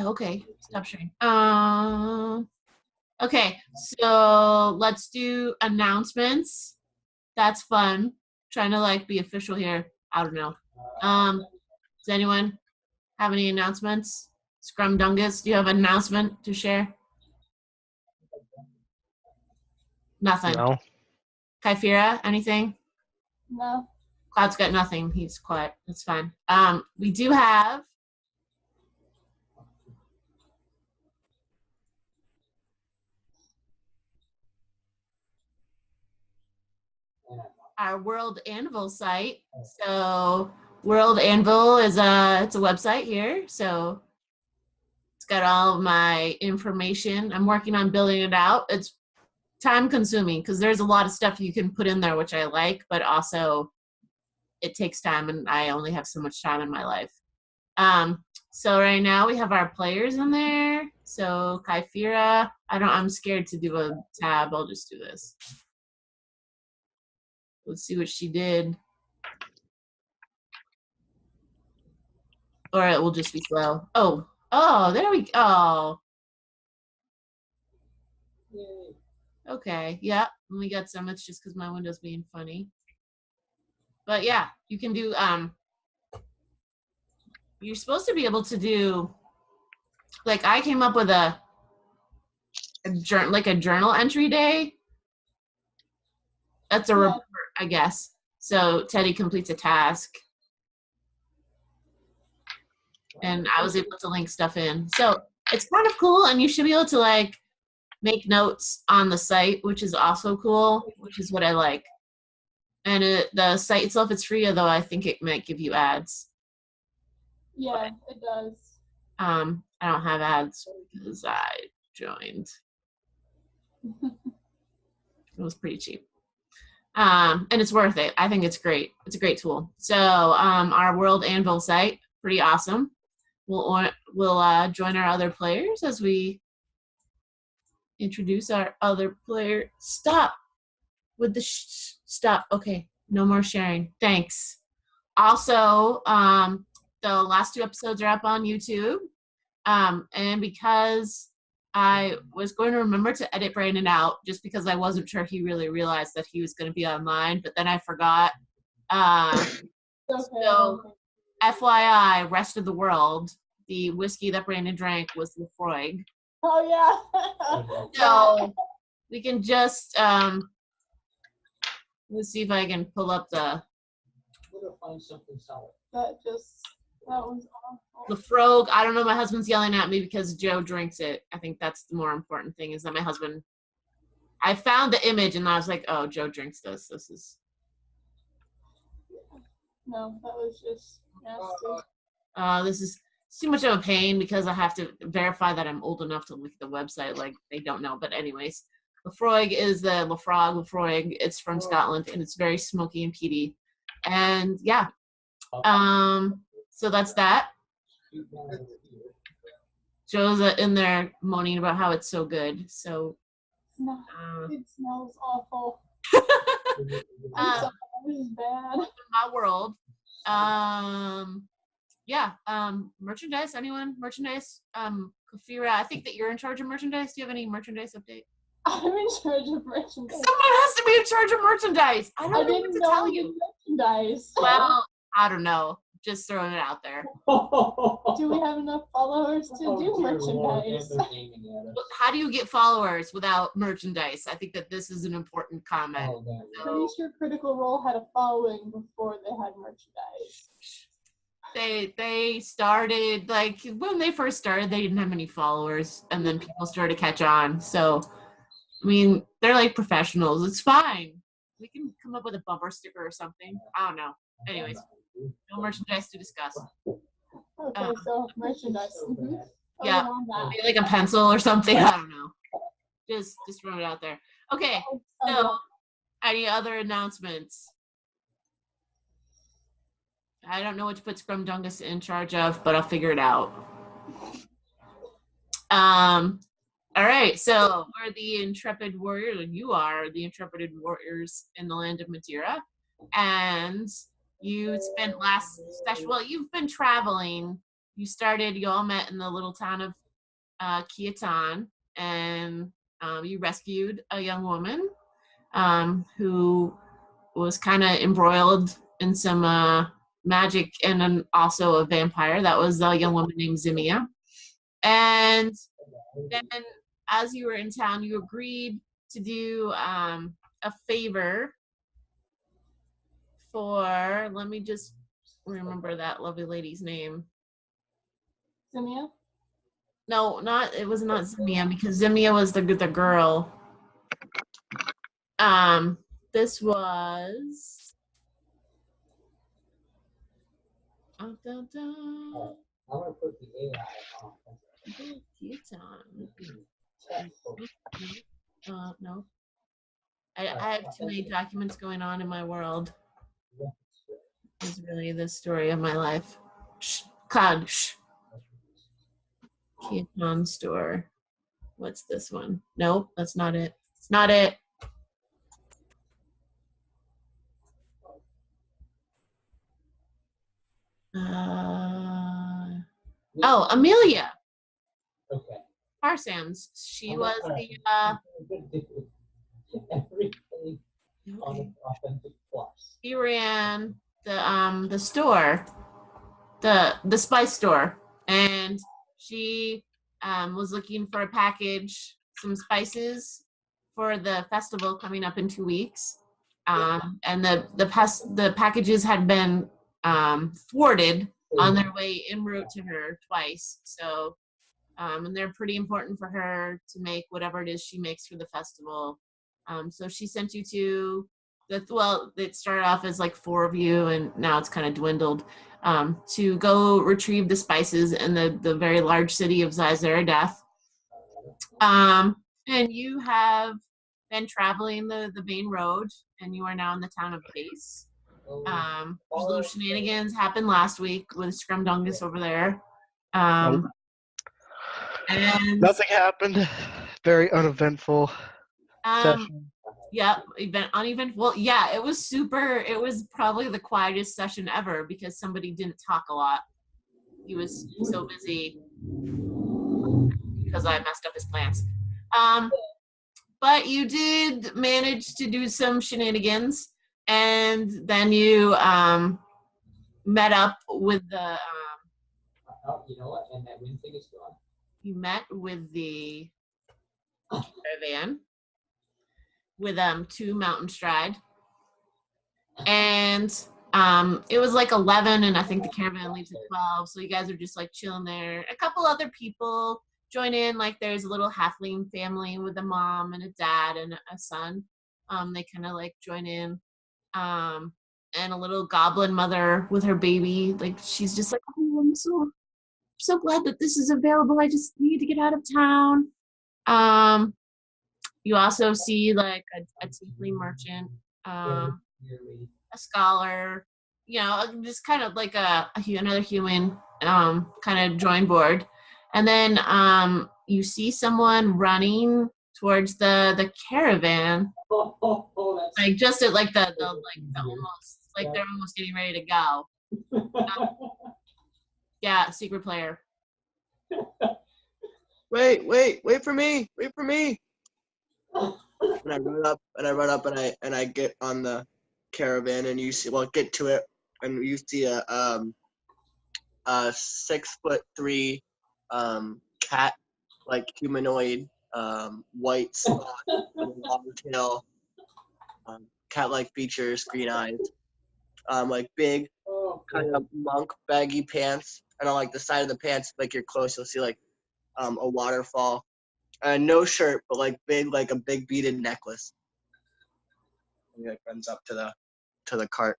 yeah, okay. Stop sharing. Okay, so let's do announcements. That's fun. Trying to like be official here. I don't know. Does anyone have any announcements? Scrum Dungus, do you have an announcement to share? Nothing. No. Kyphira, anything? No. Cloud's got nothing. He's quiet. That's fine. We do have our World Anvil site. So World Anvil is it's a website here. So it's got all of my information. I'm working on building it out. It's time consuming because there's a lot of stuff you can put in there, which I like, but also it takes time and I only have so much time in my life. So right now we have our players in there. So Kyphira, I'm scared to do a tab. I'll just do this. Let's see what she did. Or it will just be slow. Oh, there we go. Yay. Okay, yeah, we got some. It's just because my window's being funny. But yeah, you can do, you're supposed to be able to do, like I came up with a journal entry day. That's a report, I guess. So Teddy completes a task. And I was able to link stuff in. So it's kind of cool, and you should be able to like make notes on the site, which is also cool, which is what I like. And the site itself is free, although I think it might give you ads. Yeah, it does. I don't have ads because I joined. It was pretty cheap. And it's worth it. I think it's great. It's a great tool. So our World Anvil site, pretty awesome. We'll join our other players as we introduce our other player. Stop with the stop. Okay, no more sharing. Thanks. Also, the last 2 episodes are up on YouTube. And because I was going to remember to edit Brandon out just because I wasn't sure he really realized that he was going to be online, but then I forgot. So FYI, rest of the world, the whiskey that Brandon drank was Lefroy. Oh, yeah. So we can just, let's see if I can pull up the. We're going to find something solid. That was awful. Lefroy, I don't know, my husband's yelling at me because Joe drinks it. I think that's the more important thing is that my husband, I found the image and I was like, oh, Joe drinks this. This is. No, that was just nasty. This is too much of a pain because I have to verify that I'm old enough to look at the website. Like they don't know, but anyways, Lefroy is the Lefroy. It's from Scotland and it's very smoky and peaty, and yeah. So that's that. Joe's in there moaning about how it's so good. So it smells awful. This is bad. My world. Yeah. Merchandise. Anyone? Merchandise. Kyphira, I think that you're in charge of merchandise. Do you have any merchandise update? I'm in charge of merchandise. Someone has to be in charge of merchandise. I don't know what to tell you. Merchandise. Well, I don't know. Just throwing it out there. Do we have enough followers to do merchandise? How do you get followers without merchandise? I think that this is an important comment. Pretty sure Critical Role had a following before they had merchandise. They started, like, when they first started, they didn't have any followers, and then people started to catch on. So, I mean, they're like professionals. It's fine. We can come up with a bumper sticker or something. I don't know. Anyways. No merchandise to discuss. Okay, so merchandise. Mm-hmm. Yeah, maybe like a pencil or something. I don't know. Just throw it out there. Okay, so any other announcements? I don't know what to put Scrum Dungus in charge of, but I'll figure it out. All right, so we're the Intrepid Warriors, and you are the Intrepid Warriors in the land of Madera, and you spent last session, well, you've been traveling you all met in the little town of Kiatan, and you rescued a young woman who was kind of embroiled in some magic, and then also a vampire. That was a young woman named Zimia. And then, as you were in town, you agreed to do a favor for, let me just remember that lovely lady's name. Simia? No, it was not Zimia, because Zimia was the girl. This was I'm gonna put the AI on. No. I have too many documents going on in my world. Is really the story of my life. Shh, Cloud, shh. Keaton store. What's this one? Nope, that's not it. It's not it. Oh, Amelia. Okay. Parsons. She was the Everything on Authentic Plus. he ran the store, the spice store, and she was looking for a package, some spices for the festival coming up in 2 weeks. And the packages had been thwarted on their way en route to her twice. So and they're pretty important for her to make whatever it is she makes for the festival. So she sent you to it started off as like 4 of you, and now it's kind of dwindled, to go retrieve the spices in the very large city of Xi-Erasdeth. And you have been traveling the main road, and you are now in the town of Base. There's little shenanigans happened last week with Scrumdungus over there. And nothing happened. Very uneventful session. Yeah, uneventful. Yeah, it was super. It was probably the quietest session ever because somebody didn't talk a lot. He was so busy because I messed up his plans. But you did manage to do some shenanigans, and then you met up with the. Oh, you know what? And that wind thing is gone. You met with the caravan with 2 Mountain Stride, and it was like 11, and I think the caravan leaves at 12, so you guys are just like chilling there. A couple other people join in, like there's a little halfling family with a mom and a dad and a son. They kind of like join in, and a little goblin mother with her baby, like she's just like, oh, I'm so glad that this is available. I just need to get out of town. You also see like a tiefling merchant, a scholar, just kind of like another human, kind of join board. And then you see someone running towards the caravan, like just at like the almost like they're almost getting ready to go. Yeah, secret player. Wait for me. And I run up and I get on the caravan, and get to it, and you see a 6'3" cat, like humanoid, white spot, long tail, cat-like features, green eyes, like big kind of monk baggy pants, and on like the side of the pants, like you're close, you'll see like a waterfall. No shirt, but like a big beaded necklace. And he like runs up to the cart.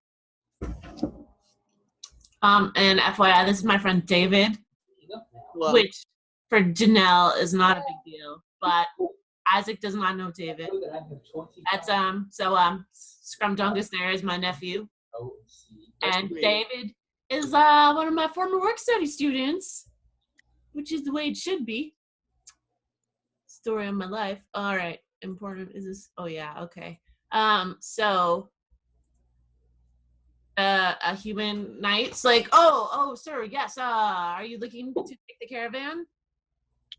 And FYI, this is my friend David, Hello. which for Janelle is not a big deal, but Isaac does not know David. That's Scrumdungus there is my nephew, and David is one of my former work study students, which is the way it should be. Story of my life. All right, important is this? Oh yeah, okay. So A human knights like, oh, sir, yes. Are you looking to take the caravan?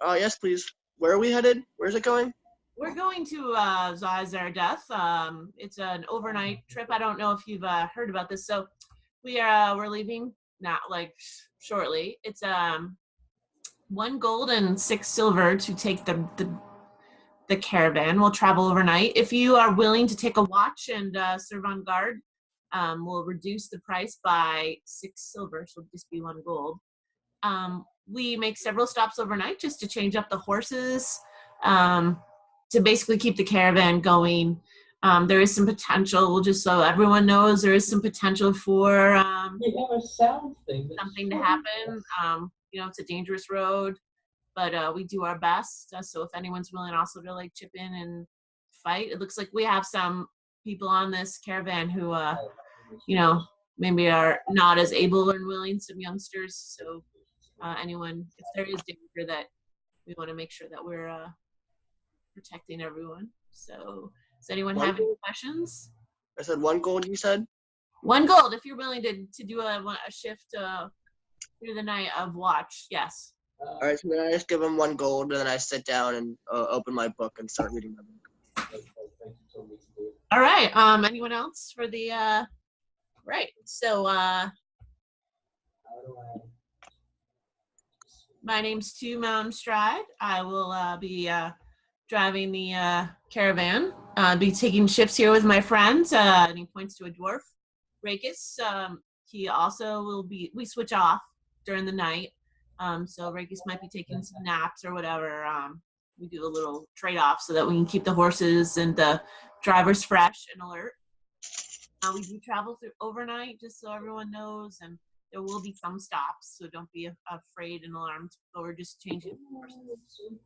Yes, please. Where are we headed? Where's it going? We're going to Xi-Erasdeth. It's an overnight trip. I don't know if you've heard about this. So we're leaving not like shortly. It's 1 gold and 6 silver to take the caravan. We'll travel overnight. If you are willing to take a watch and serve on guard, we'll reduce the price by 6 silver, so it'll just be 1 gold. We make several stops overnight just to change up the horses, to basically keep the caravan going. There is some potential, just so everyone knows, there is some potential for We have a sound thing. something to happen. It's a dangerous road, but we do our best. So if anyone's willing also to like chip in and fight, it looks like we have some people on this caravan who, maybe are not as able and willing, some youngsters. So anyone, if there is danger, that we want to make sure that we're protecting everyone. So does anyone have any questions? I said 1 gold, you said? 1 gold if you're willing to do a shift through the night of watch. Yes. All right, so then I just give him 1 gold, and then I sit down and open my book and start reading my book. All right. Anyone else for the right? So my name's Two Stride. I will be driving the caravan. Be taking shifts here with my friends. And he points to a dwarf, Rakis. He also will be. We switch off during the night. So Rakis might be taking some naps or whatever. We do a little trade-off so that we can keep the horses and the drivers fresh and alert. We do travel through overnight, just so everyone knows, and there will be some stops, so don't be afraid and alarmed. But we're just changing horses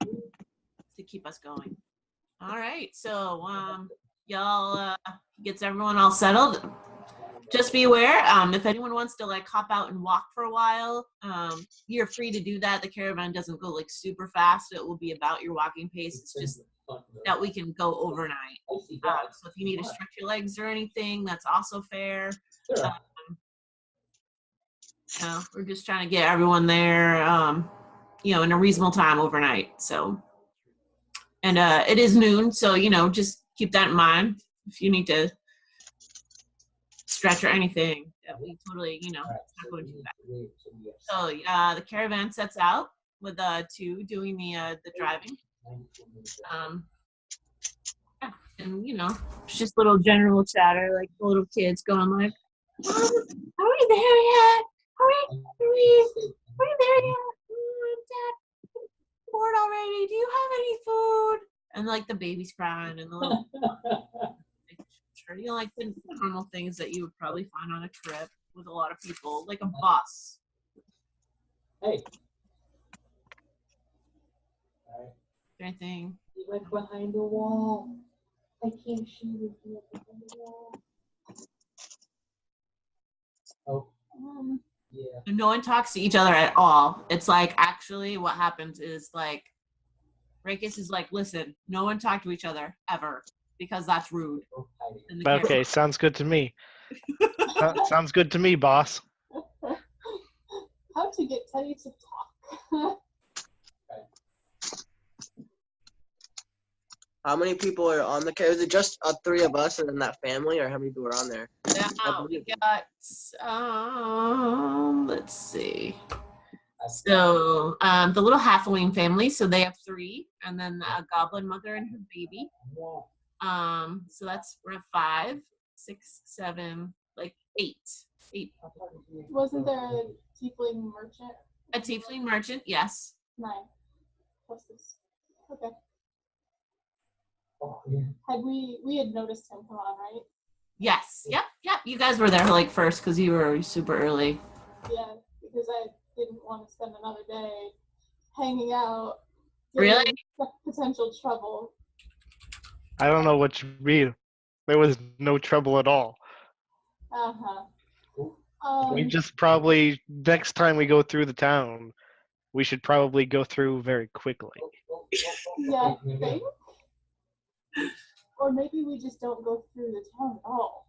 to keep us going. All right, so y'all gets everyone all settled. Just be aware, if anyone wants to like hop out and walk for a while, you're free to do that. The caravan doesn't go like super fast. It will be about your walking pace. It's just that we can go overnight. So if you need to stretch your legs or anything, that's also fair. We're just trying to get everyone there, in a reasonable time overnight. So, and it is noon, so just keep that in mind if you need to stretch or anything. That we totally, not going to do that. So the caravan sets out with 2 doing the driving. And it's just little general chatter, like the little kids going like, "Mom, are we there yet? Are we there yet? Dad, I'm bored already. Do you have any food?" And like the baby's crying and the little, like the normal things that you would probably find on a trip with a lot of people, like a bus. Hey. Anything. He went behind the wall. I can't shoot him behind the wall. Oh. Yeah. No one talks to each other at all. It's like actually what happens is like Rakis is like, listen, no one talk to each other ever because that's rude. Okay, sounds good to me. Sounds good to me, boss. How to get Teddy to talk. How many people are on the caravan? Is it just 3 of us and then that family, or how many people are on there? Yeah, we got let's see. So the little halfling family, so they have 3, and then a goblin mother and her baby. So we're at 5, 6, 7, like 8. Wasn't there a tiefling merchant? A tiefling merchant, yes. 9. What's this? Okay. Oh, yeah. We had noticed him come on, right? Yes. Yep. You guys were there like first because you were super early. Yeah, because I didn't want to spend another day hanging out. Really? Potential trouble. I don't know what you mean. There was no trouble at all. We just probably, next time we go through the town, we should probably go through very quickly. Yeah, think? Or maybe we just don't go through the town at all.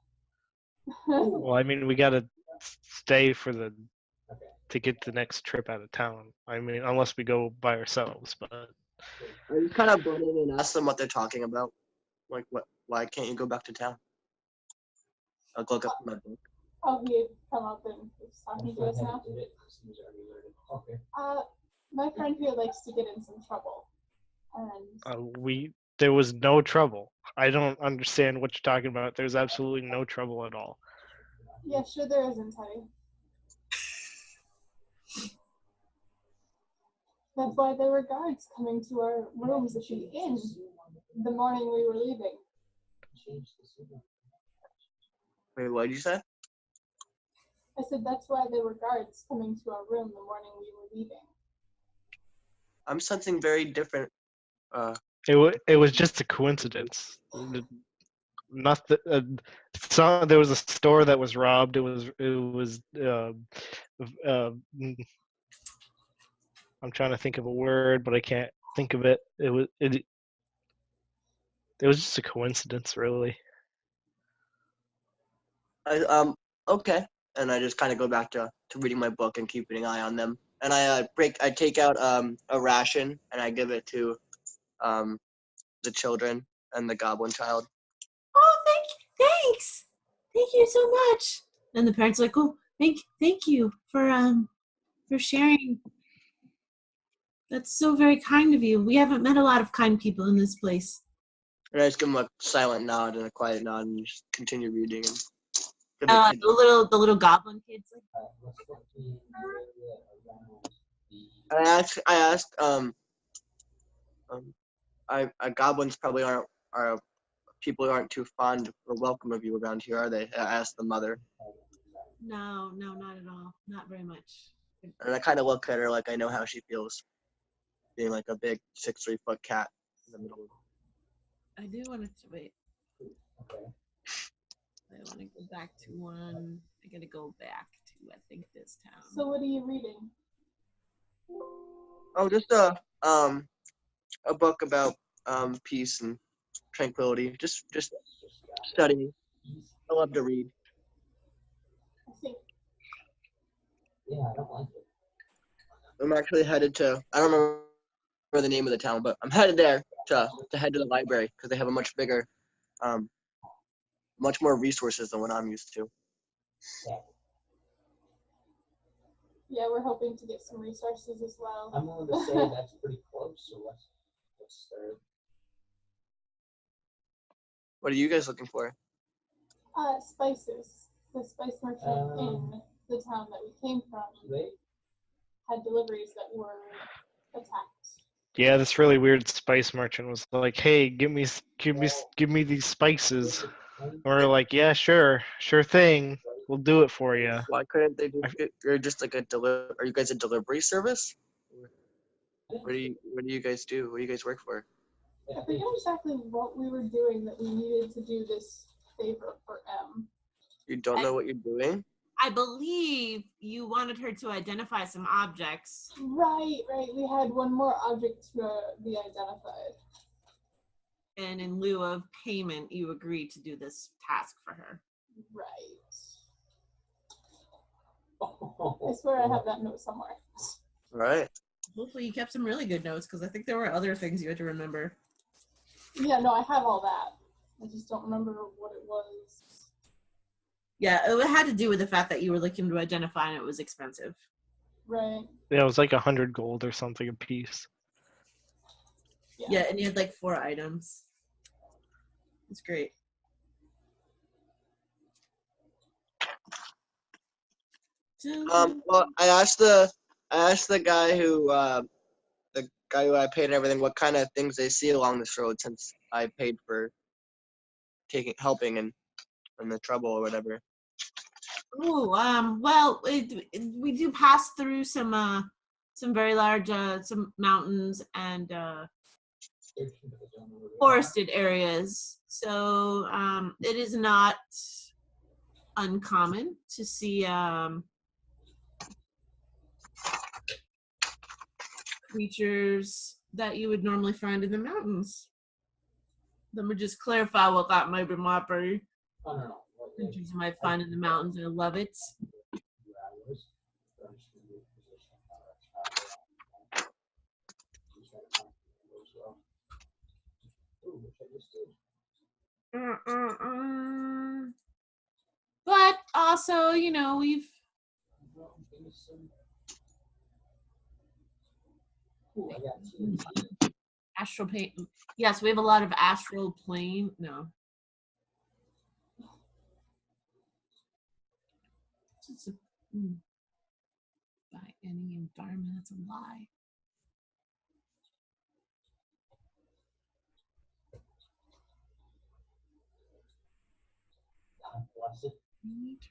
Well, I mean, we gotta stay for to get the next trip out of town. I mean, unless we go by ourselves, but I just kind of butt in and ask them what they're talking about. Like, what? Why can't you go back to town? I'll look up my book. Oh, he had come up and was talking to us now. My friend here likes to get in some trouble. And there was no trouble. I don't understand what you're talking about. There's absolutely no trouble at all. yeah, sure there isn't, Teddy. That's why there were guards coming to our rooms at the inn the morning we were leaving. Wait, what did you say? I said that's why there were guards coming to our room the morning we were leaving. I'm sensing very different. It was just a coincidence. Nothing. There was a store that was robbed. I'm trying to think of a word, but I can't think of it. It was just a coincidence, really. Okay. And I just kind of go back to reading my book and keeping an eye on them. And I take out a ration and I give it to the children and the goblin child. Oh, thanks. Thank you so much. And the parents are like, oh, thank you for sharing. That's so very kind of you. We haven't met a lot of kind people in this place. And I just give them a silent nod and a quiet nod and just continue reading. And the little goblin kids like, I asked goblins probably are people who aren't too fond or welcome of you around here, are they? I asked the mother. No, not at all. Not very much. And I kind of look at her like I know how she feels, being like a big 6'3" cat in the middle of. I do want to wait. Okay. I want to go back to one. I gotta go back to I think this town. So what are you reading? Oh, just a book about peace and tranquility. Just studying. I love to read. I think. Yeah, I don't like it. I'm actually headed to. I don't remember the name of the town, but I'm headed there to head to the library because they have a much bigger, much more resources than what I'm used to. Yeah, we're hoping to get some resources as well. I'm willing to say that's pretty close, so let's start. What are you guys looking for? Spices. The spice merchant in the town that we came from had deliveries that were attacked. Yeah, this really weird spice merchant was like, "Hey, give me these spices." And we're like, "Yeah, sure thing. We'll do it for you." Why couldn't they do it? You're just like Are you guys a delivery service? What do you guys do? What do you guys work for? I forget exactly what we were doing that we needed to do this favor for M. You don't know what you're doing? I believe you wanted her to identify some objects. Right. We had one more object to be identified. And in lieu of payment, you agreed to do this task for her. Right. I swear I have that note somewhere. Right. Hopefully you kept some really good notes, because I think there were other things you had to remember. Yeah, no, I have all that. I just don't remember what it was. Yeah, it had to do with the fact that you were looking to identify and it was expensive. Right. Yeah, it was like 100 gold or something a piece. Yeah, and you had like 4 items. It's great. Well, I asked the guy who I paid and everything what kind of things they see along this road since I paid for helping in the trouble or whatever. Oh, well, we do pass through some very large some mountains and forested areas. So it is not uncommon to see creatures that you would normally find in the mountains. Let me just clarify what that may be, Marbury. I don't know. creatures you might find in the mountains. I love it. But also, you know, we've astral plane. Yes, we have a lot of astral plane. No. By any environment, that's a lie.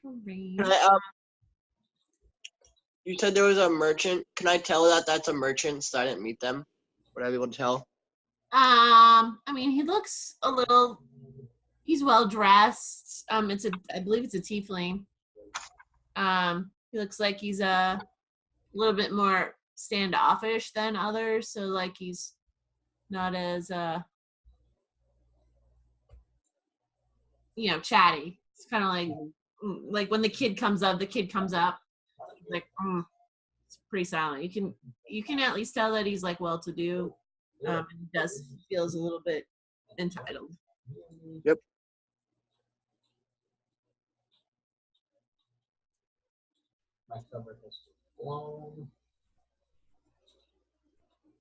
Terrain. Can I, you said there was a merchant. Can I tell that that's a merchant so I didn't meet them? Would I be able to tell? I mean, he looks a little. He's well dressed. I believe it's a tiefling. He looks like he's a little bit more standoffish than others, so like he's not as chatty. It's kind of like when the kid comes up. Like it's pretty silent. You can at least tell that he's like well to do. And he feels a little bit entitled. Yep. My cover has blown.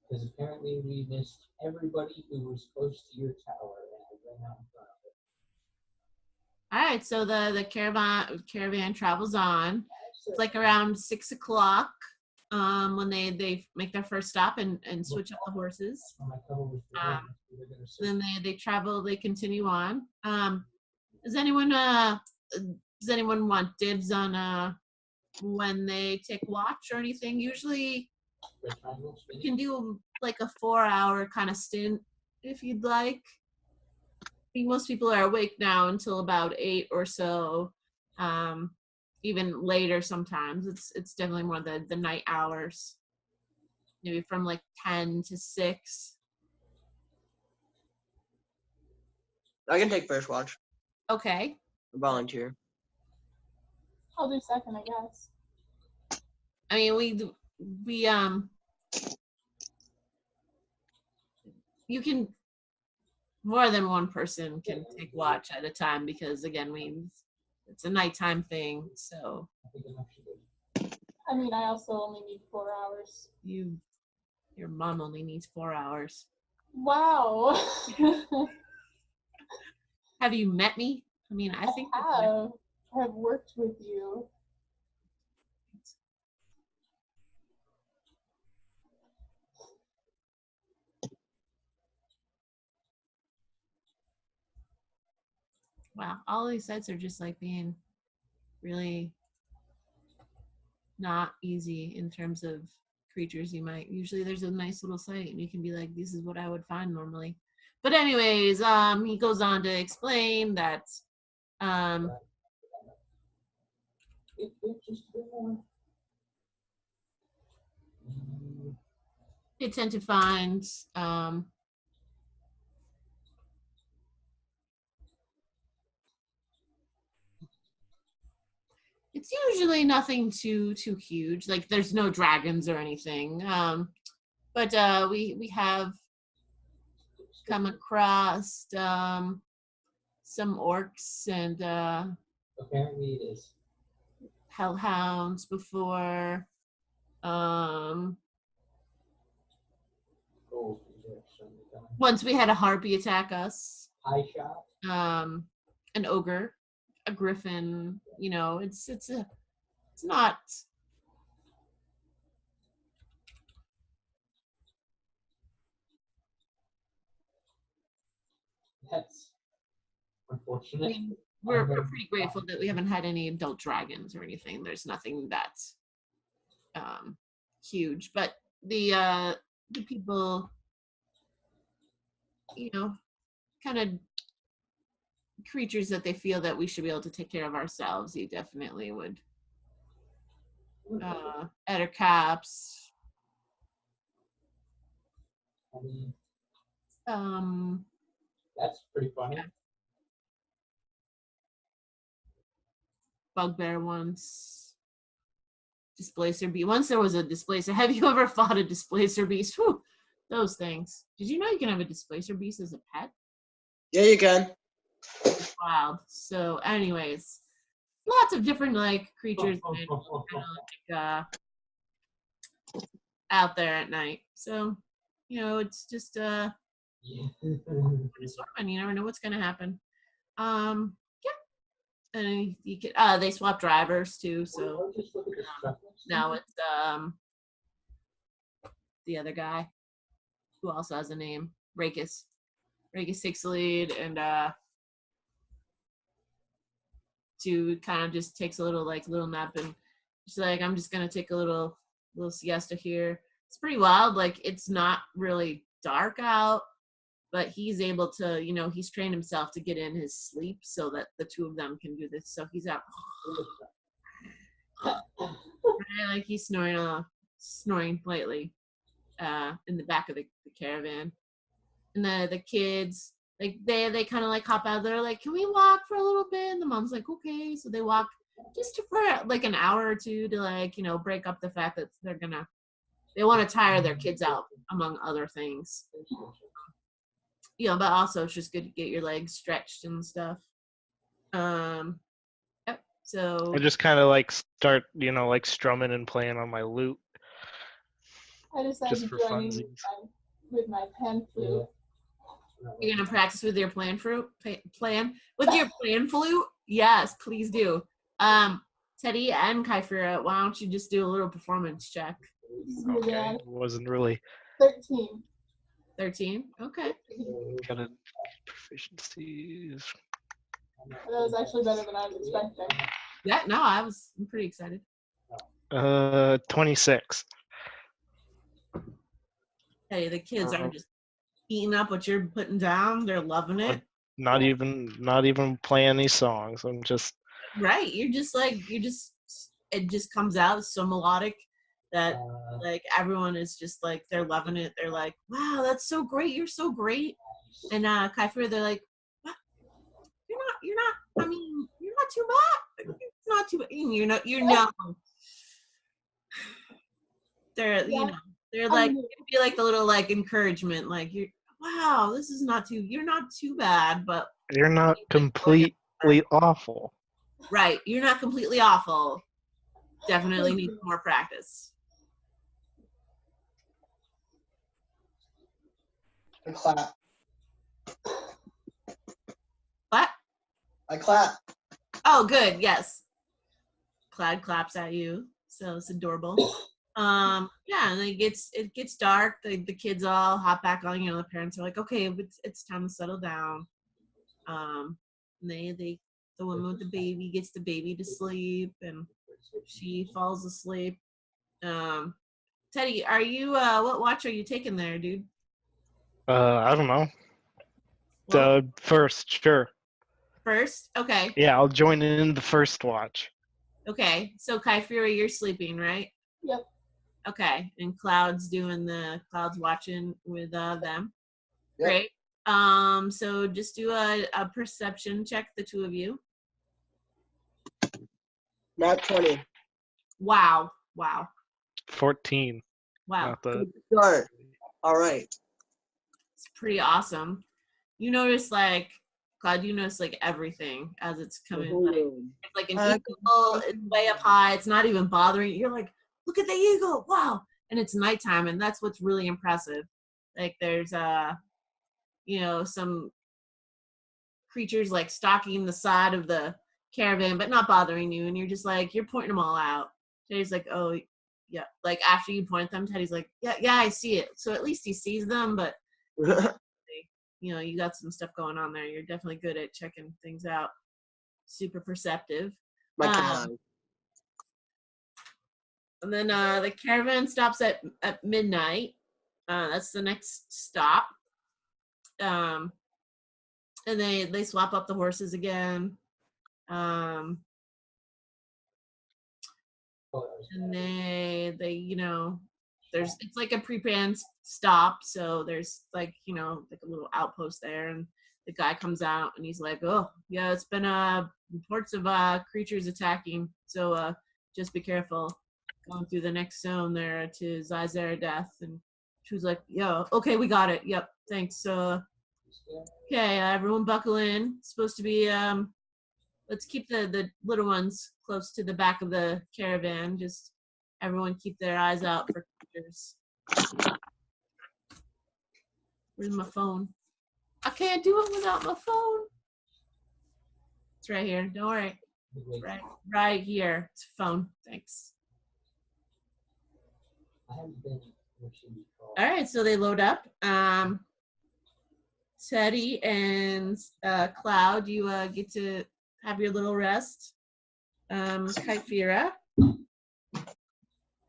Because apparently we missed everybody who was close to your tower, and I ran out in front of it. All right, so the caravan travels on. It's like around 6 o'clock when they make their first stop and switch up the horses. Then they travel. They continue on. Does anyone want dibs on when they take watch or anything? Usually you can do like a 4-hour kind of stint if you'd like. I think most people are awake now until about 8 or so. Even later sometimes. It's definitely more the night hours. Maybe from like 10 to 6. I can take first watch. Okay. Volunteer. I'll do second, I guess. I mean, we you can more than one person can take watch at a time because again, it's a nighttime thing. So I mean, I also only need 4 hours. Your mom only needs 4 hours. Wow. Have you met me? I mean, I think I have worked with you. wow, all these sites are just like being really not easy in terms of creatures you might usually there's a nice little site and you can be like, this is what I would find normally. But anyways, he goes on to explain that they tend to find it's usually nothing too huge. Like there's no dragons or anything. But we have come across some orcs and apparently it is hellhounds before. Once we had a harpy attack us. High shot. An ogre, a griffin. You know, it's not. That's unfortunate. I mean, we're pretty grateful that we haven't had any adult dragons or anything. There's nothing that's huge, but the people, you know, kind of creatures that they feel that we should be able to take care of ourselves, you definitely would. Ettercaps. That's pretty funny. bugbear once. Displacer beast. Once there was a displacer. Have you ever fought a displacer beast? Whew, those things. Did you know you can have a displacer beast as a pet? Yeah, you can. Wild. So, anyways, lots of different like creatures kind of like out there at night. So, it's just and you never know what's gonna happen. Yeah. And you can they swap drivers too, so now it's the other guy who also has a name, Rakus. Rakus takes the lead and to kind of just takes a little nap and she's like, I'm just gonna take a little siesta here. It's pretty wild. Like it's not really dark out, but he's able to, he's trained himself to get in his sleep so that the two of them can do this. So he's out, like he's snoring lightly in the back of the caravan. And the kids, like they kind of like hop out there, like, can we walk for a little bit? And the mom's like, okay. So they walk just for like an hour or two to like, break up the fact that they want to tire their kids out, among other things. But also it's just good to get your legs stretched and stuff. Yep. So I just kind of like start, like strumming and playing on my lute. I decided Just to for join in funsies. with my pan flute. you're gonna practice with your plan with your plan flute? Yes, please do. Teddy and Kyfira, why don't you just do a little performance check? Okay, wasn't really 13. 13? Okay. got a proficiencies. That was actually better than I was expecting. Yeah, no, I'm pretty excited. 26. Hey, the kids are just eating up what you're putting down. They're loving it. Not even playing these songs. I'm just Right. It just comes out so melodic that like everyone is just like, they're loving it. They're like, wow, that's so great. You're so great. And Kyfir, they're like, what? You're not, I mean, you're not too bad. It's not too bad. You're not. They're, they're like, it'd be like the little like encouragement, like wow, this is you're not too bad, but you're not completely awful. Right, you're not completely awful. Definitely need more practice. I clap. What? I clap. Oh, good. Yes. Cloud claps at you, so it's adorable. Yeah, and it gets dark. The kids all hop back on. The parents are like, okay, it's time to settle down. And the woman with the baby gets the baby to sleep, and she falls asleep. Teddy, are you what watch are you taking there, dude? I don't know. Well, The first, sure. First? Okay. Yeah, I'll join in the first watch. Okay. So Kyfira, you're sleeping, right? Yep. Okay. And Cloud's watching with them. Yep. Great. So just do a perception check, the two of you. Not 20. Wow. 14. Wow. Not the Start. All right. It's pretty awesome. You notice like Cloud, you notice like everything as it's coming. Like an eagle, it's way up high. It's not even bothering you. You're like, look at the eagle. Wow. And it's nighttime, and that's what's really impressive. Like there's some creatures like stalking the side of the caravan, but not bothering you. And you're just like, you're pointing them all out. Teddy's like, oh yeah. Like after you point them, Teddy's like, yeah, I see it. So at least he sees them, but you got some stuff going on there. You're definitely good at checking things out. Super perceptive. And then the caravan stops at midnight. That's the next stop. And they swap up the horses again. And they it's like a pre-planned stop, so there's like like a little outpost there, and the guy comes out and he's like, "Oh, yeah, it's been reports of creatures attacking. So just be careful going through the next zone there to Xi-Erasdeth." And she was like, "Yeah, okay, we got it. Yep, thanks. Okay, everyone buckle in. It's supposed to be let's keep the little ones close to the back of the caravan. Just everyone keep their eyes out for creatures." Where's my phone? I can't do it without my phone. It's right here. Don't worry. Right here. It's a phone. Thanks. I haven't been where she was called. All right, so they load up. Teddy and Cloud, you get to have your little rest. Kyphira,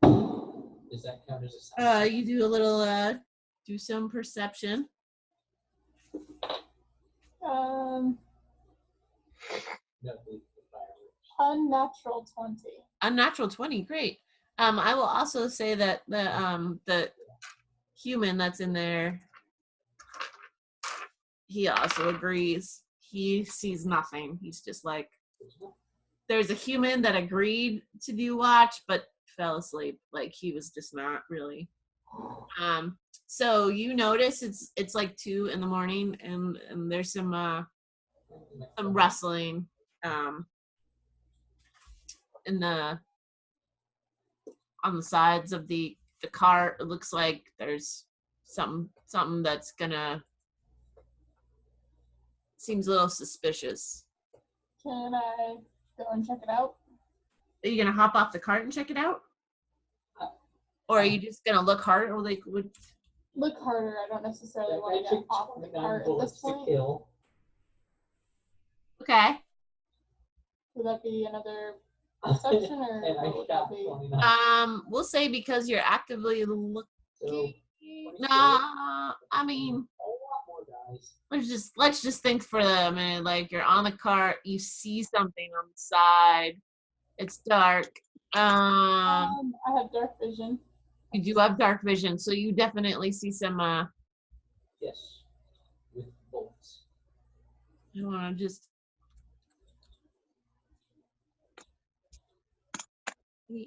Does that count as a you do a little do some perception. No, the fireworks. Unnatural 20. Unnatural 20, great. I will also say that the human that's in there, he also agrees. He sees nothing. He's just like, there's a human that agreed to do watch, but fell asleep. Like he was just not really. So you notice it's like 2 in the morning, and there's some rustling in on the sides of the cart. It looks like there's something that's gonna seems a little suspicious. Can I go and check it out? Are you gonna hop off the cart and check it out, or are you just gonna look hard? Or like would Look harder. I don't necessarily That want guy to get took off the 29 cart at bullets this to point. kill. okay. Would that be another perception, or And I what would shot that be? 29. We'll say because you're actively looking. So, Nah, I mean, a lot more guys. let's just think for a minute. Like you're on the cart, you see something on the side. It's dark. I have dark vision. You do have dark vision, so you definitely see some. Yes. With bullets. I want to just.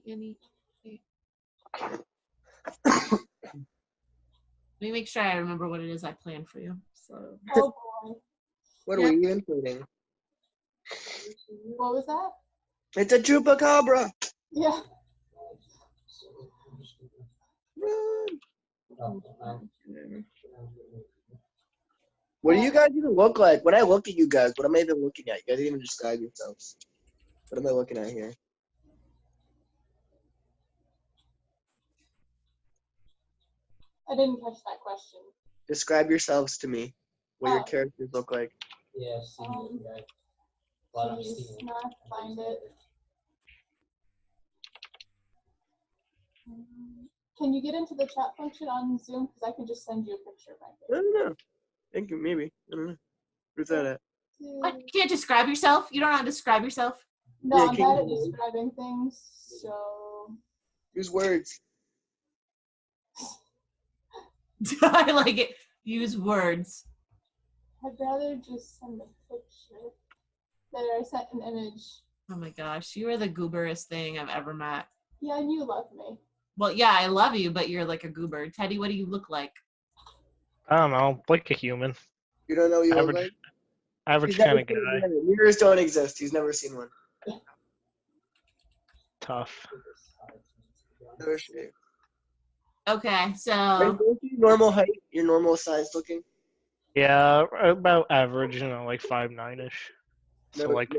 Any. Let me make sure I remember what it is I planned for you. So. Oh boy. What Yeah. are we including? What was that? It's a chupacabra. Yeah. Run. Oh, What do you guys even look like? When I look at you guys, what am I even looking at? You guys didn't even describe yourselves. What am I looking at here? I didn't catch that question. Describe yourselves to me. What your Oh. characters look like. Yes, Um, right. But I'm Please, seeing no, find it. Can you get into the chat function on Zoom? Because I can just send you a picture of my I face. don't know. Thank you, maybe. I don't know. Where's that at? What? You can't describe yourself? You don't know how to describe yourself? No, Yeah, I'm can bad at you- describing things, so Use words. I like it. Use words. I'd rather just send a picture. There, I sent an image. Oh my gosh, you are the gooberest thing I've ever met. Yeah, and you love me. Well, yeah, I love you, but you're like a goober. Teddy, what do you look like? I don't know, like a human, You don't know what you look average, like? average He's never kind of seen a guy. mirror. Mirrors don't exist. He's never seen one. Tough. Never seen it. Okay, Are so you normal height? You're normal size looking? Yeah, about average, like 5'9"-ish. So Never- like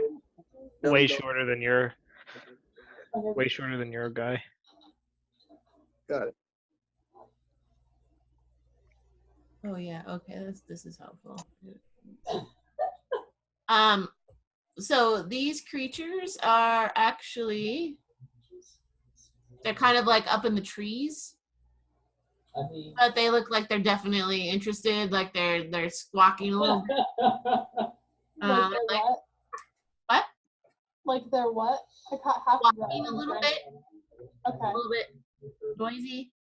no, way no. shorter than your guy. Got it. oh yeah, okay, this is helpful. So these creatures are actually they're kind of like up in the trees, I mean, but they look like they're definitely interested. Like they're squawking a little bit. Like they're Like what? what? Like they're what? I caught half of that. Squawking a little bit, a Okay. little bit noisy.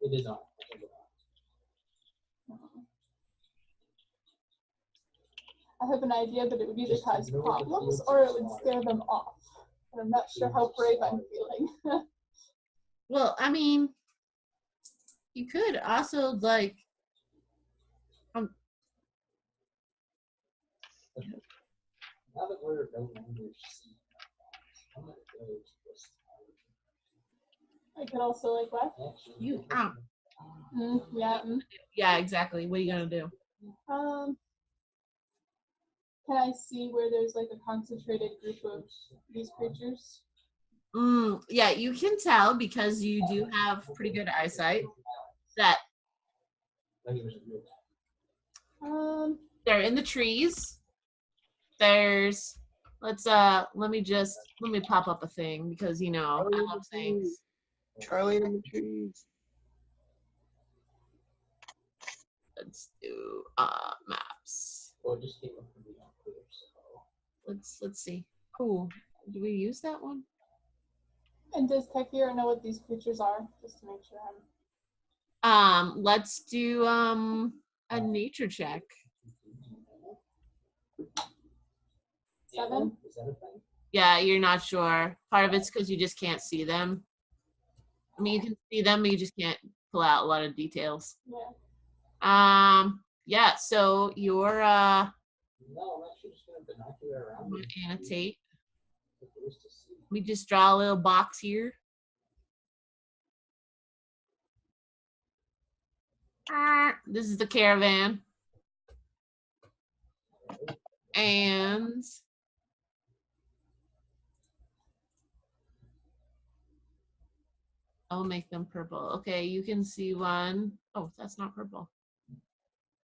it is on. I have an idea, but it would either cause problems or it would scare them off. And I'm not sure how brave I'm feeling. Well, I mean, you could also like Now that we're no longer seeing I'm gonna go to this I could also like what? actually. You yeah, exactly. What are you gonna do? Can I see where there's like a concentrated group of these creatures? Yeah, you can tell because you do have pretty good eyesight that they're in the trees. There's let me pop up a thing because you know I love things. Charlie in the trees. Let's do maps. Well, it just came up for me on Twitter, so. Let's see. Cool. Do we use that one? And does Kekir know what these creatures are? Just to make sure Let's do a nature check. 7? Is that a thing? Yeah, you're not sure. Part of it's because you just can't see them. I mean, you can see them, but you just can't pull out a lot of details. Yeah. Yeah, so you're No, I'm actually just gonna binocular around. I'm gonna annotate. If there is to see. Let me just draw a little box here. This is the caravan. And I'll make them purple. Okay, you can see one. Oh, that's not purple.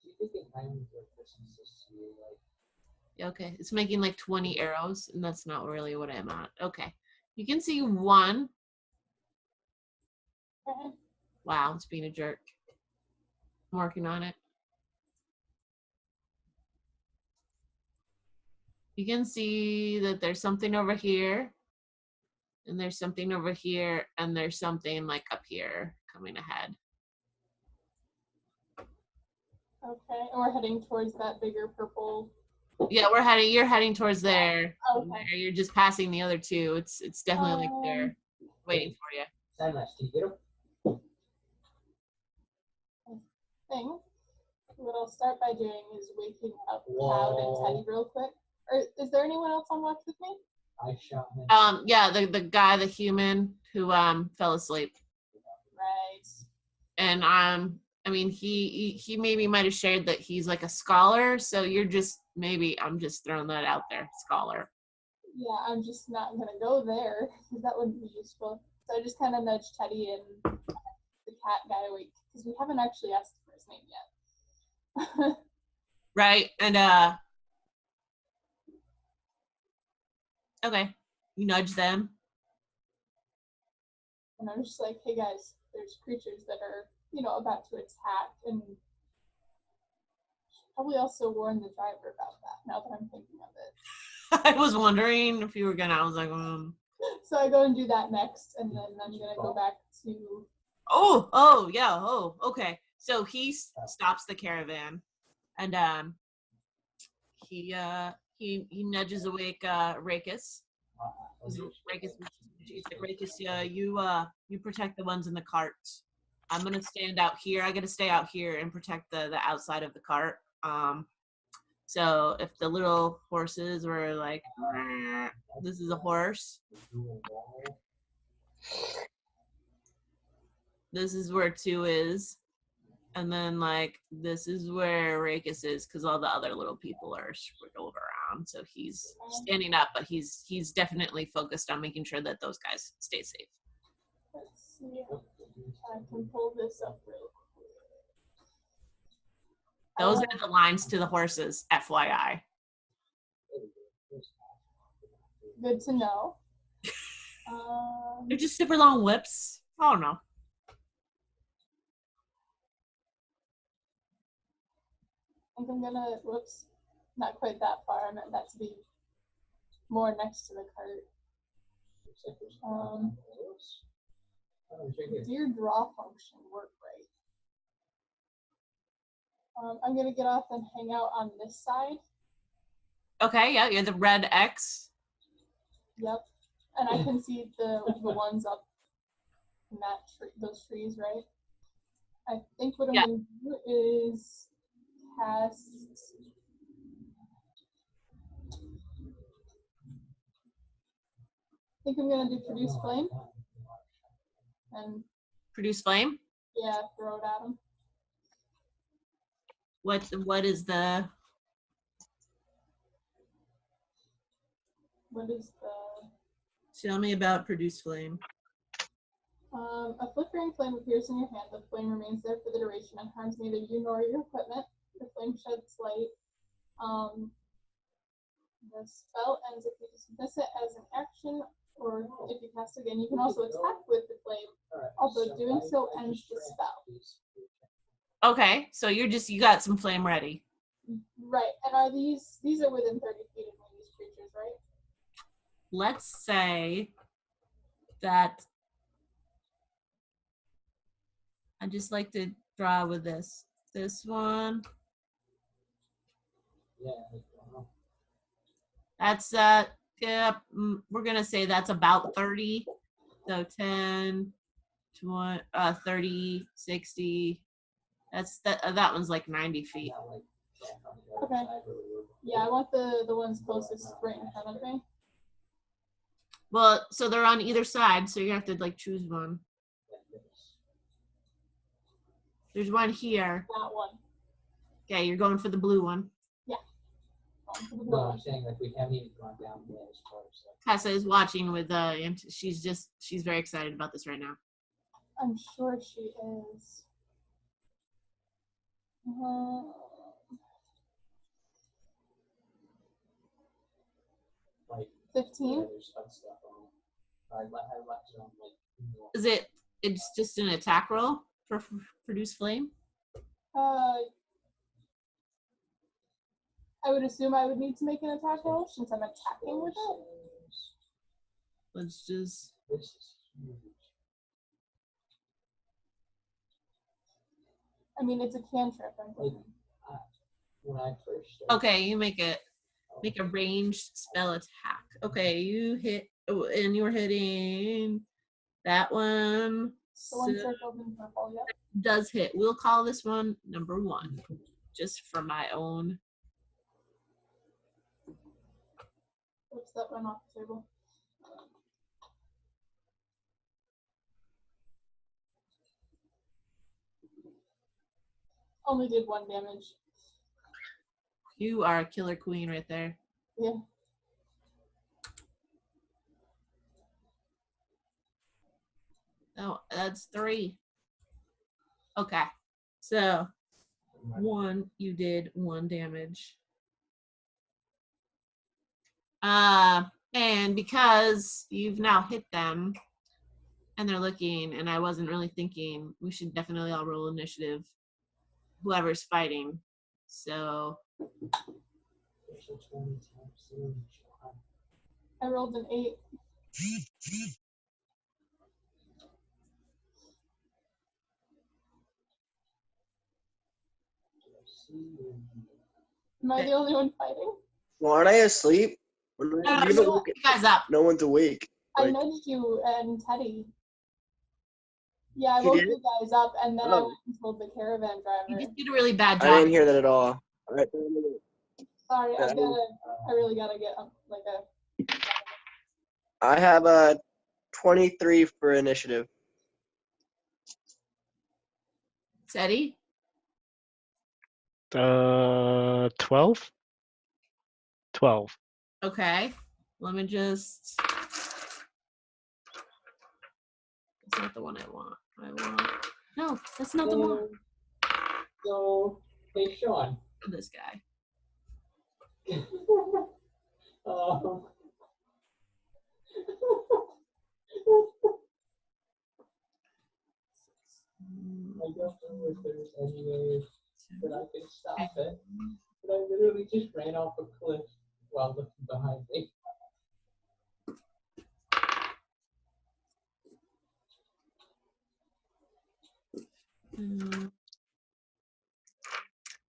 Do you think it might be like this is just you, like Yeah, okay, it's making like 20 arrows, and that's not really what I'm at. Okay, you can see one. Wow, it's being a jerk. I'm working on it. You can see that there's something over here, and there's something over here, and there's something like up here coming ahead. Okay, and we're heading towards that bigger purple. Yeah, you're heading towards there. Okay. You're just passing the other two. It's definitely like they're waiting for you. Sandlash, do you get him? Thing. What I'll start by doing is waking up Cloud and Teddy real quick. Or is there anyone else on watch with me? I shot him. Yeah, the guy, the human who fell asleep. Right. And I mean he maybe might have shared that he's like a scholar, so you're just maybe I'm just throwing that out there, scholar. Yeah, I'm just not gonna go there because that wouldn't be useful. So I just kind of nudge Teddy and the cat guy awake because we haven't actually asked for his name yet. Right, and okay, you nudge them. And I'm just like, hey guys, there's creatures that are, about to attack, and probably also warn the driver about that now that I'm thinking of it. I was wondering if you were gonna. I was like, So I go and do that next, and then I'm gonna go back to. Oh, yeah. Oh, okay. So he stops the caravan, and he nudges awake Rakus. Rakus, he's like, Rakus, you protect the ones in the cart. I'm gonna stand out here. I gotta stay out here and protect the outside of the cart. So if the little horses were like, this is a horse. This is where 2 is. And then like this is where Rakus is because all the other little people are sprinkled around. So he's standing up, but he's definitely focused on making sure that those guys stay safe. Let's see if I can pull this up real quick. Those are the lines to the horses, FYI. Good to know. They're just super long whips. I don't know. I think I'm gonna, whoops, not quite that far. I meant that to be more next to the cart. Does your draw function work right? I'm gonna get off and hang out on this side, Okay, yeah, you're the red X. Yep. And I can see the ones up in that those trees, right? I think what I'm Yeah. gonna do is cast. I think I'm gonna do produce flame and Produce flame. yeah, throw it at him. What is the What is the tell me about produce flame? a flickering flame appears in your hand. The flame remains there for the duration and harms neither you nor your equipment. The flame sheds light. The spell ends if you dismiss it as an action, or if you cast again. You can also attack with the flame, although doing so ends the spell. Okay, so you got some flame ready. Right, and are these are within 30 feet of me, these creatures, right? Let's say that I just like to draw with this. This one. Yeah. That's yeah, we're gonna say that's about 30. So 10, 20, 30, 60. That's that one's like 90 feet. Okay. Yeah, I want the ones closest right in front of me. Well, so they're on either side, so you have to like choose one. There's one here. That one. Okay, you're going for the blue one. No, I'm saying like we haven't even gone down yet as far as like. Tessa is watching with and she's very excited about this right now. I'm sure she is. 15. There's fun stuff on. I left it on like. Is it's just an attack roll for produce flame? I would assume I would need to make an attack roll since I'm attacking with it. Let's just This is huge. I mean, it's a cantrip. I'm thinking. When I first started, okay, you make a ranged spell attack. Okay, you hit and you're hitting that one. The one circled in purple, yep. Does hit. We'll call this one number 1. Just for my own. Oops, that went off the table. Only did 1 damage. You are a killer queen right there. Yeah. Oh, that's 3. Okay. So 1, you did 1 damage. And because you've now hit them and they're looking, and I wasn't really thinking, we should definitely all roll initiative. Whoever's fighting. So I rolled an 8. Am I the only one fighting? Well, aren't I asleep? no, you guys up. No one's awake. I Like, nudged you and Teddy. Yeah, I You woke did? you guys up, and then I Oh. went and told the caravan You driver. just did a really bad job. I didn't hear that at all. Sorry, Yeah. I really gotta get like a. I have a 23 for initiative. Teddy? 12? 12. Okay. Let me just. That's not the one I want. No, that's not the one. So, hey, Sean. This guy. I don't know if there's any way that I can stop it, but I literally just ran off a cliff while looking behind me.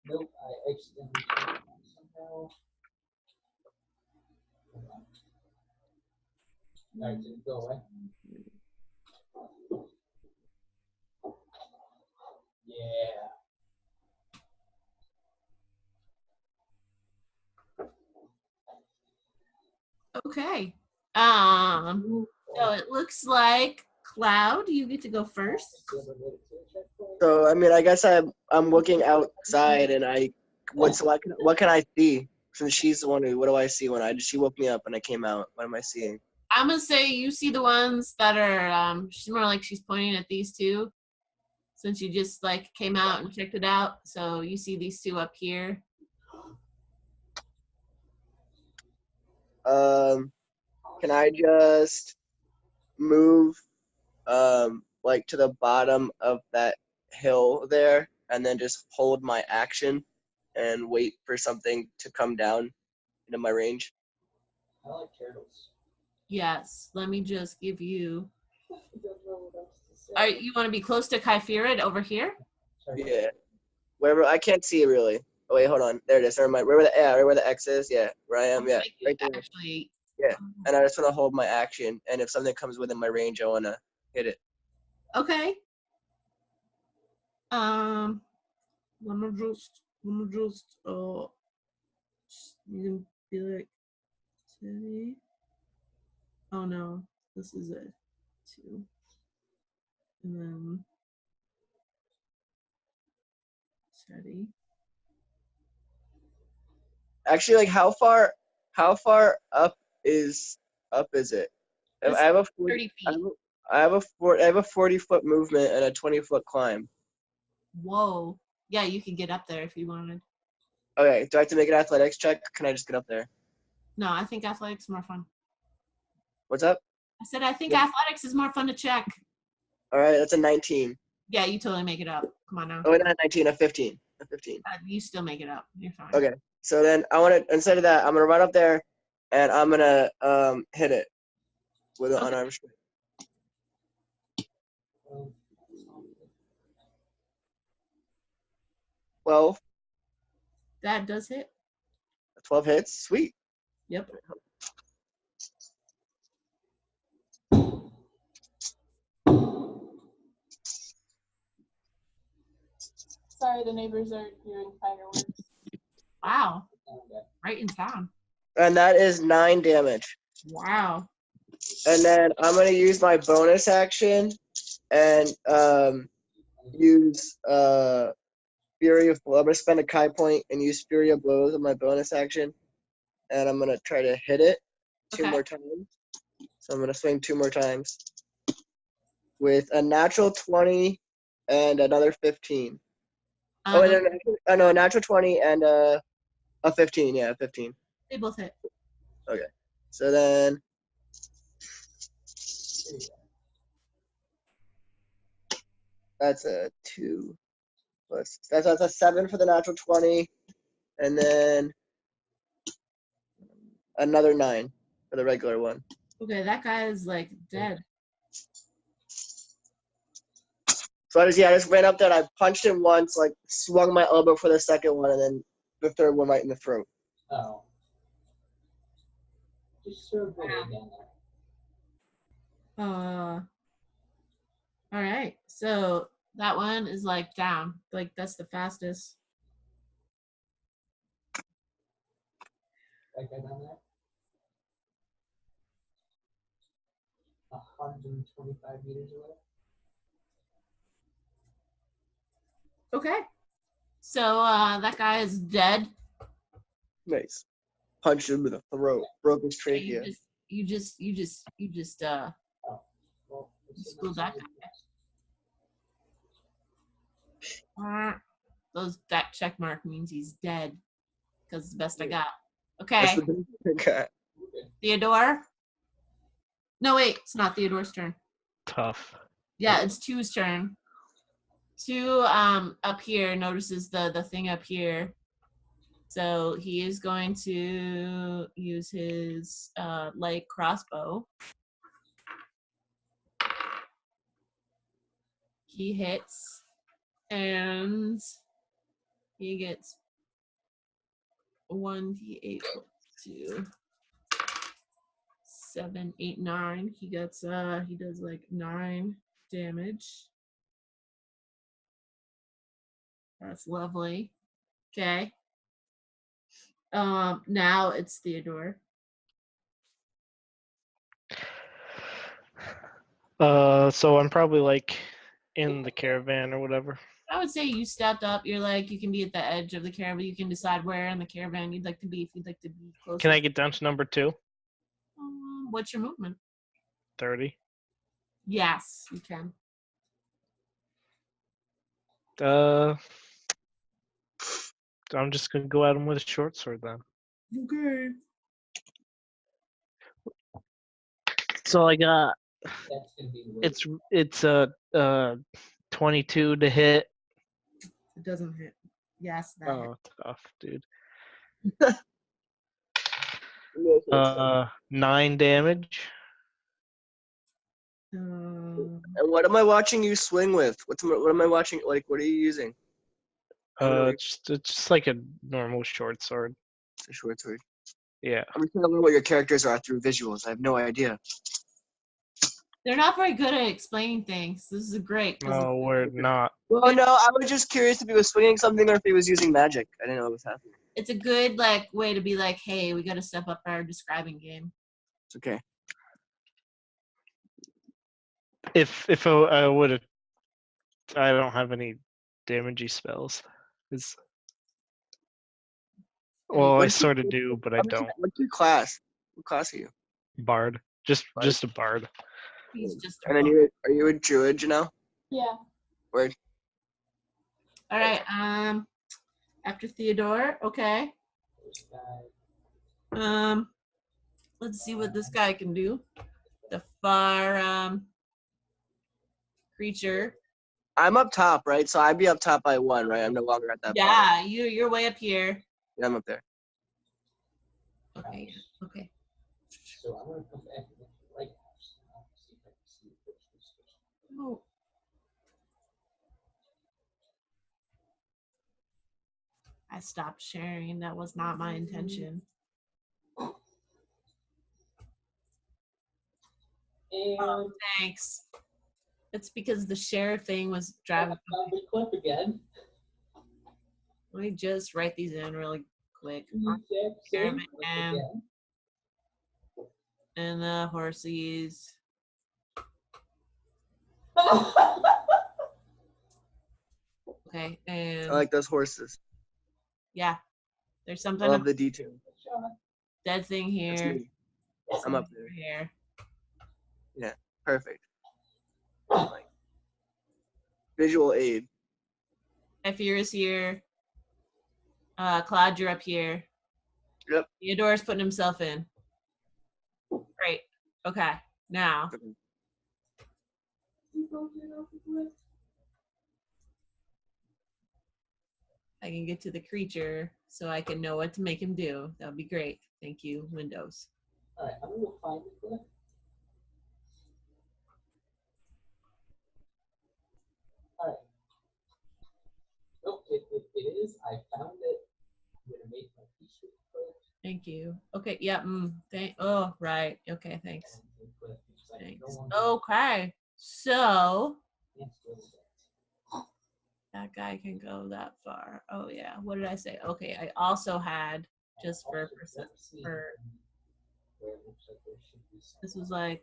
Nope, I accidentally turned it on somehow. Alright, did it go away? Yeah. Okay. So it looks like Cloud, you get to go first. So I mean, I guess I'm looking outside, and what can I see? Since she's the one who, what do I see when she woke me up and I came out? What am I seeing? I'm gonna say you see the ones that are she's more like she's pointing at these two since you just like came out and checked it out. So you see these two up here. Can I just move like to the bottom of that hill there and then just hold my action and wait for something to come down into my range? I like turtles. Yes. Let me just give you. I don't know what else to say. Are you want to be close to Kyphirid over here? Sorry. Yeah. Wherever I can't see it really. Oh wait, hold on. There it is. Never mind. Right where the X is. Yeah, where I am. Yeah, right there. Actually. Yeah. And I just want to hold my action, and if something comes within my range, I want to hit it. Okay. Let me just. You can be like, steady. Oh no, this is a 2. And then steady. Actually, like how far up is it? It's I have a 30 feet. I have a 40-foot movement and a 20-foot climb. Whoa. Yeah, you can get up there if you wanted. Okay, do I have to make an athletics check? Can I just get up there? No, I think athletics is more fun. What's up? I said I think Yeah. athletics is more fun to check. All right, that's a 19. Yeah, you totally make it up. Come on now. Oh, not a 19, a 15. A 15. You still make it up. You're fine. Okay, so then I want to, instead of that, I'm gonna run up there, and I'm gonna hit it with an Okay. unarmed strike. Um, 12. That does hit. 12 hits. Sweet. Yep. Sorry, the neighbors are hearing fireworks. Wow. okay. Right in town. And that is 9 damage. Wow. And then I'm gonna use my bonus action and use Fury of Blow. I'm gonna spend a Kai point and use Fury of Blows on my bonus action, and I'm gonna try to hit it 2 Okay. more times. So I'm gonna swing 2 more times with a natural 20 and another 15. Oh, and no, a natural 20 and a 15. Yeah, a 15. They both hit. Okay. So then that's a 2 plus that's a 7 for the natural 20, and then another 9 for the regular one. Okay, that guy is like dead. So I just ran up there and I punched him once, like swung my elbow for the second one, and then the third one right in the throat. Oh. Just sort of go way down there. All right. So that one is like down. Like that's the fastest. That guy down there. 125 meters away. Okay. So that guy is dead. Nice. Punched him in the throat, broke his Yeah, trachea. you just Well, let's see schooled next that next. guy. That check mark means he's dead because it's the best I got. That's Okay. the big guy. Okay. Theodore. No, wait, it's not Theodore's turn. Tough. Yeah, it's 2's turn. 2 up here notices the thing up here. So he is going to use his light crossbow. He hits and he gets 1d8 plus 2. 7, 8, 9. He gets he does like 9 damage. That's lovely. Okay. Now it's Theodore. So I'm probably like in the caravan or whatever. I would say you stepped up. You're like, you can be at the edge of the caravan. You can decide where in the caravan you'd like to be if you'd like to be closer. Can I get down to number 2? What's your movement? 30. Yes, you can. I'm just gonna go at him with a short sword then. Okay. So I got That's gonna be way it's a 22 to hit. It doesn't hit. Yes, that hit. Oh, tough, dude. And 9 damage. what am I watching you swing with? What am I watching? Like, what are you using? It's just like a normal short sword. It's a short sword. Yeah. I'm just trying to learn what your characters are through visuals. I have no idea. They're not very good at explaining things. This is great. No, we're not. Well, no, I was just curious if he was swinging something or if he was using magic. I didn't know what was happening. It's a good like way to be like, hey, we got to step up our describing game. It's okay. If I would have, I don't have any damagey spells. Well, I sort of do, but I don't. What's your class? What class are you? Bard, just a bard. He's just a And then are you a druid, you know? Yeah. Word. All right. After Theodore, okay. first guy. Let's see what this guy can do. The far creature. I'm up top, right? So I'd be up top by 1, right? I'm no longer at that bottom. Yeah, you're way up here. Yeah, I'm up there. Okay. Yeah. Okay. So I'm gonna come back to the right house now. See if I can see the first. Oh. I stopped sharing. That was not my intention. And Thanks. It's because the share thing was driving. found the clip again. Let me just write these in really quick. The exact same clip Caravan. again. And the horsies. Okay, and I like those horses. yeah, there's I something love the detail. dead thing That's here. me. I'm up there. Here. Perfect. Like, visual aid. Fear is here. Cloud, you're up here. Yep. Theodore's putting himself in. Great. Okay. Now. I can get to the creature so I can know what to make him do. That would be great. Thank you, Windows. All right, I'm gonna go find the clip. All right. Oh, it is. I found it. I'm gonna make my piece with the clip. Thank you. Okay. Yeah. Oh, right. Okay. Thanks. And the clip, because I Thanks. don't want to Okay. So dance with it. that guy can go that far. Oh yeah. What did I say? Okay. I also had just for Also, percent. let's see For where it looks like there should be some. this was like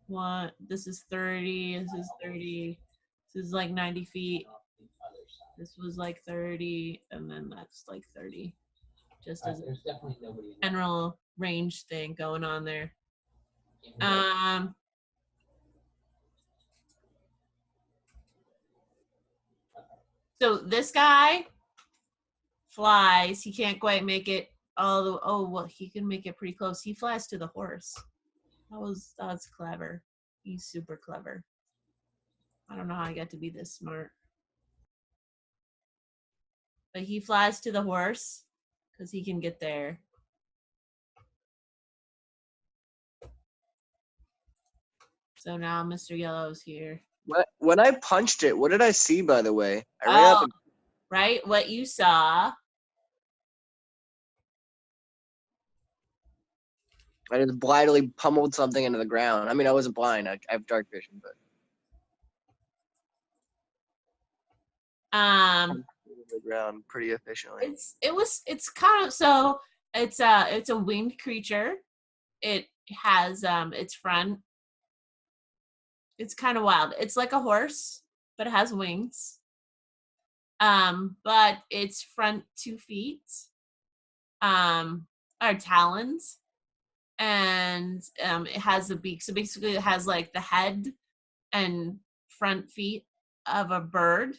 one. This is 30. This is 30. This is like 90 feet. Off the other side. This was like 30, and then that's like 30. Just All as right, a there's definitely nobody in there. general range thing going on there. Okay. So this guy flies. He can't quite make it all the. Oh well, he can make it pretty close. He flies to the horse. That's clever. He's super clever. I don't know how I got to be this smart. But he flies to the horse because he can get there. So now Mr. Yellow's here. When I punched it, what did I see, by the way? I ran up and Right? What you saw. I just blindly pummeled something into the ground. I mean, I wasn't blind. I have dark vision, but the ground pretty efficiently. It's kind of, so it's a winged creature. It has its front. It's kind of wild. It's like a horse, but it has wings. But its front 2 feet are talons, and it has a beak. So basically, it has like the head and front feet of a bird,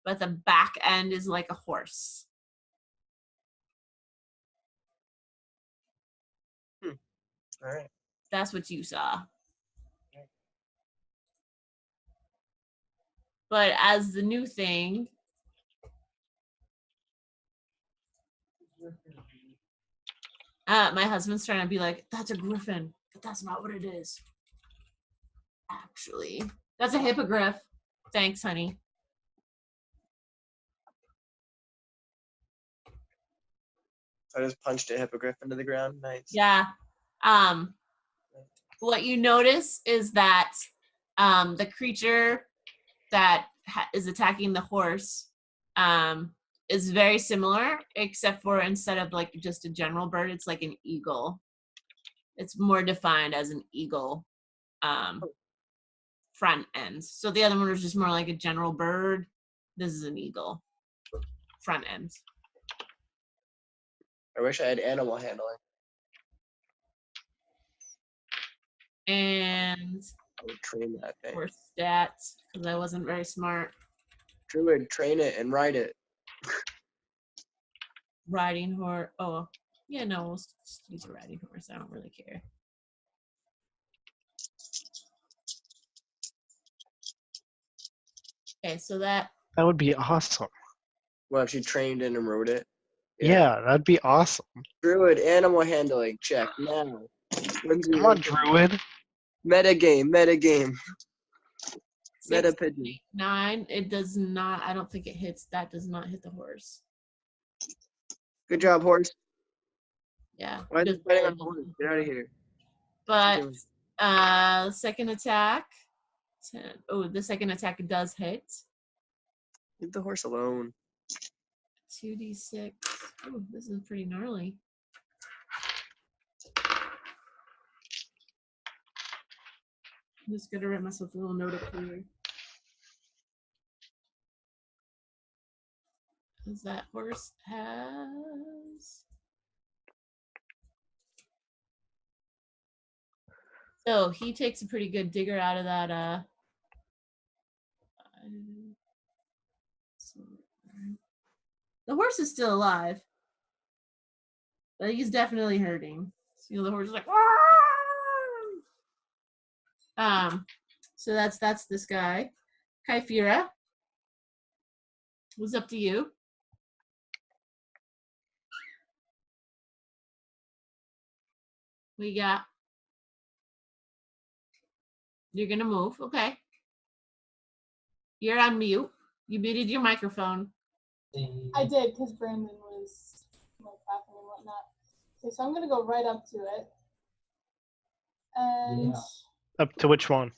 but the back end is like a horse. All right. That's what you saw. But as the new thing, my husband's trying to be like, that's a griffin, but that's not what it is. Actually, that's a hippogriff. Thanks, honey. I just punched a hippogriff into the ground. Nice. Yeah. What you notice is that the creature that is attacking the horse is very similar, except for instead of like just a general bird, it's like an eagle. It's more defined as an eagle front end. So the other one was just more like a general bird. This is an eagle front end. I wish I had animal handling. And I would train that thing. for stats, because I wasn't very smart. Druid, train it and ride it. Riding horse. Oh, yeah, no, we'll just use a riding horse. I don't really care. Okay, so that would be awesome. Well, if she trained it and rode it. Yeah, that'd be awesome. Druid, animal handling, check now. Come on, Druid. Meta game. Meta 6, pigeon. 8, 9. It does not. I don't think it hits. That does not hit the horse. Good job, horse. Yeah. Why is just it fighting on barely. horse? Get out of here. But second attack. 10. Oh, the second attack does hit. Leave the horse alone. 2d6. Oh, this is pretty gnarly. I'm just gonna write myself a little note up here. Because that horse has. So he takes a pretty good digger out of that. The horse is still alive, but he's definitely hurting. So the horse is like, so that's this guy. Kyphira, what's up to you? We got. You're gonna move, okay? You're on mute. You muted your microphone. I did because Brandon was like laughing and whatnot. Okay, so I'm gonna go right up to it, and Up to which one?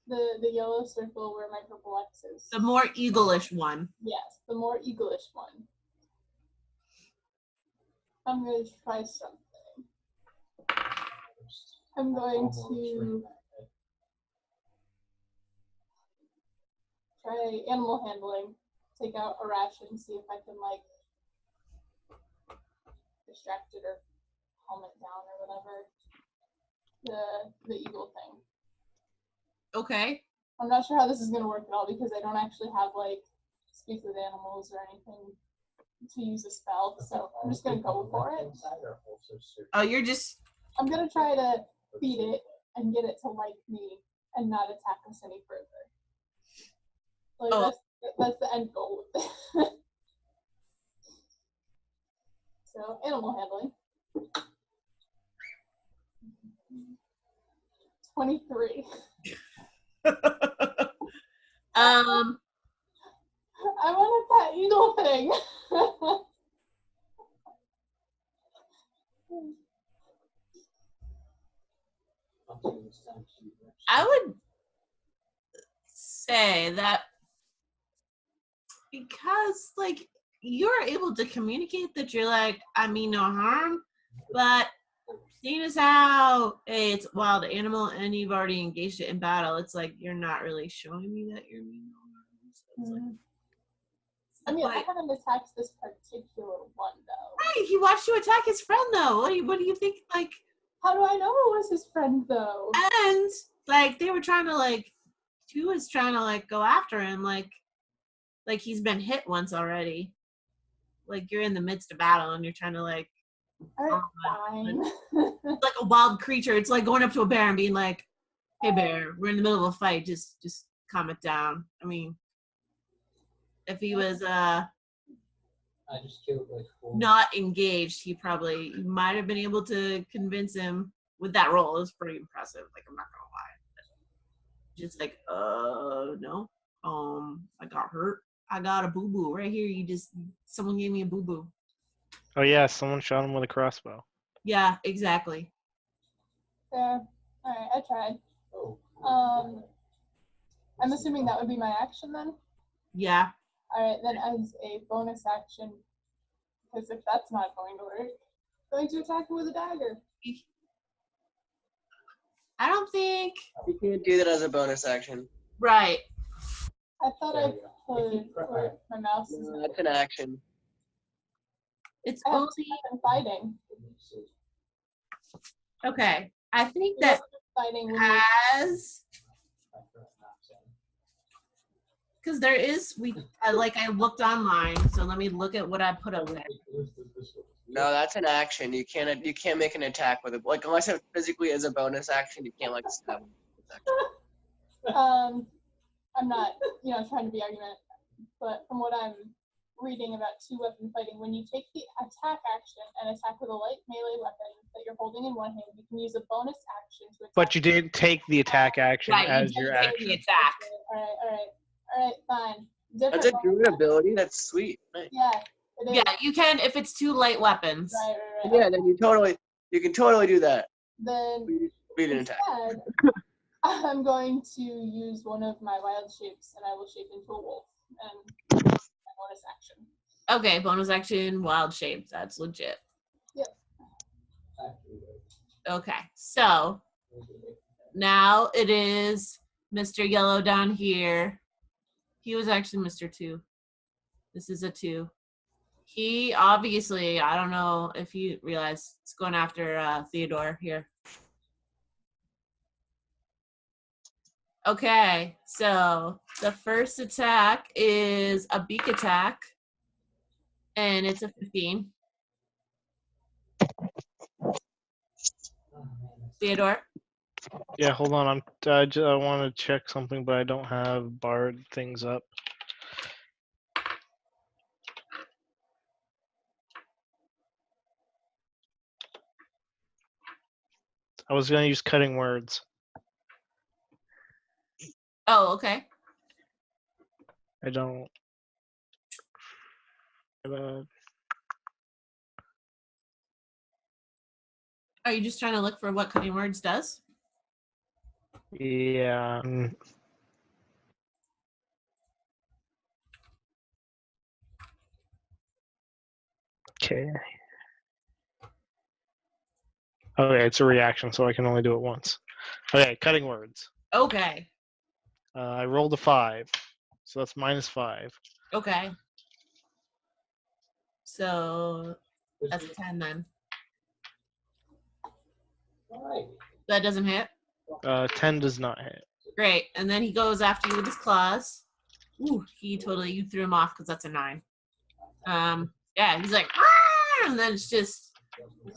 the yellow circle where my purple X is. The more eagle-ish one. Yes, the more eagle-ish one. I'm gonna try something. I'm going to try animal handling. Take out a ration, see if I can like distract it or calm it down or whatever. The eagle thing. Okay. I'm not sure how this is gonna work at all because I don't actually have like speak with animals or anything to use a spell, so I'm just gonna go for it. Oh, you're just. I'm gonna try to feed it and get it to like me and not attack us any further. Like that's the end goal with it. So animal handling. 23. I wanted that eagle thing. I would say that because like you're able to communicate that you're like, I mean no harm, but seeing as how it's a wild animal and you've already engaged it in battle, it's like you're not really showing me that you're mean no harm. So it's like, I mean, I haven't attacked this particular one though. right, he watched you attack his friend though. What do you think? Like, how do I know it was his friend though? And like they were trying to like, he was trying to like go after him, like he's been hit once already. Like you're in the midst of battle and you're trying to like, Alright, fine. it's like a wild creature. It's like going up to a bear and being like, "Hey bear, we're in the middle of a fight. Just calm it down." I mean, if he was I just killed like 4. not engaged, he might have been able to convince him with that roll. It was pretty impressive. Like I'm not gonna lie. Just like, no, I got hurt. I got a boo boo right here. Someone gave me a boo boo. Oh yeah, someone shot him with a crossbow. Yeah, exactly. Fair. Alright, I tried. Oh. I'm assuming that would be my action then? Yeah. Alright, then as a bonus action, because if that's not going to work, I'm going to attack him with a dagger. I don't think. You can't do that as a bonus action. Right. I thought I could put my mouse. No, that's an action. It's I have only 2 weapon fighting. okay. I think 2 that weapon fighting when you as because there is I looked online, so let me look at what I put up there. No, that's an action. You can't make an attack with it. Like unless it physically is a bonus action, you can't like stab. I'm not, trying to be argument, but from what I'm reading about 2 weapon fighting, when you take the attack action and attack with a light melee weapon that you're holding in one hand, you can use a bonus action to attack. But you didn't take the attack action Right, as you your didn't take action. the attack. Alright, fine. That's a druid ability. That's sweet. Nice. Yeah, it is. Yeah, you can if it's 2 light weapons. Right. Yeah, then you can totally do that. Then Beat an attack. instead, I'm going to use one of my wild shapes and I will shape into a wolf. And bonus action. Okay, bonus action, wild shape. That's legit. Yep. Okay, so now it is Mr. Yellow down here. He was actually Mr. 2. This is a 2. He obviously, I don't know if you realize, it's going after Theodore here. Okay, so the first attack is a beak attack, and it's a 15. Theodore? Yeah, hold on. I want to check something, but I don't have barred things up. I was going to use cutting words. Oh, okay. I don't. Are you just trying to look for what cutting words does? Yeah. Okay. Okay, it's a reaction, so I can only do it once. Okay, cutting words. Okay. I rolled a 5, so that's -5. Okay. So that's a 10 then. That doesn't hit? 10 does not hit. Great. And then he goes after you with his claws. Ooh, you threw him off because that's a 9. Yeah, he's like, "Arr!" And then it's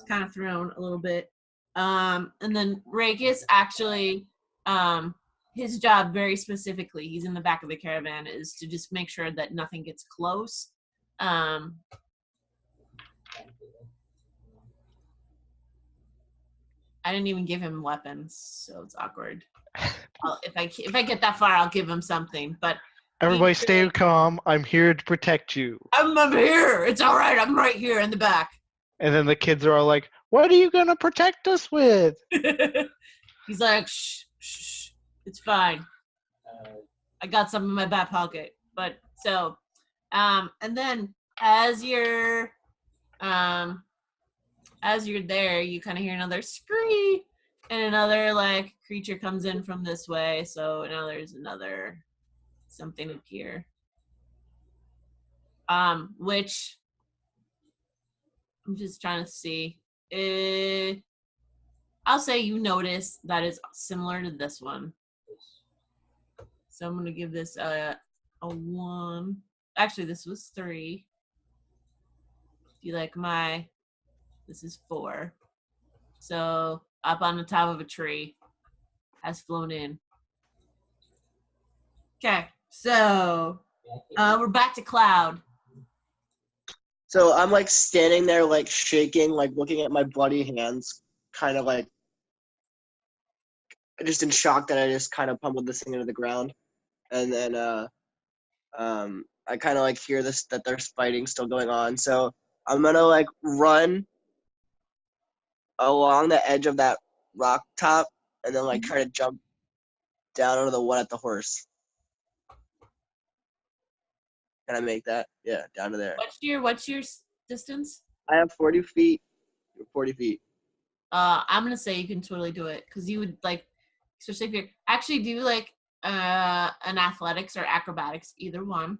kind of thrown a little bit. And then Ragus actually, his job very specifically, he's in the back of the caravan, is to just make sure that nothing gets close. I didn't even give him weapons, so it's awkward. If I get that far, I'll give him something. But everybody, stay calm. I'm here to protect you. I'm here. It's all right. I'm right here in the back. And then the kids are all like, "What are you gonna protect us with?" He's like, shh, shh, shh, it's fine. I got some in my back pocket. But so, and then as you're there, you kind of hear another scream, and another like creature comes in from this way. So now there's another something up here. Which I'm just trying to see. I'll say you notice that is similar to this one. So I'm gonna give this a 1. Actually, this was 3. If you like this is 4. So up on the top of a tree has flown in. Okay, so we're back to Cloud. So I'm like standing there, like shaking, like looking at my bloody hands, kind of like just in shock that I just kind of pummeled this thing into the ground. And then I kind of like hear this that there's fighting still going on. So I'm gonna like run along the edge of that rock top and then like try to jump down onto the one at the horse. Can I make that? Yeah, down to there. What's your distance? I have 40 feet. 40 feet. I'm gonna say you can totally do it because you would like, especially if you're actually do like an athletics or acrobatics, either one.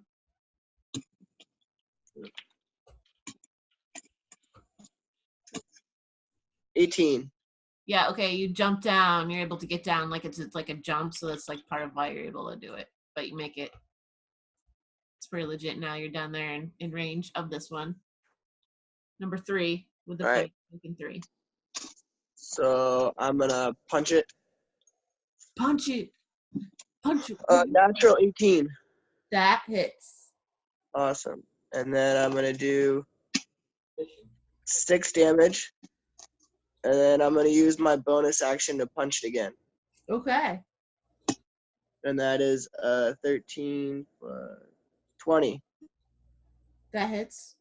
18. Yeah, okay, you jump down, you're able to get down like it's like a jump, so that's like part of why you're able to do it. But you make it. It's pretty legit now. You're down there in range of this one. Number 3 with the Right. fight 3. So I'm gonna punch it. Punch it. Punch it. Natural 18. That hits. Awesome. And then I'm gonna do 6 damage. And then I'm gonna use my bonus action to punch it again. Okay. And that is 13 plus 20. That hits.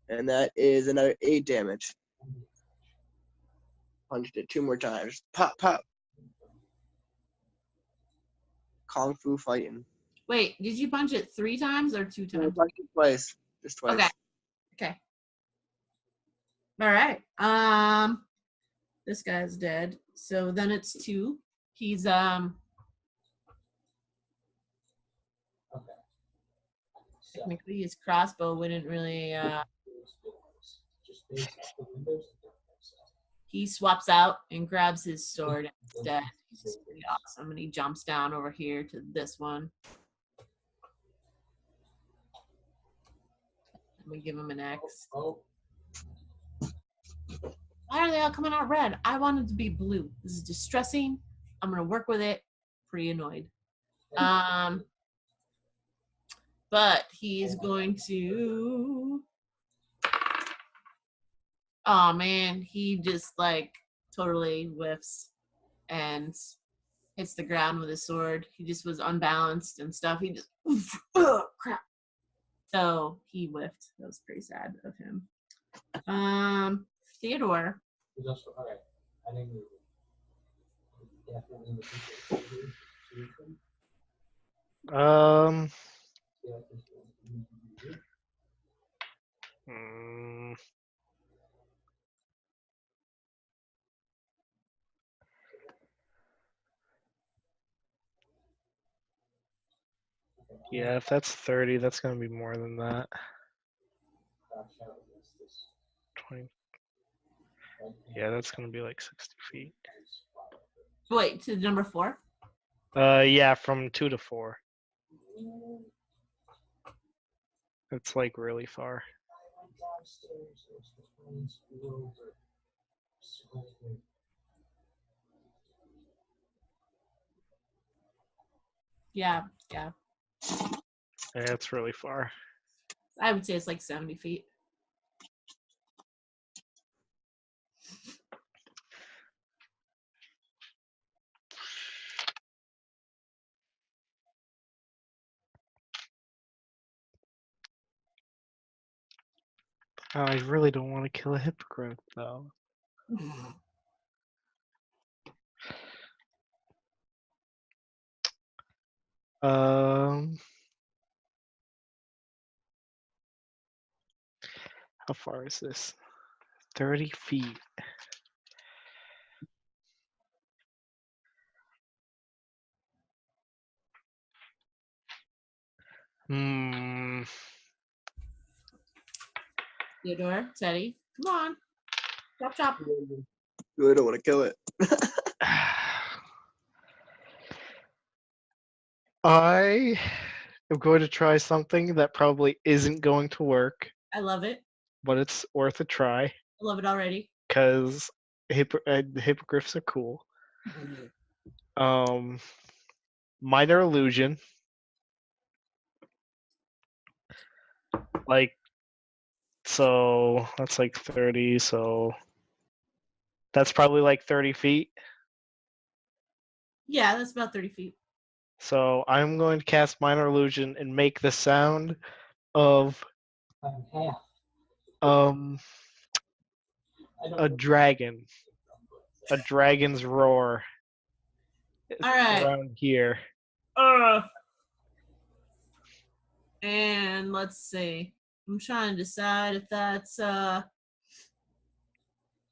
And that is another 8 damage. Punched it 2 more times. Pop, pop. Kung Fu fighting. Wait, did you punch it 3 times or 2 I times? punched it twice. Just twice. Okay. All right. This guy's dead. So then it's 2. He's technically his crossbow wouldn't really he swaps out and grabs his sword instead. He's pretty awesome. And he jumps down over here to this one. Let me give him an X. Why are they all coming out red? I wanted to be blue. This is distressing. I'm gonna work with it. Pretty annoyed. But he's going to. Oh man, he just like totally whiffs and hits the ground with his sword. He just was unbalanced and stuff. He just crap. So he whiffed. That was pretty sad of him. Theodore. I think definitely Yeah, if that's 30, that's gonna be more than that. 20. Yeah, that's gonna be like 60 feet. Wait, to number 4? Yeah, from 2 to 4. It's like really far. Yeah. Yeah, it's really far. I would say it's like 70 feet. I really don't want to kill a hippogriff though. How far is this? 30 feet. Hmm. Theodore, Teddy, come on. Chop, chop. I don't want to kill it. I am going to try something that probably isn't going to work, I love it. but it's worth a try I love it already. because hippogriffs are cool. Minor illusion. Like, so that's like 30, so that's probably like 30 feet. Yeah, that's about 30 feet. So I'm going to cast minor illusion and make the sound of I'm half. um I don't a know. dragon, a dragon's roar All right. around here. And let's see. I'm trying to decide if that's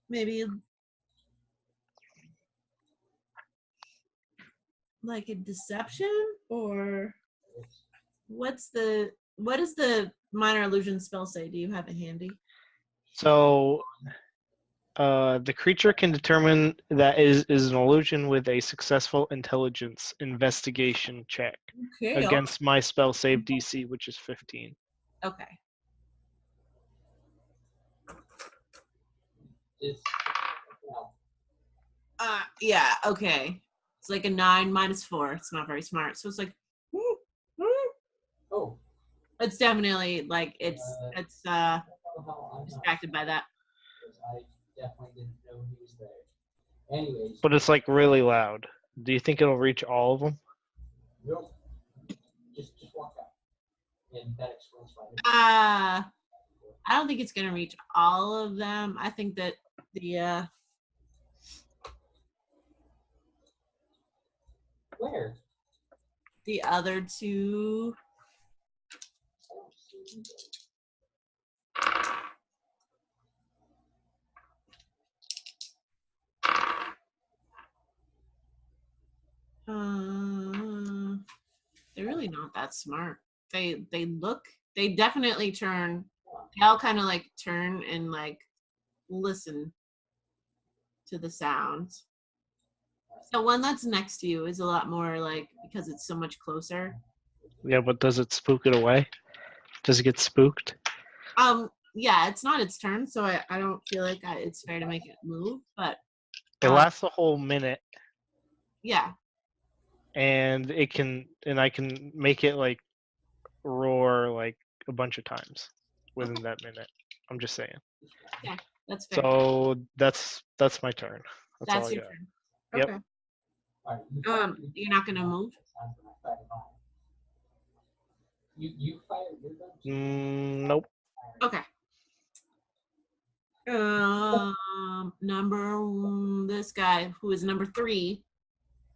maybe like a deception or what does the minor illusion spell say? Do you have it handy? So the creature can determine that is an illusion with a successful intelligence investigation check Okay. against my spell save DC, which is 15. Okay. It's, well, Yeah, okay. It's like a 9 minus 4. It's not very smart. So it's like oh, it's definitely like it's I don't know how I'm not distracted by that. because I definitely didn't know he was there. Anyways, But it's like really loud. Do you think it'll reach all of them? nope. Just walk out, and that explains why. I don't think it's gonna reach all of them. I think that Where? the other two. I don't see either. They're really not that smart. They definitely turn. They all kind of like turn and like listen to the sounds. The one that's next to you is a lot more like because it's so much closer. Yeah, but does it spook it away? Does it get spooked? Yeah, it's not its turn, so I don't feel like it's fair to make it move, but It lasts a whole minute, yeah. and I can make it like roar like a bunch of times within that minute. I'm just saying. Yeah, that's fair. So that's my turn. That's all That's I your got. turn. Yep. Okay. All right, You're not gonna move? You fire your gun? Nope. Okay. This guy who is number 3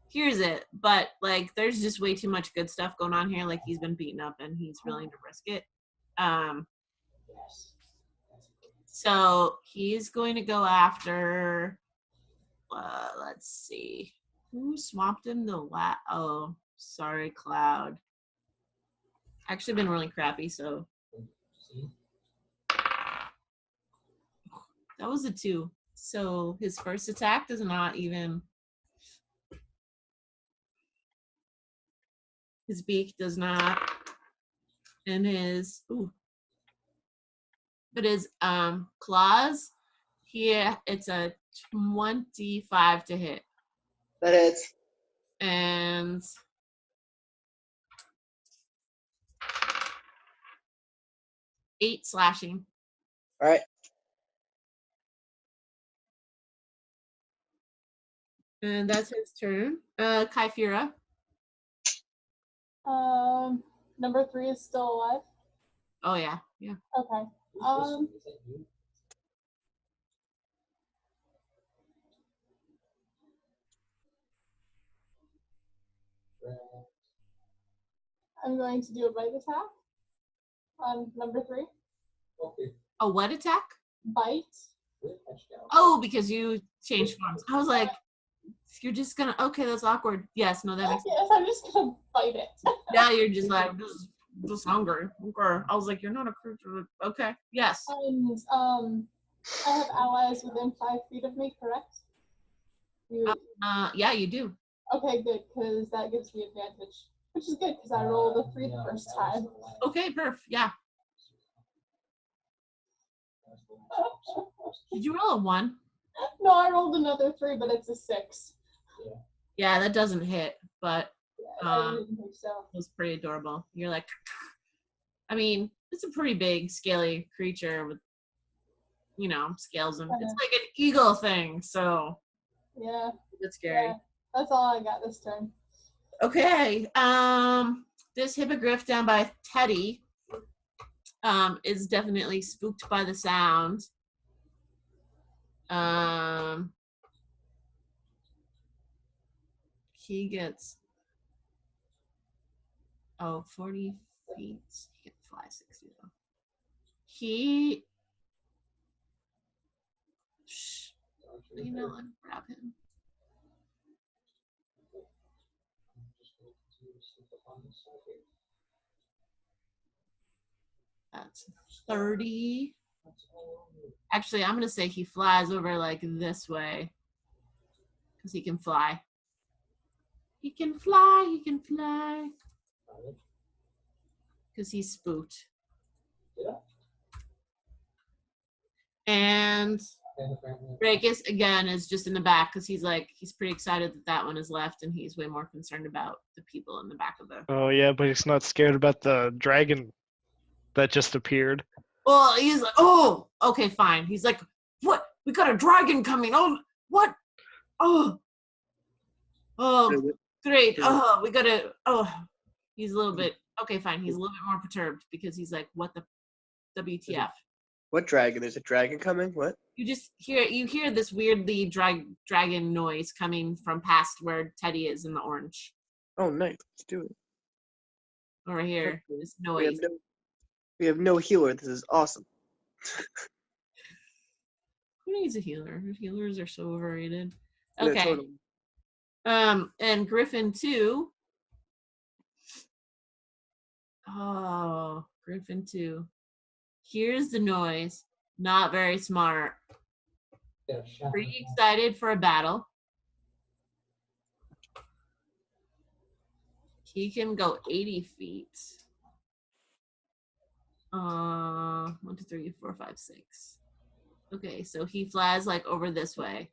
hears it, but like there's just way too much good stuff going on here. Like he's been beaten up and he's willing to risk it. Yes. So he's going to go after. Let's see, who swapped him the last. Oh, sorry, Cloud. Actually, been really crappy. So See? that was a 2. So his first attack does not even. His beak does not, and his but his claws, it's a 25 to hit, That hits. and 8 slashing. All right. And that's his turn. Kaifira. Number 3 is still alive. Oh yeah, yeah. Okay. Is that you? I'm going to do a bite attack on number 3. Okay. A what attack? Bite. Good touchdown. Oh, because you changed forms. I was like, you're just gonna. Okay, that's awkward. Yes, no, that makes. Yes, I'm just gonna bite it. Yeah, you're just like just hungry. Okay. I was like, you're not a creature. Okay. Yes. And I have allies within 5 feet of me, correct? You, Yeah, you do. okay, good, because that gives me advantage, which is good because I rolled a 3 the first time. Okay, perf. Yeah. Did you roll a 1? No, I rolled another 3, but it's a 6. Yeah, that doesn't hit, but Yeah, I didn't think so. it was pretty adorable. You're like, I mean, it's a pretty big, scaly creature with, scales, and it's like an eagle thing, so Yeah, it's scary. yeah, that's all I got this turn. Okay, this hippogriff down by Teddy is definitely spooked by the sound. He gets 40 feet. He can fly 60 though. Let me grab him. That's 30. Actually, I'm gonna say he flies over like this way because he can fly. He can fly. He can fly. Because he's spooked. Yeah. And Breakus again is just in the back because he's pretty excited that one is left, and he's way more concerned about the people in the back of the. Oh yeah, but he's not scared about the dragon that just appeared. Well, he's like, oh, okay, fine. He's like, what? We got a dragon coming. Oh, what? Oh, great. Oh, we gotta. Oh, he's a little bit. Okay, fine. He's a little bit more perturbed because he's like, what the WTF? What dragon? There's a dragon coming? What? You hear this weirdly dragon noise coming from past where Teddy is in the orange. Oh, nice. Let's do it. Over here, this noise. We have no healer. This is awesome. Who needs a healer? Healers are so overrated. Yeah, Okay. totally. And Griffin 2. Oh, Griffin 2. Here's the noise. Not very smart. Pretty excited for a battle. He can go 80 feet. 1, 2, 3, 4, 5, 6. Okay, so he flies like over this way.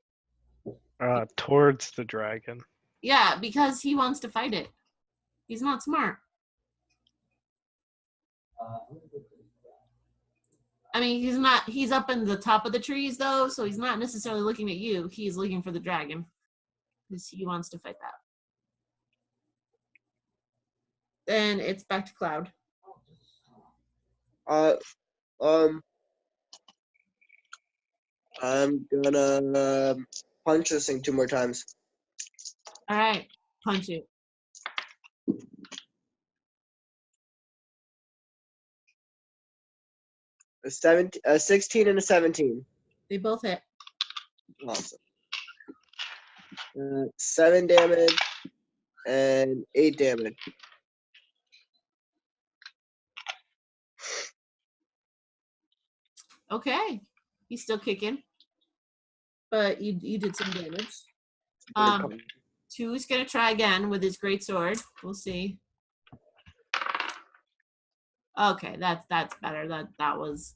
Towards the dragon. Yeah, because he wants to fight it. He's not smart. I mean, he's up in the top of the trees though, so he's not necessarily looking at you. He's looking for the dragon. Because he wants to fight that. Then it's back to Cloud. I'm gonna punch this thing 2 more times. All right, punch it. A 16 and a 17. They both hit. Awesome. 7 damage and 8 damage. Okay, he's still kicking, but you did some damage. 2's gonna try again with his great sword. We'll see. Okay, that's better. That was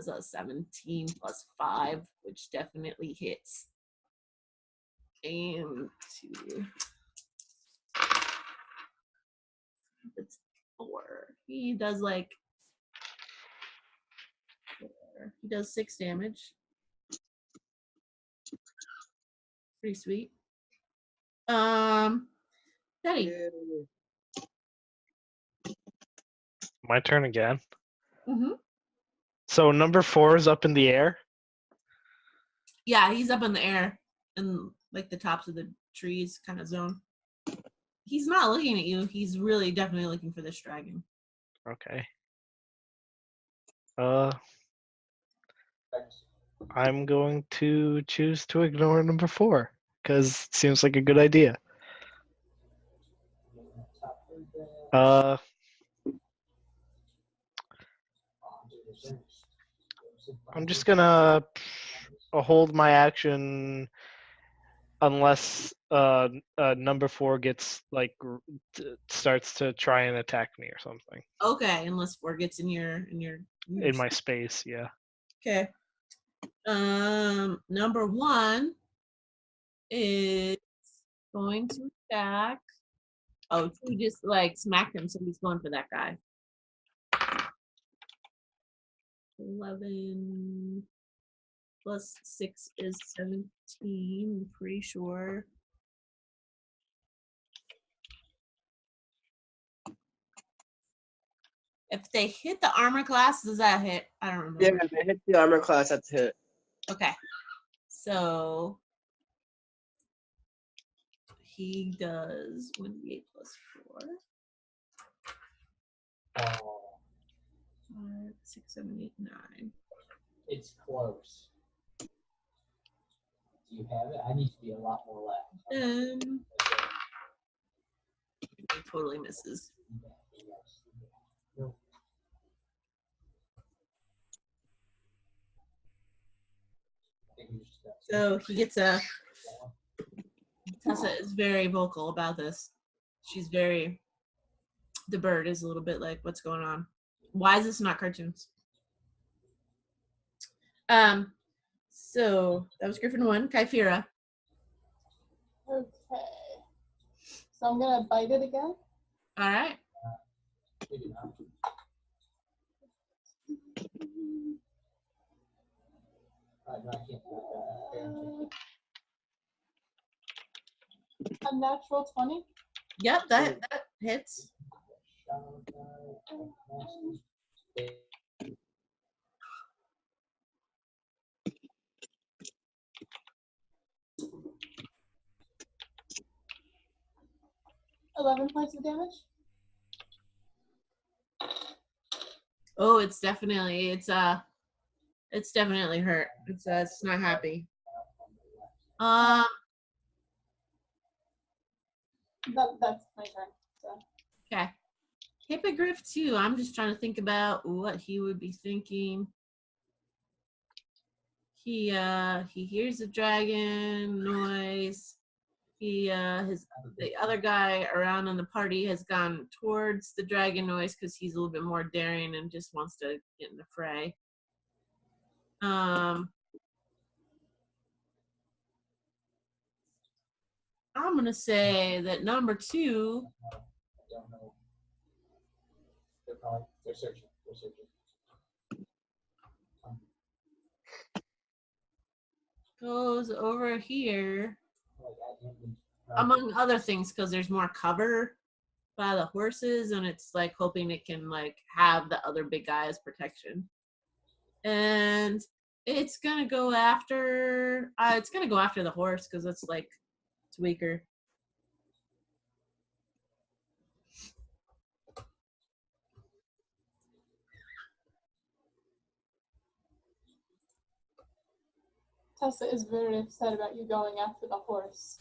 a 17 plus 5, which definitely hits. And 2. It's 4. He does he does 6 damage. Pretty sweet. Teddy. My turn again. Mm-hmm. So number 4 is up in the air. Yeah, he's up in the air, and like the tops of the trees kind of zone. He's not looking at you. He's really definitely looking for this dragon. Okay. I'm going to choose to ignore number 4 because it seems like a good idea. I'm just gonna hold my action unless number 4 gets like starts to try and attack me or something. Okay, unless 4 gets in my space, yeah. Okay. Number 1 is going to attack. Oh, 2 just like smacked him, so he's going for that guy. 11 plus 6 is 17, I'm pretty sure. If they hit the armor class, does that hit? I don't remember. Yeah, if they hit the armor class, that's a hit. Okay. So he does 1d8 plus 4. 5, 6, 7, 8, 9. It's close. Do you have it? I need to be a lot more left. He totally misses. So he gets a. Tessa is very vocal about this. She's very. The bird is a little bit like, what's going on? Why is this not cartoons? So that was Griffin 1. Kyphira. Okay. So I'm gonna bite it again. All right. A natural 20. Yep, that hits. 11 points of damage. Oh, it's definitely hurt. It's not happy. That's my turn. So. Okay. Hippogriff 2. I'm just trying to think about what he would be thinking. He hears the dragon noise. The other guy around in the party has gone towards the dragon noise because he's a little bit more daring and just wants to get in the fray. I'm gonna say that number 2. I don't know. They're searching. Goes over here, among other things, because there's more cover by the horses, and it's like hoping it can like have the other big guy as protection. And it's gonna go after the horse because it's like it's weaker. Tessa is very upset about you going after the horse.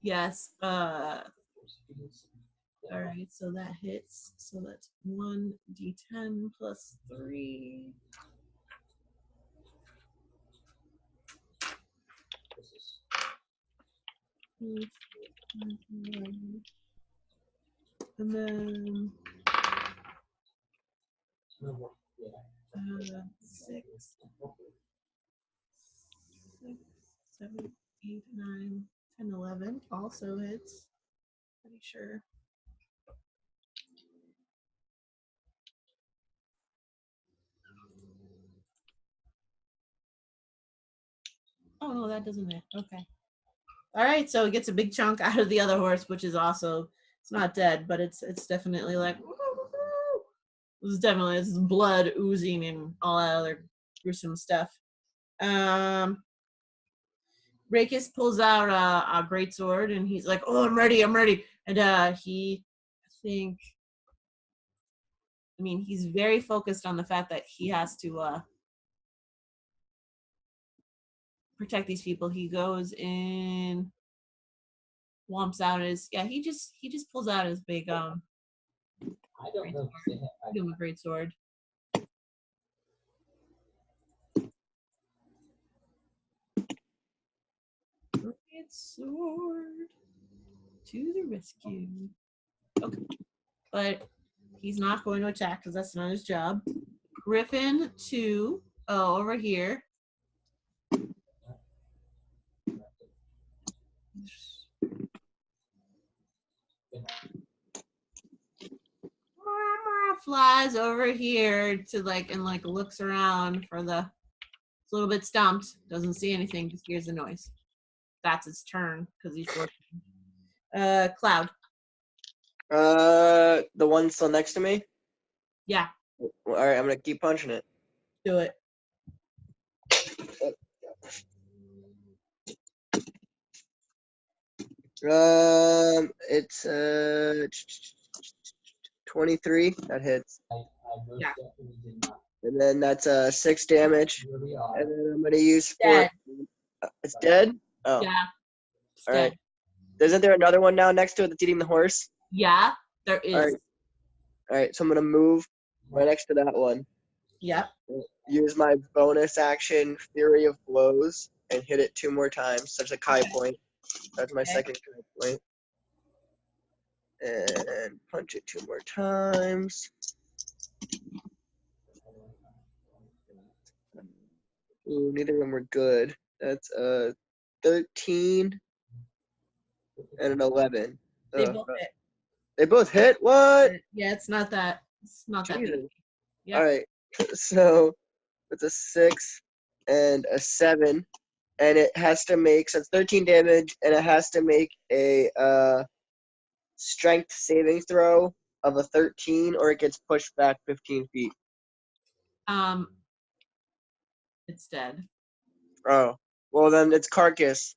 Yes. All right, so that hits. So that's 1d10 plus 3. And then 6, 7, 8, 9, 10, 11 also hits. Pretty sure. Oh no, that doesn't hit. Okay. All right, so it gets a big chunk out of the other horse, which is also, it's not dead, but it's definitely like, it's blood oozing and all that other gruesome stuff. Rakis pulls out a great sword and he's like, "Oh, I'm ready, I'm ready." And he's very focused on the fact that he has to protect these people. He goes in, whomps out he just pulls out his big I don't know. give him a great sword. Great sword to the rescue. Okay, but he's not going to attack because that's not his job. Griffin to over here. Flies over here to and looks around for it's a little bit stumped, doesn't see anything, just hears the noise. That's its turn because he's short. Cloud. The one still next to me. Yeah, All right, I'm gonna keep punching it. do it. It's 23. That hits. Yeah. And then that's 6 damage. Here we are. And then I'm gonna use Dead. It's dead. Oh, Yeah. all right. Isn't there another one now next to it that's eating the horse? Yeah, there is. All right. So I'm gonna move right next to that one. Yep. Use my bonus action, Fury of Blows, and hit it 2 more times. That's a Kai point. That's my second Kai point. And punch it 2 more times. Ooh, neither of them were good. That's 13 and an 11. They Ugh. both hit. They both hit? What? Yeah, it's not that big. Jesus. Yeah. All right. So it's a 6 and a 7. And it has to make, so it's 13 damage, and it has to make a strength saving throw of a 13, or it gets pushed back 15 feet. It's dead. Oh, well then its carcass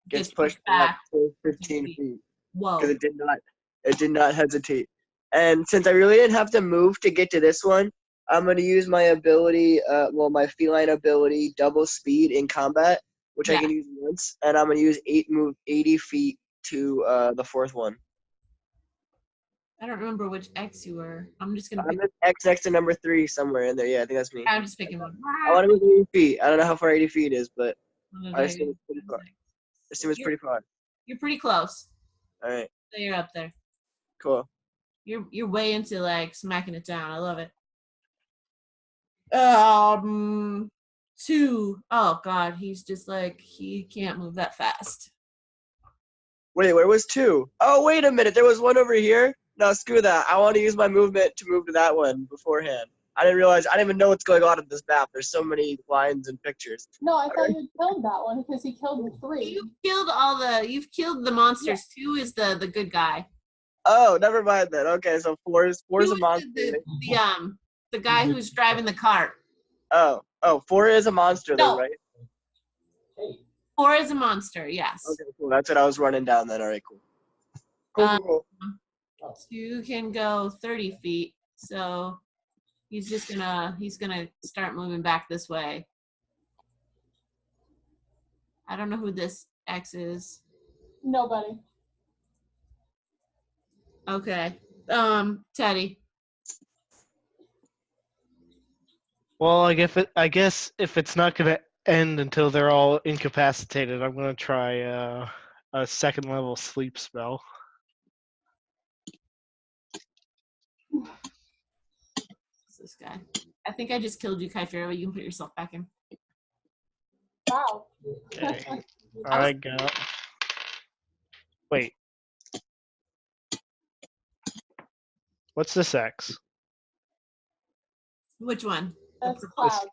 gets pushed back to 15 feet. feet Whoa. because it did not hesitate. And since I really didn't have to move to get to this one, I'm going to use my ability, my feline ability, double speed in combat, which I can use once, and I'm going to use 80 feet to the 4th one. I don't remember which X you were. I'm just gonna I'm pick. at X next to number 3 somewhere in there. Yeah, I think that's me. I'm just picking one. I want to move 80 feet. I don't know how far 80 feet is, but I I assume it's pretty far. Pretty far. You're pretty close. All right. So you're up there. Cool. You're way into smacking it down. I love it. 2. Oh God, he's just he can't move that fast. Wait, where was 2? Oh, wait a minute. There was one over here. No, screw that. I want to use my movement to move to that one beforehand. I didn't even know what's going on in this map. There's so many lines and pictures. No, I thought you killed that one because he killed the 3. You've killed the monsters. Yeah. 2 is the good guy. Oh, never mind then. Okay, so 4 is a monster. The guy who's driving the cart. Oh, 4 is a monster then, right? 4 is a monster, yes. Okay, cool. That's what I was running down then. All right, cool. Cool. 2 can go 30 feet, so he's gonna start moving back this way. I don't know who this X is. Nobody. Okay. Teddy. Well, I guess if it's not gonna end until they're all incapacitated, I'm gonna try a 2nd level sleep spell. This guy. I think I just killed you, Kyphera, but you can put yourself back in. Wow. Okay. I got. Wait. What's this X? Which one? That's Cloud.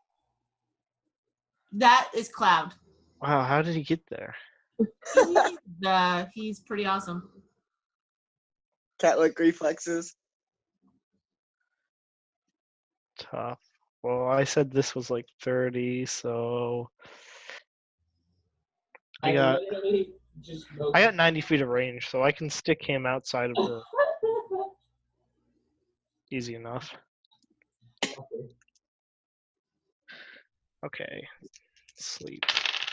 That is Cloud. Wow, how did he get there? He's pretty awesome. Cat-like reflexes. Tough. Well, I said this was 30, so I got literally just go. 90 feet of range, so I can stick him outside of the easy enough. Okay. Okay, sleep.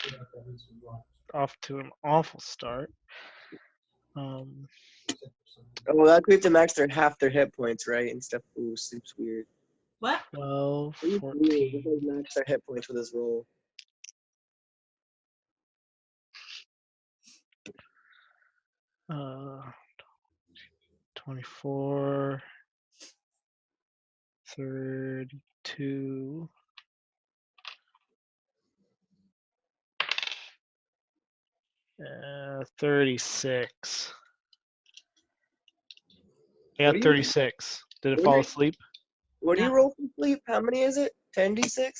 Yeah, that is one. Off to an awful start. Except for some reason. Oh, well, that we have to max half their hit points, right? And stuff. Ooh, sleep's weird. What? 12, Sleep's weird. You 14. guys max their hit points with this roll. 24, 32. 36. I What got do you 36. Did it what fall do asleep? what do you No. roll for sleep? How many is it? 10d6?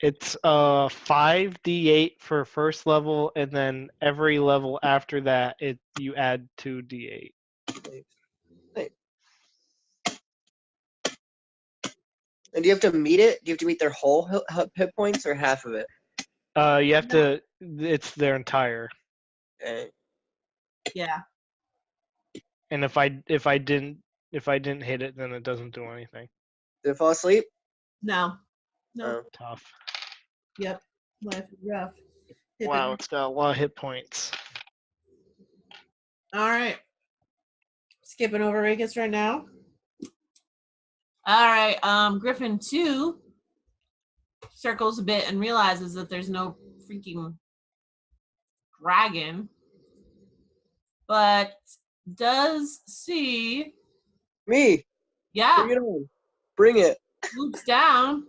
It's 5d8 for first level, and then every level after that, you add 2d8. Nice. And do you have to meet it? Do you have to meet their whole hit points or half of it? You have to. It's their entire. Okay. Yeah. And if I didn't hit it, then it doesn't do anything. Did it fall asleep? No. No. Oh. Tough. Yep. Life is rough. Wow, it's got a lot of hit points. All right. Skipping over Vegas right now. All right. Griffin 2 circles a bit and realizes that there's no freaking dragon, but does see, Me. yeah, Bring it on. Bring it. swoops down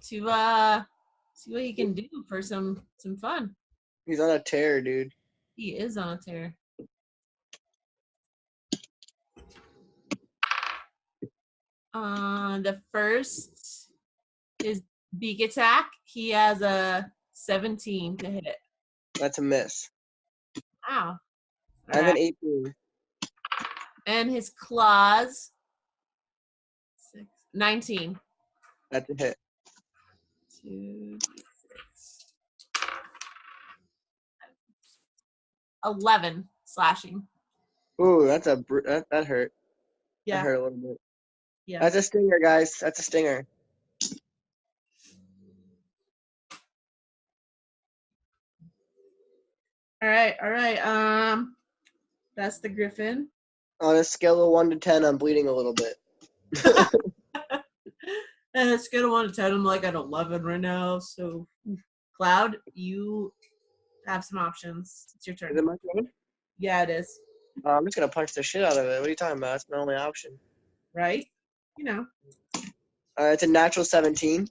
to see what he can do for some fun. He's on a tear, dude. He is on a tear. The first is beak attack. He has a 17 to hit. That's a miss. Wow. I have an 18. And his claws, 19. That's a hit. 2d6. 11 slashing. Ooh, that's that hurt. That Yeah. hurt a little bit. Yeah. That's a stinger, guys. That's a stinger. All right. That's the Griffin. On a scale of 1 to 10, I'm bleeding a little bit. And it's scale of 1 to 10. I'm like at 11 right now. So, Cloud, you have some options. It's your Is turn. it my turn? Yeah, it is. I'm just gonna punch the shit out of it. What are you talking about? That's my only option. Right? You know, It's a natural 17.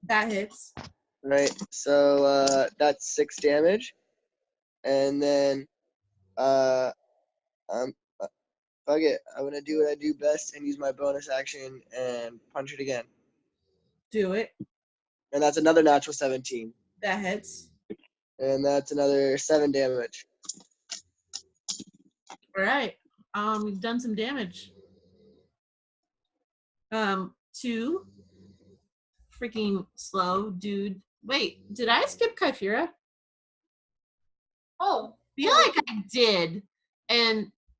that hits. Right. So that's 6 damage. And then fuck it. I'm gonna do what I do best and use my bonus action and punch it again. Do it. And that's another natural 17. That hits. And that's another 7 damage. All right. You've done some damage. 2. Freaking slow, dude. Wait, did I skip Kyphira? Oh, Feel like I did.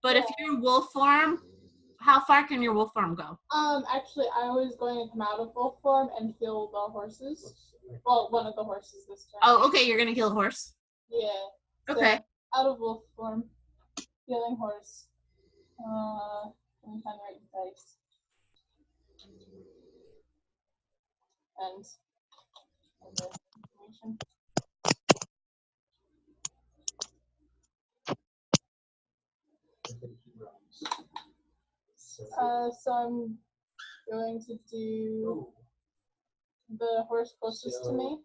But if you're wolf form, how far can your wolf form go? actually, I was going to come out of wolf form and kill the horses. Well, one of the horses this turn. Oh, okay, you're gonna kill a horse. Yeah. Okay. So, out of wolf form, killing horse. Let me find the right dice. And other information. So I'm going to do the horse closest to me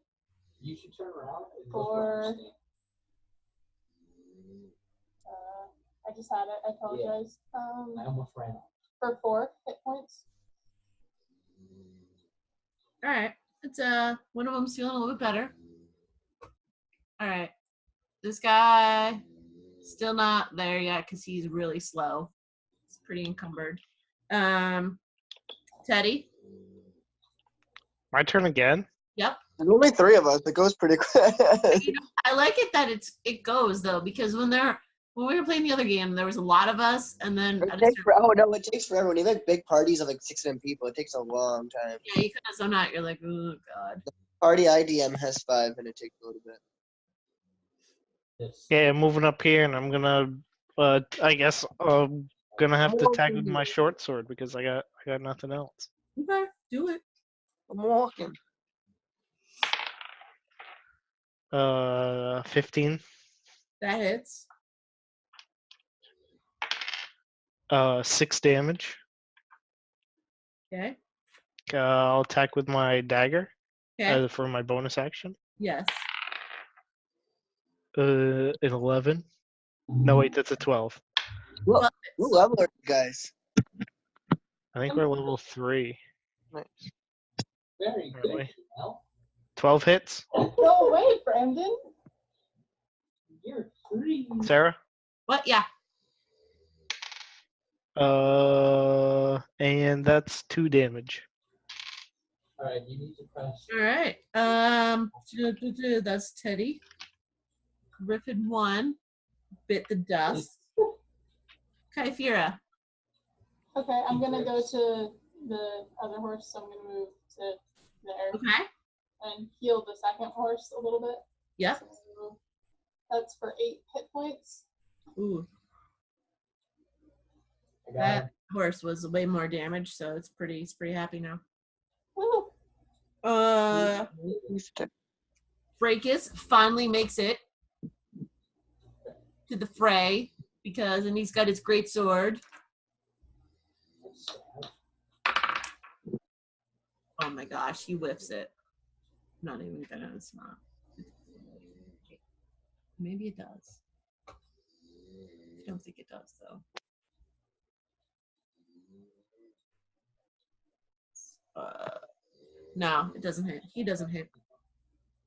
You should turn around and for. I just had it. I apologize. I almost ran off. For 4 hit points. All right. It's one of them's feeling a little bit better. All right. This guy still not there yet because he's really slow. It's pretty encumbered. Teddy. My turn again? Yep. There's only 3 of us. It goes pretty quick. I like it that it goes though, because when we were playing the other game, there was a lot of us, and then It takes it takes forever. When you have like big parties of like 6 7 people, it takes a long time. yeah, you kind of zone out. You're like, oh god. Party IDM has 5, and it takes a little bit. Yes. Yeah, moving up here, and I'm gonna, I guess, gonna have to tag with my short sword because I got nothing else. Okay, do it. I'm walking. 15. That hits. 6 damage. Okay. I'll attack with my dagger Okay. for my bonus action. Yes. An 11. No, wait, that's a 12. What level are you guys? I think we're level 3. Nice. Very Are good. we? Well, 12 hits. No way, Brandon. you're 3. Sarah. What? Yeah. And that's 2 damage. All right, you need to press. All right. That's Teddy. Griffin 1 bit the dust. Kyphira. Okay, I'm gonna go to the other horse, so I'm gonna move to there Okay. and heal the second horse a little bit. Yep. So that's for 8 hit points. Ooh, I got that him. horse was way more damage, so it's pretty happy now. Woo! Fracas finally makes it to the fray and he's got his great sword. That's sad. Oh my gosh, he whiffs it. Not even gonna. It's not. Maybe it does. I don't think it does though. No, it doesn't hit. He doesn't hit.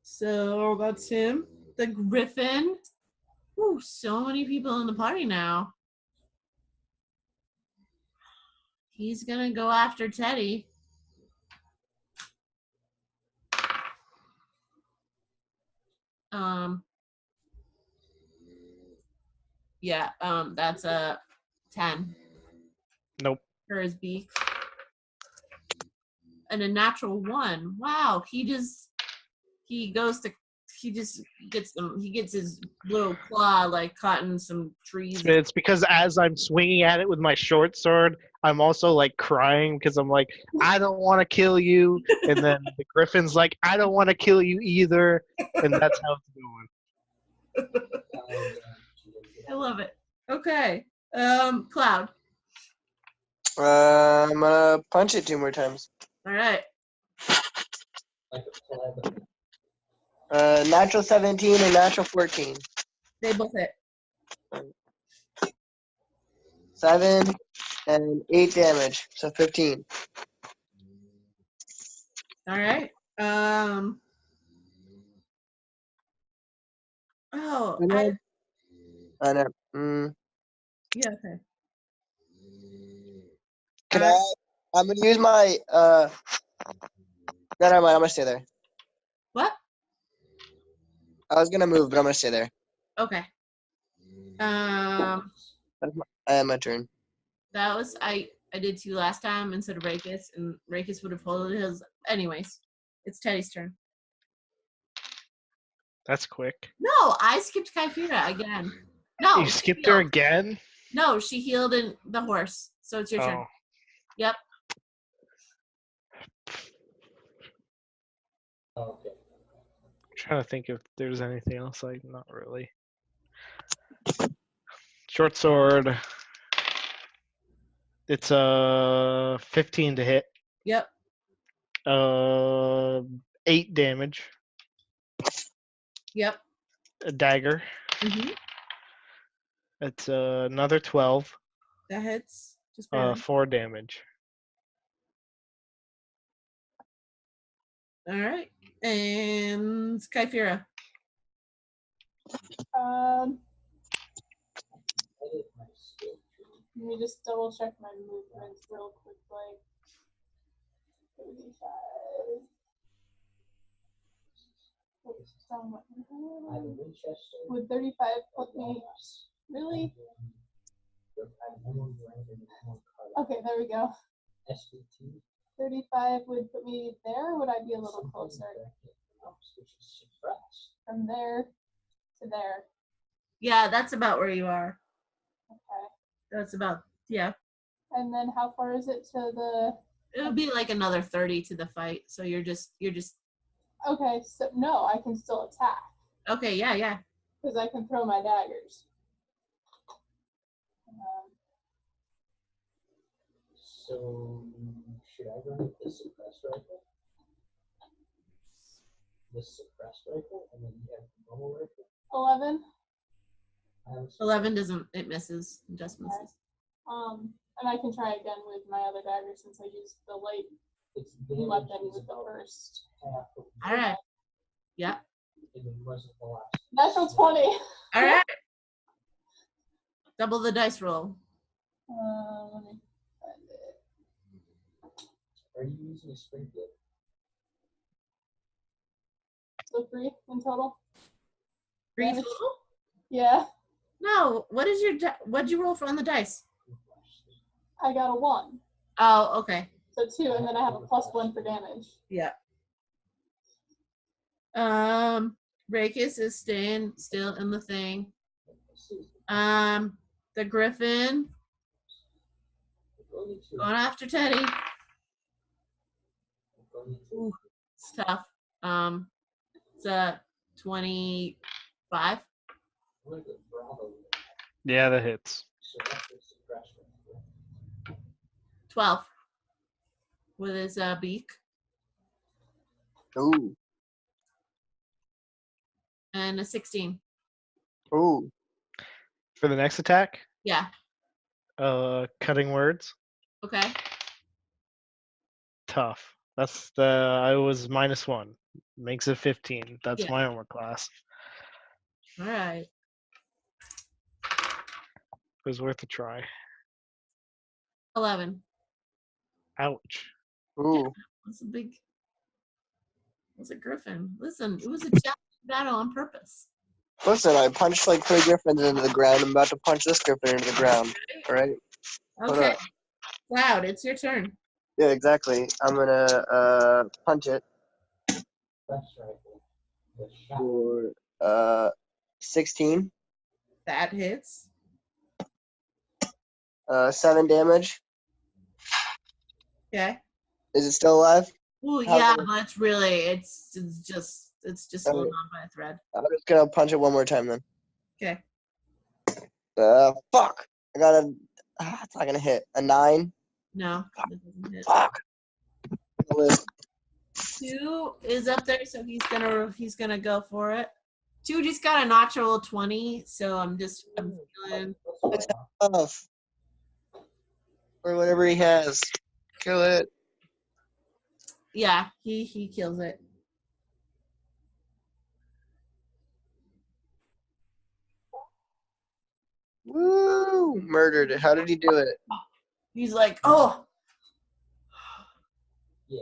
So that's him. The Griffin. Ooh, so many people in the party now. He's gonna go after Teddy. Yeah, that's a 10 Nope. for his beak. And a natural 1. Wow, he just gets his little claw like caught in some trees. It's because as I'm swinging at it with my short sword, I'm also like crying because I'm like, I don't want to kill you, and then the Griffin's like, I don't want to kill you either, and that's how it's going. I love it. Okay, Cloud. I'm gonna punch it 2 more times. All right. Like a 11. Natural 17 and natural 14. They both hit. 7 and 8 damage, so 15. All right. Oh, And then, yeah, okay. can I'm gonna use my no, never mind, I'm gonna stay there. What? I was gonna move, but I'm gonna stay there. Okay. I have my turn. That was I did 2 last time instead of Rakis, and Rakis would have followed his. Anyways, it's Teddy's turn. That's quick. No, I skipped Kyphira again. No, You she skipped her healed. again? No, she healed in the horse, so it's your turn. Oh. Yep. Okay. I'm trying to think if there's anything else. Like, not really. Short sword. It's 15 to hit. Yep. 8 damage. Yep. A dagger. Mm-hmm. It's another 12. That hits. Just barely. 4 damage. All right. And Kyphira. Edit my skill tree. Let me just double check my movements real quickly. 35. Strong weapon. I have a Winchester. Would 35 put me? Really? Okay, there we go. SVT. 35 would put me there. Or would I be a little closer? From there to there. Yeah, that's about where you are. Okay. That's about, yeah. And then how far is it to the? It would be like another 30 to the fight. So you're just Okay, so no, I can still attack okay, yeah. because I can throw my daggers. So should I run with the suppressed rifle? The suppressed rifle, and then you have the normal rifle. 11. 11 doesn't, it misses. It just misses. And I can try again with my other dagger since I used the light It's weapon with the first. half of All right. Yeah. and then wasn't the last. Natural 20. All right. Double the dice roll. Let me find it. Are you using a sprinkler? So 3 in total. 3 Damage. total? Yeah, No. What'd you roll for on the dice? I got a 1. Oh, okay. So 2, and then I have a +1 for damage. Yeah. Rakis is staying still in the thing. The Griffin going after Teddy. Ooh, it's tough. It's a 25. Yeah, that hits. 12 with his beak, Ooh. and a 16. Ooh. For the next attack, Yeah. cutting words, Okay. tough. That's the I was -1, makes it 15. That's Yeah. my armor class. All right. It was worth a try. 11. Ouch. Ooh. That's a big. It's a Griffin. Listen, it was a challenge battle on purpose. Listen, I punched like 3 griffins into the ground. I'm about to punch this griffin into the ground. All right? Hold Okay. up. Cloud, it's your turn. Yeah, exactly. I'm gonna punch it for 16. That hits. 7 damage. Okay. Is it still alive? Well, How's yeah, it- but it's really it's just holding Okay. on by a thread. I'm just gonna punch it one more time then. Okay. Fuck. I got a. It's not gonna hit. A 9. No, that doesn't hit. Fuck. 2 is up there, so he's gonna go for it. 2 just got a natural 20, so I'm feeling. It's tough. Or whatever he has. Kill it. Yeah, he kills it. Woo! Murdered it. How did he do it? He's like, oh, Yeah.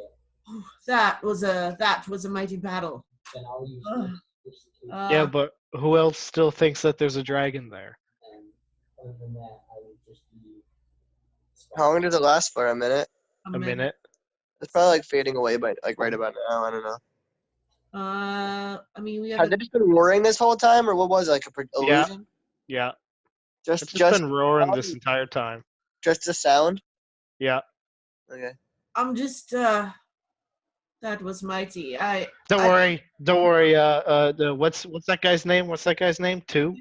that was a mighty battle. Then I'll use Ugh. this case, Yeah, but who else still thinks that there's a dragon there? and other than that, I would just be. How long does it last for? A minute? A minute? It's probably like fading away by like right about now. I don't know. I mean, we have Have they just been roaring this whole time, or what was it? Like a Yeah. illusion? Yeah. Just It's just been roaring sound? this entire time. Just the sound. Yeah. Okay. I'm just that was mighty. Don't worry. Don't worry. What's that guy's name? What's that guy's name? 2?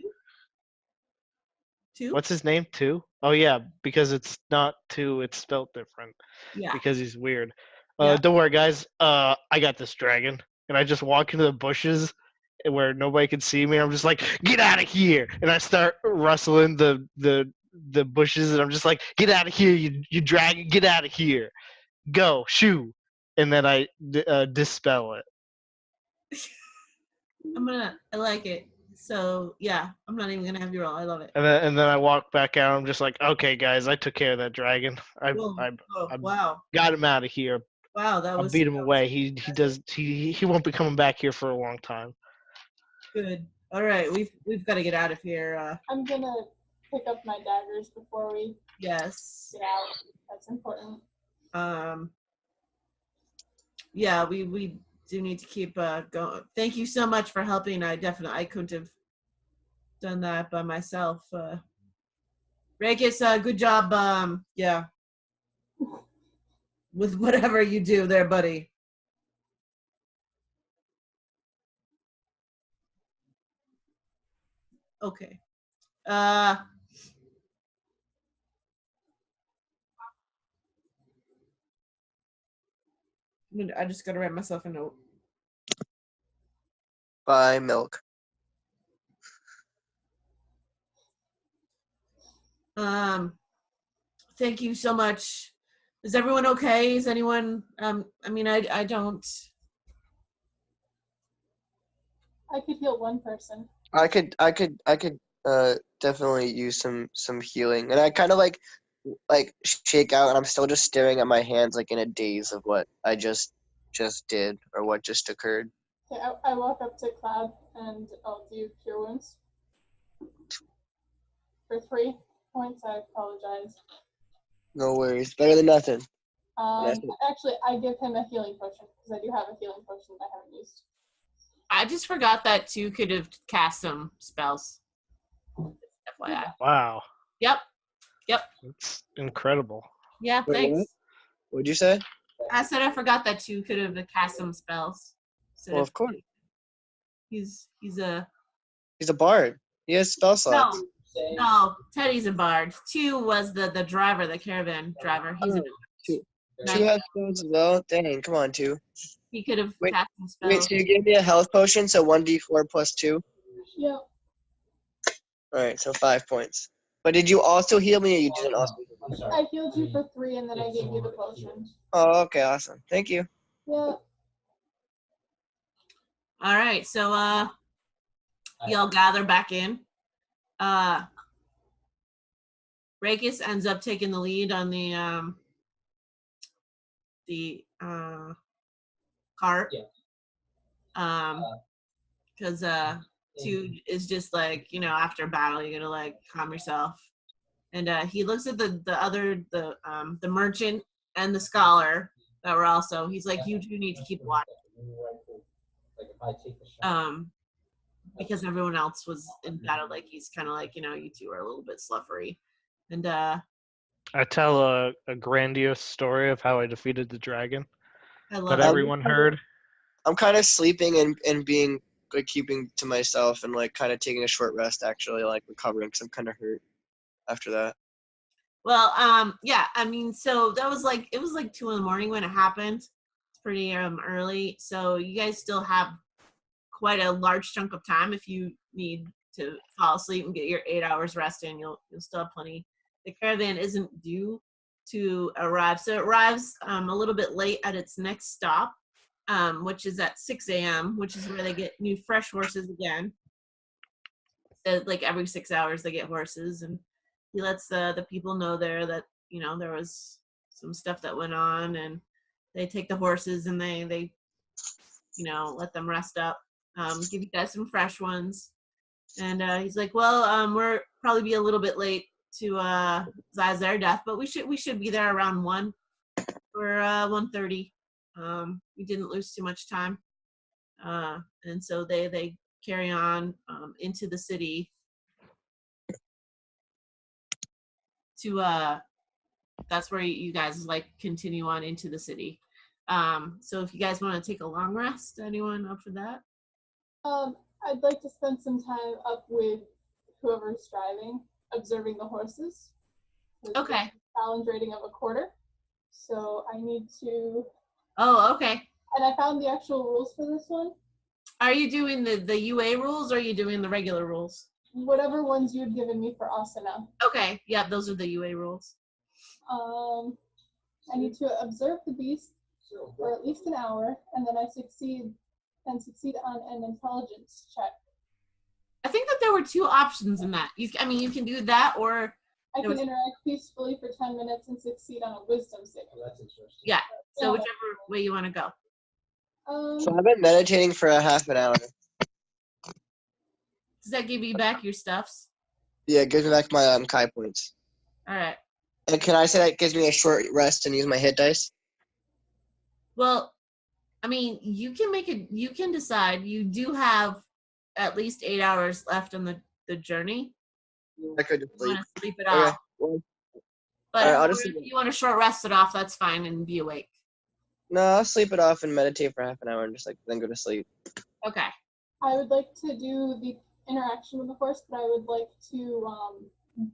2? What's his name? 2? Oh yeah, because it's not 2, it's spelled different. Yeah. Because he's weird. Yeah. Don't worry, guys. I got this dragon, and I just walk into the bushes where nobody can see me. I'm just like, get out of here, and I start rustling the bushes, and I'm just like, get out of here, you dragon, get out of here, go, shoo, and then I dispel it. I like it. So yeah, I'm not even gonna have you roll. I love it. And then I walk back out. I'm just like, okay, guys, I took care of that dragon. I Whoa. Oh, I wow. got him out of here. Wow, that I'll was beat him that was away. He impressive. won't be coming back here for a long time. Good. All right, we've got to get out of here. I'm gonna pick up my daggers before we Yes. get out. That's important. Yeah, we do need to keep going. Thank you so much for helping. I couldn't have done that by myself. Rakis, good job. Yeah, with whatever you do there, buddy. Okay. I just gotta write myself a note. Buy milk. Thank you so much. Is everyone okay? Is anyone? I mean, I don't. I could heal one person. I could definitely use some healing, and I kind of like shake out, and I'm still just staring at my hands like in a daze of what I just did or what just occurred. Okay, I walk up to Cloud and I'll do Cure Wounds. For 3 points, I apologize. No worries, better than nothing. Actually, I give him a healing potion because I do have a healing potion that I haven't used. I just forgot that two could have cast some spells. FYI. Wow. Yep. That's incredible. Yeah, Wait, thanks. what? What'd you say? I said I forgot that two could have cast some spells. Well, of course. He's a He's a bard. He has spell slots. no. Teddy's a bard. Two was the driver, the caravan driver. He's Two has spells as well. Dang, come on, two. he could have Wait, cast some spells. Wait, so you gave me a health potion, so 1d4 plus 2? Yeah. Alright, so 5 points. But did you also heal me, or you didn't also heal me? I'm sorry. I healed you for 3 and then I gave you the potion. Oh, okay, awesome. Thank you. Yeah. All right, so y'all gather back in. Rakis ends up taking the lead on the cart. Yeah. Because two is just like, after battle, you're gonna like calm yourself. And he looks at the merchant and the scholar that were also. He's like, you do need to keep watch. Because everyone else was in battle. Like he's kind of like, you two are a little bit sluffery. And I tell a grandiose story of how I defeated the dragon I love that it. everyone heard. I'm kind of sleeping and being like keeping to myself and like kind of taking a short rest, actually, like recovering because I'm kind of hurt after that. Well, yeah, I mean, so that was like, it was like 2 a.m. when it happened. It's pretty early. So you guys still have quite a large chunk of time. If you need to fall asleep and get your 8 hours rest in, you'll still have plenty. The caravan isn't due to arrive. So it arrives a little bit late at its next stop, which is at 6 a.m., which is where they get new fresh horses again. So like every 6 hours they get horses, and he lets the people know there that, there was some stuff that went on, and they take the horses and they let them rest up, give you guys some fresh ones. And he's like, well, we're probably be a little bit late to Xi-Erasdeth, but we should be there around 1 or 1:30. We didn't lose too much time. And so they carry on into the city to that's where you guys like continue on into the city. So if you guys want to take a long rest, anyone up for that? I'd like to spend some time up with whoever's driving, observing the horses. Okay. Challenge rating of a quarter. So I need to. Oh, okay. And I found the actual rules for this one. Are you doing the UA rules or are you doing the regular rules? Whatever ones you've given me for Asana. Okay, yeah, those are the UA rules. I need to observe the beast for at least an hour, and then I succeed on an intelligence check. I think that there were 2 options in that. You can do that, or I can interact peacefully for 10 minutes and succeed on a wisdom saving. Oh, that's interesting. yeah. So whichever way you want to go. So I've been meditating for a half an hour. Does that give you back your stuffs? Yeah, it gives me back my Kai points. All right. And can I say that gives me a short rest and use my hit dice? Well, I mean, you can make it. You can decide. You do have at least 8 hours left on the journey. I could just You sleep. want to sleep it Okay. off, Well, but Alright, I'll just if sleep it. you want a short rest it off, that's fine and be awake. no, I'll sleep it off and meditate for half an hour and just like then go to sleep. Okay. I would like to do the interaction with the horse, but I would like to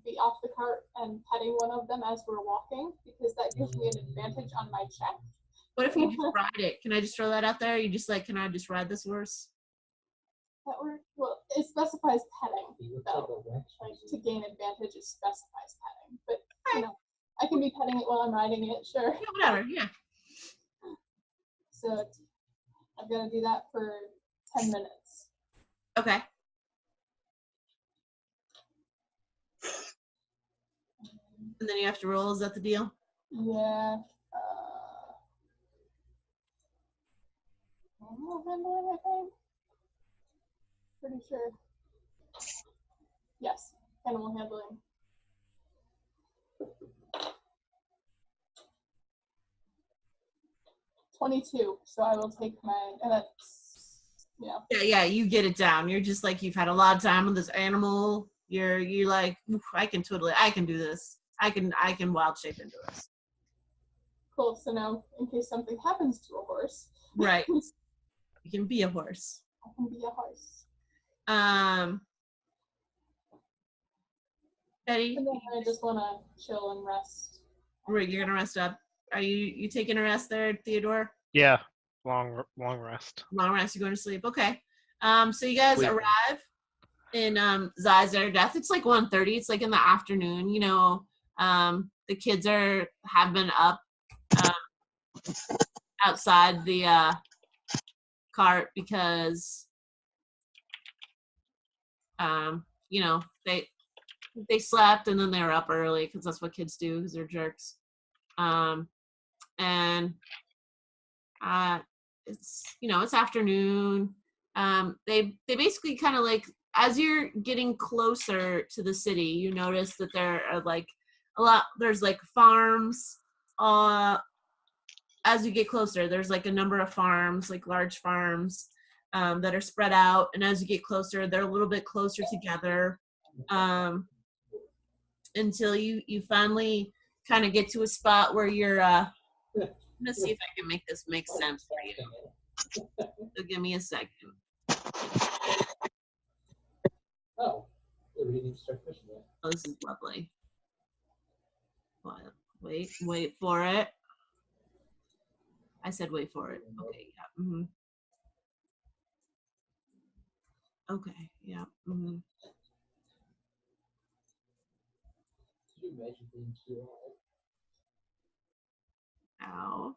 be off the cart and petting one of them as we're walking, because that gives me an advantage on my check. What if you just ride it? Can I just throw that out there? You just like, can I just ride this horse? That works. Well, it specifies petting, He looks like though. a Rex. Like, to gain advantage, it specifies petting. But, you know, I can be petting it while I'm riding it, sure. Yeah, whatever. Yeah. So I'm going to do that for 10 minutes. Okay. And then you have to roll. Is that the deal? Yeah. Animal handling, I think. Pretty sure. Yes, animal handling. $22. So I will take my, and that's, yeah. Yeah. You get it down. You're just like, you've had a lot of time with this animal. You're like, "Oof, I can do this. I can wild shape into this. Cool. So now, in case something happens to a horse, Right. You can be a horse. I can be a horse. Eddie, And then I just want to chill and rest. right, you're gonna rest up. Are you taking a rest there, Theodore? Yeah, long rest. Long rest. You're going to sleep. Okay. So you guys Sleeping. arrive in Xi-Erasdeth. It's like 1:30. It's like in the afternoon. You know, the kids have been up outside the cart because you know, they slept and then they were up early because that's what kids do because they're jerks. And it's, you know, it's afternoon. They basically kind of like, as you're getting closer to the city, you notice that there are like there's like farms. As you get closer, there's like a number of farms, like large farms that are spread out. And as you get closer, they're a little bit closer together until you finally kind of get to a spot where you're, let's see if I can make this make sense for you. So give me a second. Oh, the reading start pushing it. Oh, this is lovely. Wait for it. I said wait for it. Okay, yeah. Mm-hmm. Okay, yeah. Mm-hmm. Could you imagine being too Ow.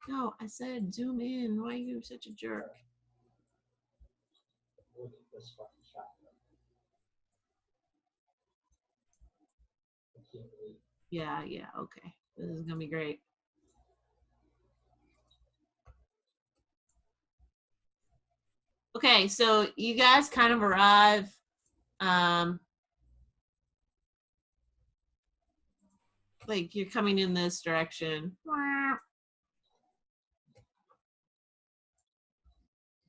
No, I said zoom in. Why are you such a jerk? look at this fucking shot? I can't believe. Yeah, okay. This is gonna be great. Okay, so you guys kind of arrive. Like you're coming in this direction.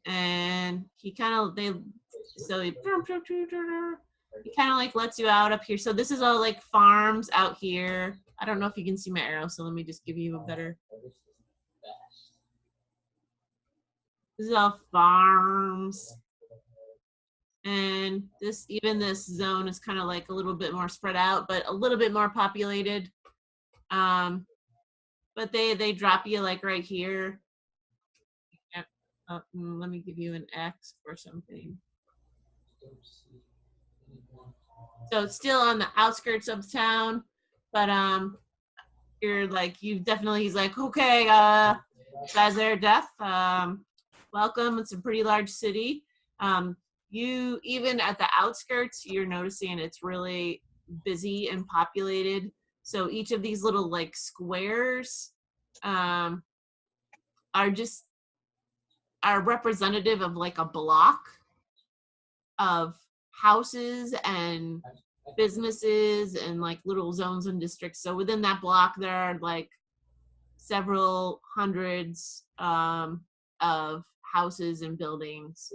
And he kind of he kind of like lets you out up here. So this is all like farms out here. I don't know if you can see my arrow, so let me just give you a better. This is all farms. And this zone is kind of like a little bit more spread out, but a little bit more populated. But they drop you like right here. Let me give you an X or something. So it's still on the outskirts of town, but you're like, he's like, okay, Xi-Erasdeth, welcome. It's a pretty large city. You even at the outskirts, you're noticing it's really busy and populated. So each of these little like squares are representative of like a block. of houses and businesses and like little zones and districts. So within that block, there are like several hundreds of houses and buildings.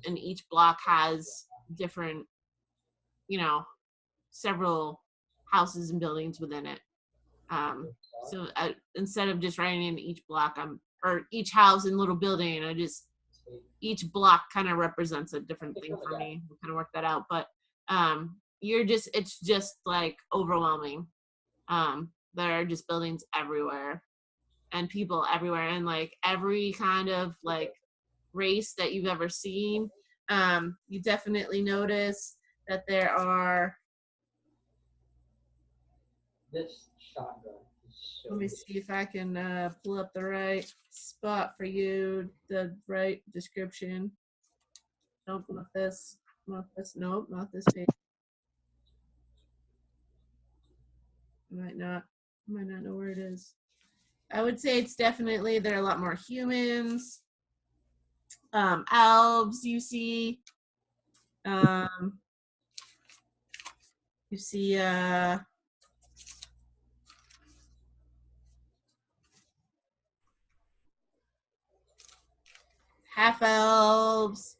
And each block has different, several houses and buildings within it. So instead of just writing in each block, or each house and little building, each block kind of represents a different thing for me. We kind of work that out, but it's just like overwhelming. There are just buildings everywhere and people everywhere, and like every kind of like race that you've ever seen. You definitely notice that there are. This shotgun is so Let me see if I can pull up the right spot for you, the right description. Nope, not this. Not this. Nope, not this page. I might not know where it is. I would say it's definitely, there are a lot more humans. Elves you see. You see half elves,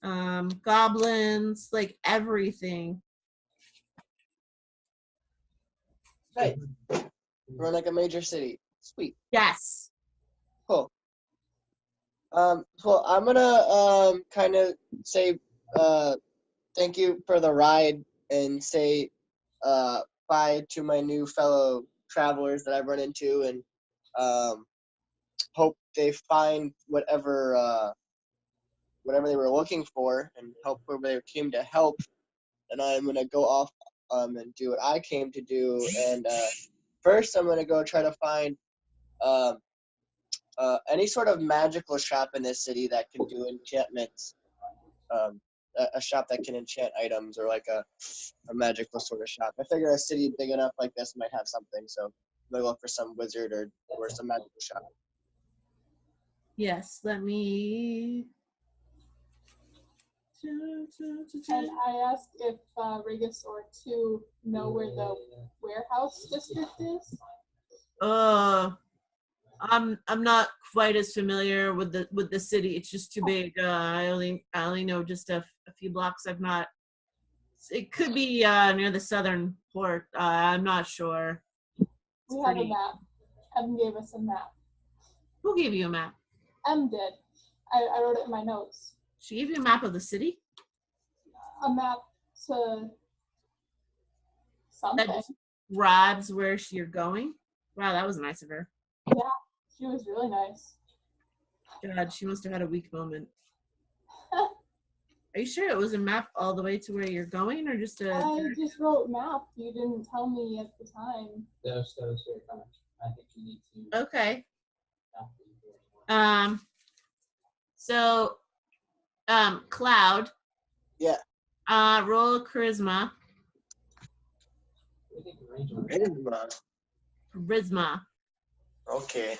goblins, like everything. Hey, we're like a major city. Sweet. Yes. Cool. Well, I'm gonna kind of say thank you for the ride and say bye to my new fellow travelers that I've run into, and hope they find whatever they were looking for, and help where they came to help. And I'm gonna go off and do what I came to do. And first, I'm gonna go try to find any sort of magical shop in this city that can do enchantments. A shop that can enchant items, or like a magical sort of shop. I figure a city big enough like this might have something, so I'm gonna look for some wizard or some magical shop. Yes, let me. And I asked if Regis or two know where the warehouse district is. I'm not quite as familiar with the city. It's just too big. I only know just a few blocks. I've not. It could be near the southern port. I'm not sure. We have a map. Em gave us a map. Who gave you a map? Em did. I wrote it in my notes. She gave you a map of the city? A map to something. That describes where you're going? Wow, that was nice of her. Yeah, she was really nice. God, she must have had a weak moment. Are you sure it was a map all the way to where you're going, or just a? I just wrote map. You didn't tell me at the time. That was very funny. I think you need to. Okay. So, Cloud. Yeah. Roll charisma. Charisma. Okay.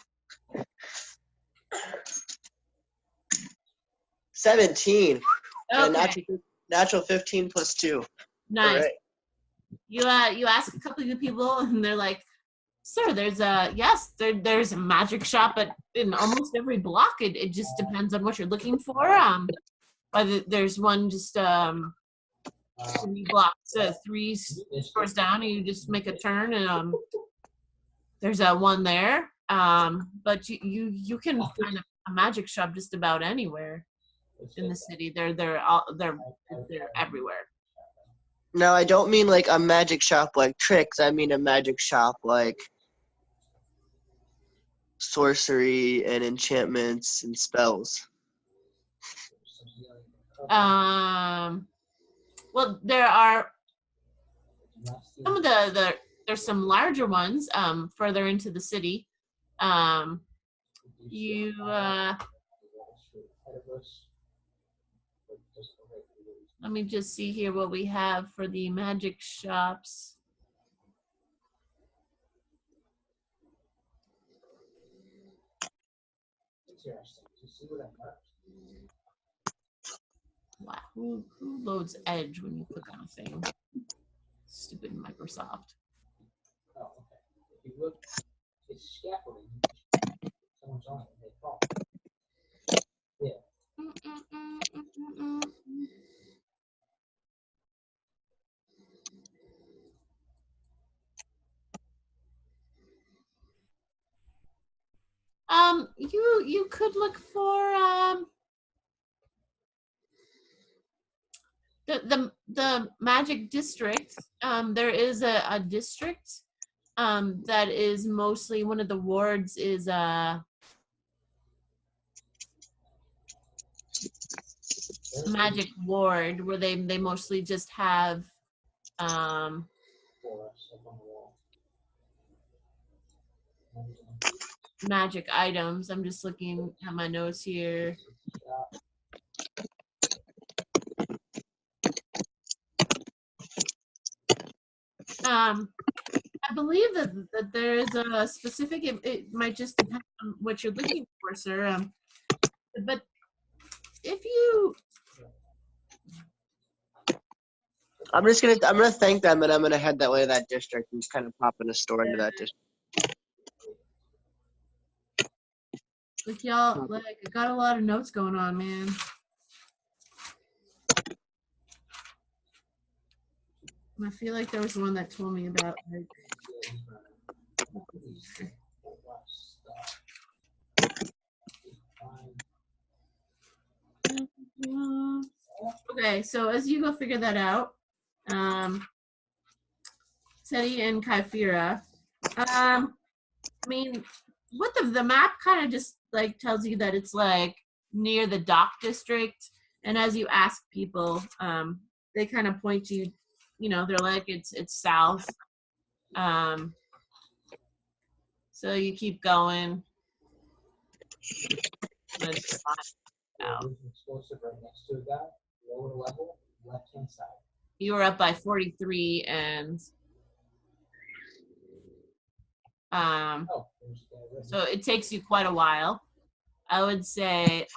17. Okay. Natural 15 plus 2. Nice. Right. You ask a couple of people, and they're like, "Sir, there's a magic shop in almost every block. It just depends on what you're looking for. Whether there's one just 3 blocks, 3 stores down, and you just make a turn, and there's one there. But you can find a magic shop just about anywhere in the city. They're everywhere. No, I don't mean like a magic shop like tricks. I mean a magic shop like sorcery and enchantments and spells. Well, there are some of there's some larger ones further into the city. Let me just see here what we have for the magic shops. Wow, who loads Edge when you click on a thing? Stupid Microsoft. Oh, okay. If you look, it's scaffolding. Someone's on it. They fall. You could look for the Magic District. There is a district that is mostly one of the wards is Magic Ward, where they mostly just have For us up on the wall. magic items. I'm just looking at my notes here. I believe that there is a specific. It might just depend on what you're looking for, sir. But if you, I'm gonna thank them, and I'm gonna head that way to that district and just kind of pop in a store into that district. like y'all, like I got a lot of notes going on, man. I feel like there was one that told me about like. Okay, so as you go figure that out, Teddy and Kyphira, I mean, what the map kind of just like tells you that it's like near the dock district, and as you ask people, they kind of point you, they're like it's south. So you keep going. It's out. Explosive right next to a guy. Lower level, left hand side. You were up by 43, and Oh, there's the guy right so it takes you quite a while. I would say,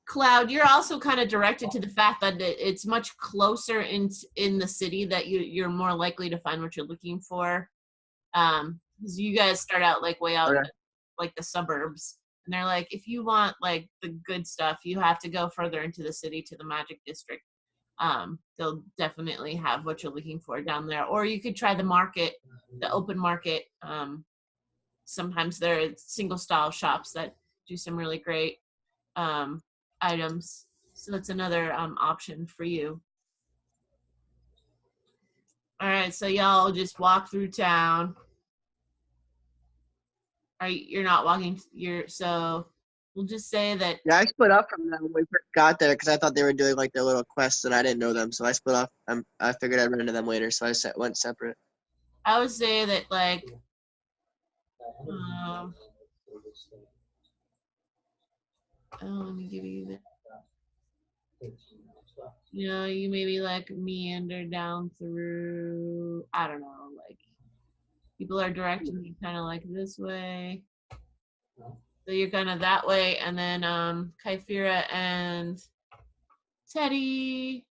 Cloud, you're also kind of directed to the fact that it's much closer in the city that you're more likely to find what you're looking for. Because you guys start out like way out, Okay. like the suburbs, and they're like, if you want like the good stuff, you have to go further into the city to the Magic District. They'll definitely have what you're looking for down there, or you could try the market, the open market. Sometimes there are single style shops that do some really great items, so that's another option for you. All right, so y'all just walk through town. You're not walking. So we'll just say that. Yeah, I split up from them when we first got there because I thought they were doing like their little quests and I didn't know them, so I split off. I figured I'd run into them later, so I went separate. I would say that like let me give you the. You maybe like meander down through. I don't know, like people are directing you kind of like this way. So you're kind of that way, and then Kyphira and Teddy,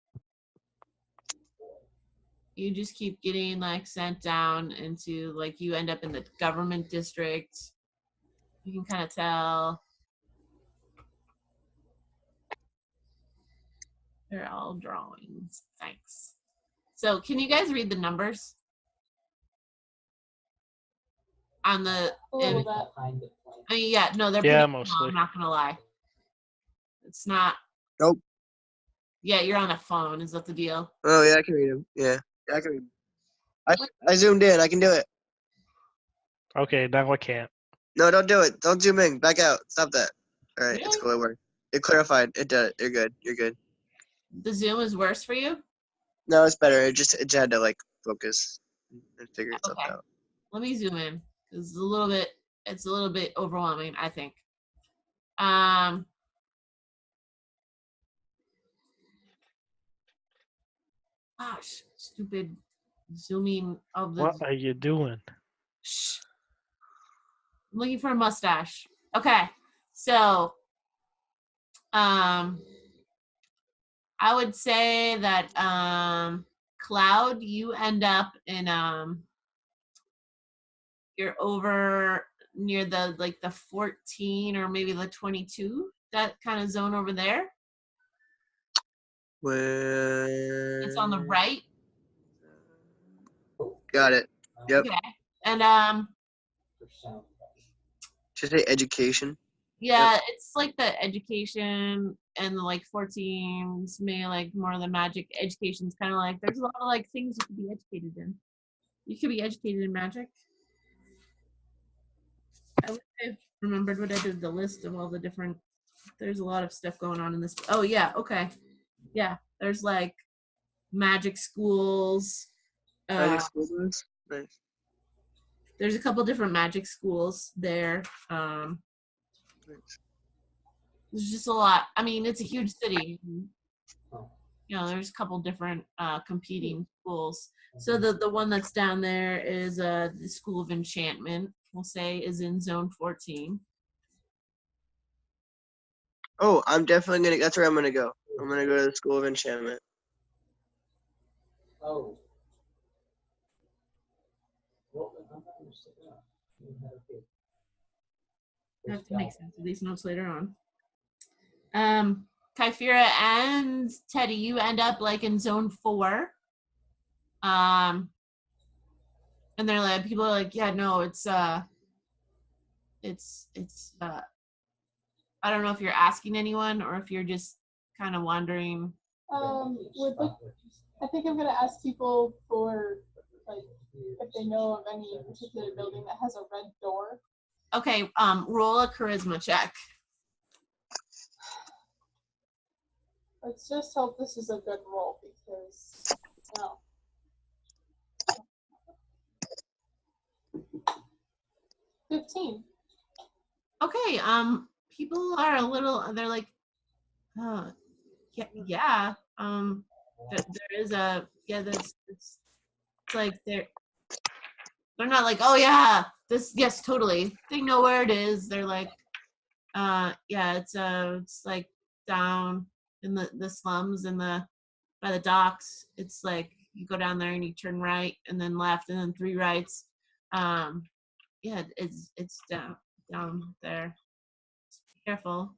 you just keep getting like sent down into like you end up in the government district. You can kind of tell they're all drawings. Thanks. So can you guys read the numbers on the? A little bit. I mean, yeah, no, they're Yeah, pretty mostly. small, I'm not gonna lie. It's not. Nope. Yeah, you're on a phone. Is that the deal? Oh yeah, I can read them. Yeah, I can read them. I zoomed in. I can do it. Okay, now I can't. No, don't do it. Don't zoom in. Back out. Stop that. All right, it's Really? cool. It worked. It clarified. It did. You're good. You're good. The Zoom is worse for you? No, it's better. It just had to like focus and figure itself Okay. out. Let me zoom in. It's a little bit overwhelming, I think. Gosh, stupid zooming of the. What are you doing? Shh. I'm looking for a mustache. Okay, so I would say that Cloud, you end up in you're over near the like the 14 or maybe the 22, that kind of zone over there. Where? It's on the right. Got it. Yep. Okay. And For sound. Should I say education? yeah, it's like the education and the like 14s, maybe like more of the magic. Education's kind of like there's a lot of like things you could be educated in. You could be educated in magic. I wish I remembered what I did the list of all the different. There's a lot of stuff going on in this. Oh yeah, okay, yeah. There's like magic schools. Magic schools. Nice. There's a couple different magic schools there. Nice. There's just a lot. I mean, it's a huge city. You know, there's a couple different competing schools. So the one that's down there is the School of Enchantment. We'll say is in Zone 14. Oh, I'm definitely gonna. That's where I'm gonna go. I'm gonna go to the School of Enchantment. Oh. Well, I'm not understanding that. You had a big- I have to make sense of these notes later on. Kyphira and Teddy, you end up like in Zone 4. And they're like, people are like, yeah, no, it's I don't know if you're asking anyone or if you're just kind of wondering. I think I'm gonna ask people for like if they know of any particular building that has a red door. Okay, roll a charisma check. Let's just hope this is a good roll because no. 15. Okay, people are a little, they're like, yeah, there is a, yeah, it's like they're not like, oh yeah, this, yes, totally. They know where it is. They're like, yeah, it's like down in the slums and by the docks. It's like you go down there and you turn right and then left and then 3 rights. Yeah, it's down there. Be careful.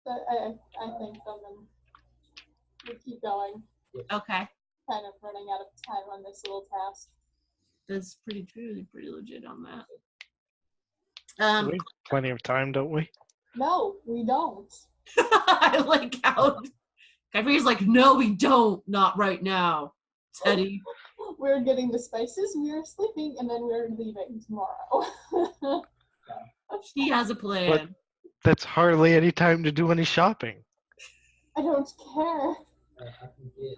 But I think of them. We keep going. Okay, Kind of running out of time on this little task. that's pretty true. Pretty legit on that. We have plenty of time, don't we? No, we don't. I like how Kyphira's like, no, we don't. Not right now, Teddy. We're getting the spices, we are sleeping, and then we're leaving tomorrow. She has a plan. That's hardly any time to do any shopping. I don't care. I can get.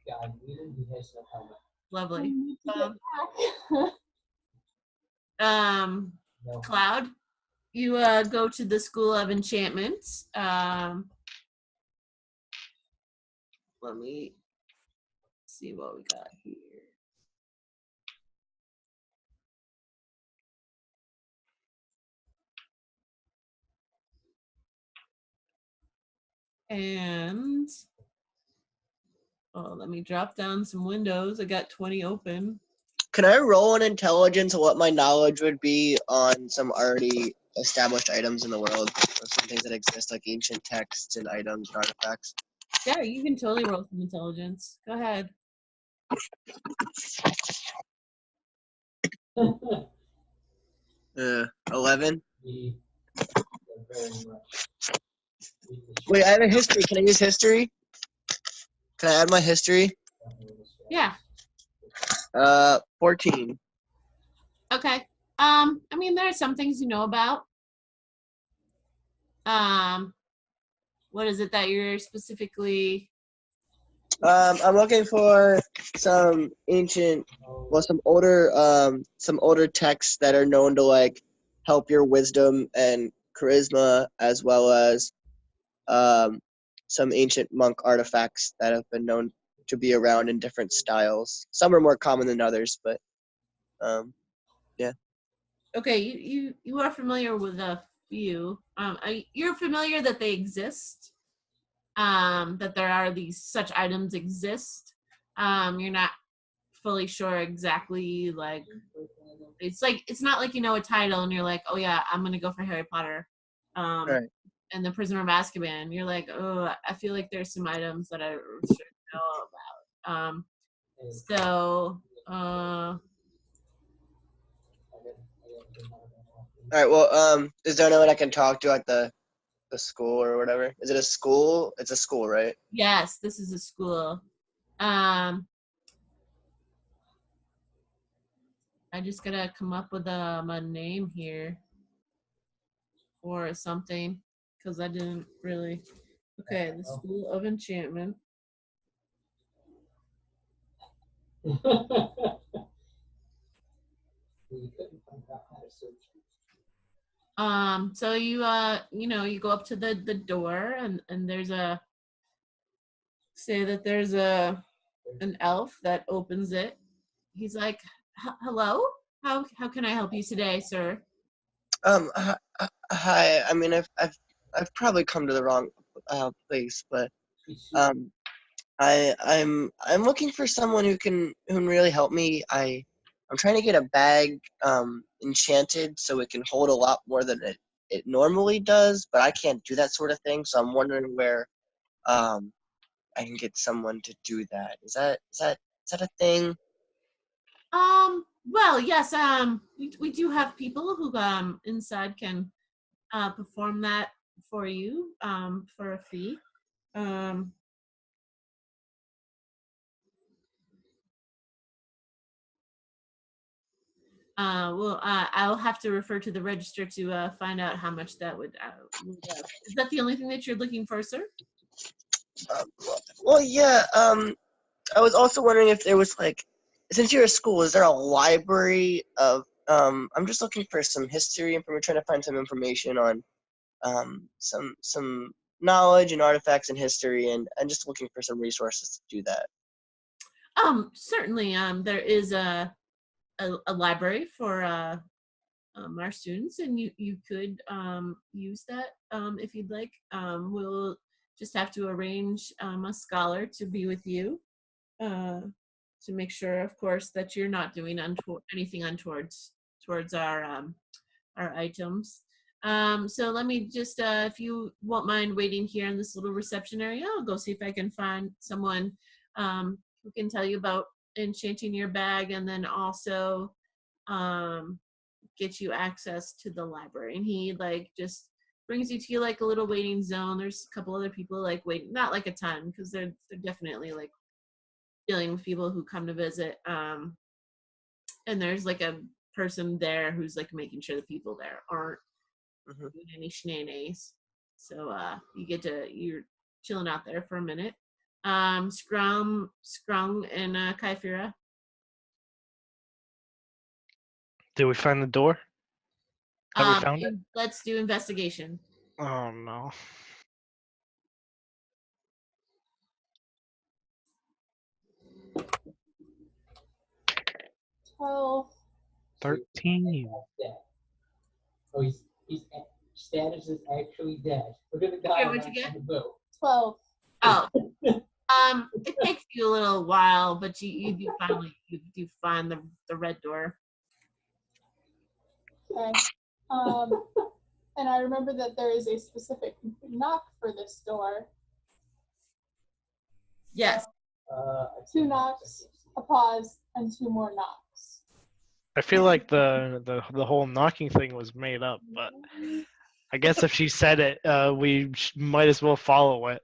Yeah, I need him. He has no helmet. I Lovely. need to get back. No. Cloud, you go to the School of Enchantment. Let me see what we got here. And let me drop down some windows. I got 20 open. Can I roll an intelligence of what my knowledge would be on some already established items in the world, or some things that exist, like ancient texts and items and artifacts? Yeah, you can totally roll some intelligence. Go ahead. 11. He very much. Wait, I have a history. Can I use history? Can I add my history? Yeah. 14. Okay. I mean, there are some things you know about. What is it that you're specifically? I'm looking for some ancient, well, some older texts that are known to like help your wisdom and charisma, as well as some ancient monk artifacts that have been known to be around in different styles. Some are more common than others, but yeah. Okay, you are familiar with a few. You're familiar that they exist. That there are these such items exist. You're not fully sure exactly like it's not like you know a title and you're like, oh yeah, I'm gonna go for Harry Potter. Right. And the Prisoner of Azkaban. You're like, oh, I feel like there's some items that I should know about. So All right. Well, is there anyone I can talk to at the school or whatever? Is it a school? It's a school, right? yes, this is a school. I just gotta come up with a name here or something because I didn't really. Okay, the School of Enchantment. We couldn't find out how to search. So you go up to the door and there's there's an elf that opens it. He's like, hello? How can I help you today, sir? Hi. I mean, I've probably come to the wrong place, but um, I'm looking for someone who can really help me. I'm trying to get a bag enchanted so it can hold a lot more than it normally does, but I can't do that sort of thing. So I'm wondering where um I can get someone to do that. Is that a thing? Well, yes, we do have people who inside can perform that for you for a fee. Um I'll have to refer to the register to find out how much that would. Is that the only thing that you're looking for, sir? Um, well, yeah. I was also wondering if there was like, since you're a school, is there a library of? I'm just looking for some history and we're trying to find some information on some knowledge and artifacts and history, and just looking for some resources to do that. Certainly. There is a library for our students, and you could use that if you'd like. We'll just have to arrange a scholar to be with you to make sure, of course, that you're not doing anything untoward towards our items. So let me just, if you won't mind waiting here in this little reception area, I'll go see if I can find someone who can tell you about enchanting your bag and then also get you access to the library. And he like just brings you to like a little waiting zone. There's a couple other people like waiting, not like a ton because they're definitely like dealing with people who come to visit. And there's like a person there who's like making sure the people there aren't doing any shenanigans. So you're chilling out there for a minute. Scrum, and Kaifira. Did we find the door? Have we found it? Let's do investigation. Oh no. 12. 13. Oh, he's status is actually dead. Look at the guy Okay, on what'd you get? the boat. 12. Oh, it takes you a little while, but you do finally you do find the red door. Okay. And I remember that there is a specific knock for this door. Yes. 2 knocks, a pause, and 2 more knocks. I feel like the whole knocking thing was made up, but I guess if she said it, we might as well follow it.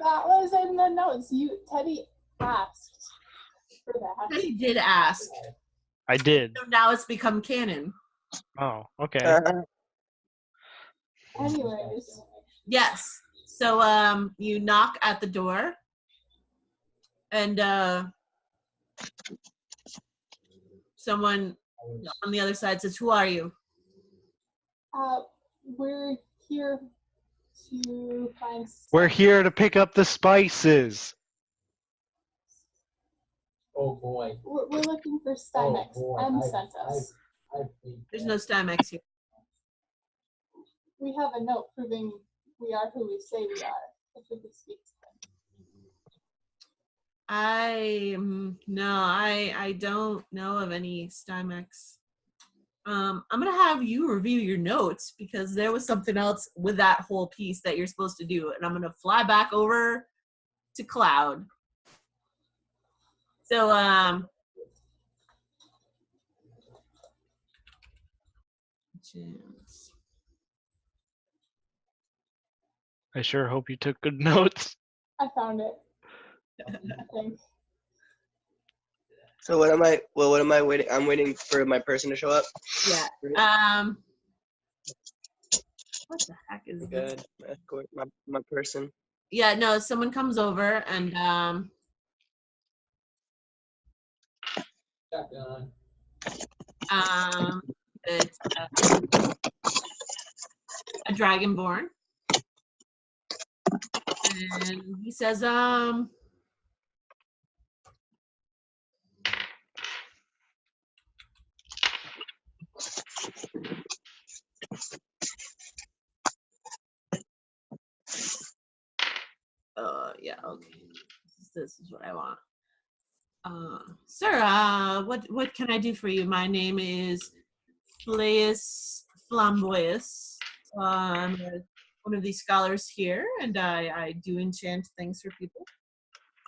That was in the notes. Teddy asked for that. He did ask. I did. So now it's become canon. Oh, okay. Anyways. Yes. So you knock at the door and someone on the other side says, "Who are you?" We're here to find. We're here to pick up the spices. Oh boy. We're looking for Oh Stymex. boy. M sent us. There's no Stymex here. We have a note proving we are who we say we are. If we could speak to I don't know of any Stymex. I'm gonna have you review your notes because there was something else with that whole piece that you're supposed to do, and I'm gonna fly back over to Cloud. So chance. I sure hope you took good notes. I found it. Thanks. So what am I? Well, what am I waiting? I'm waiting for my person to show up. Yeah. What the heck is this? Good. Escort my person. Yeah, no, someone comes over and Shotgun. it's a dragonborn. And he says, yeah, okay. This is what I want. Sir, what can I do for you? My name is Flaeus Flamboyus. I'm one of these scholars here, and I do enchant things for people.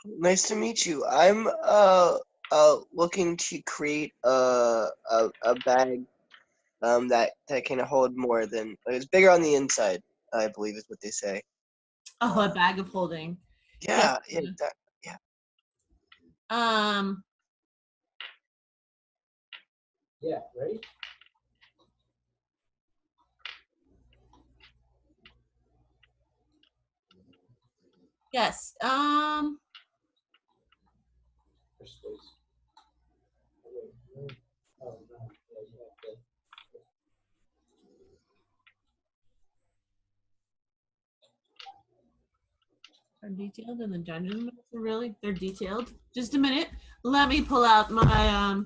Nice to meet you. I'm looking to create a bag that can hold more than it's bigger on the inside, I believe is what they say. Oh, a bag of holding. Yeah, Yes. yeah. Yeah, right? Yes. For space. Oh, no. Yeah, you have to. Are detailed in the dungeon master, really? They're detailed. Just a minute. Let me pull out my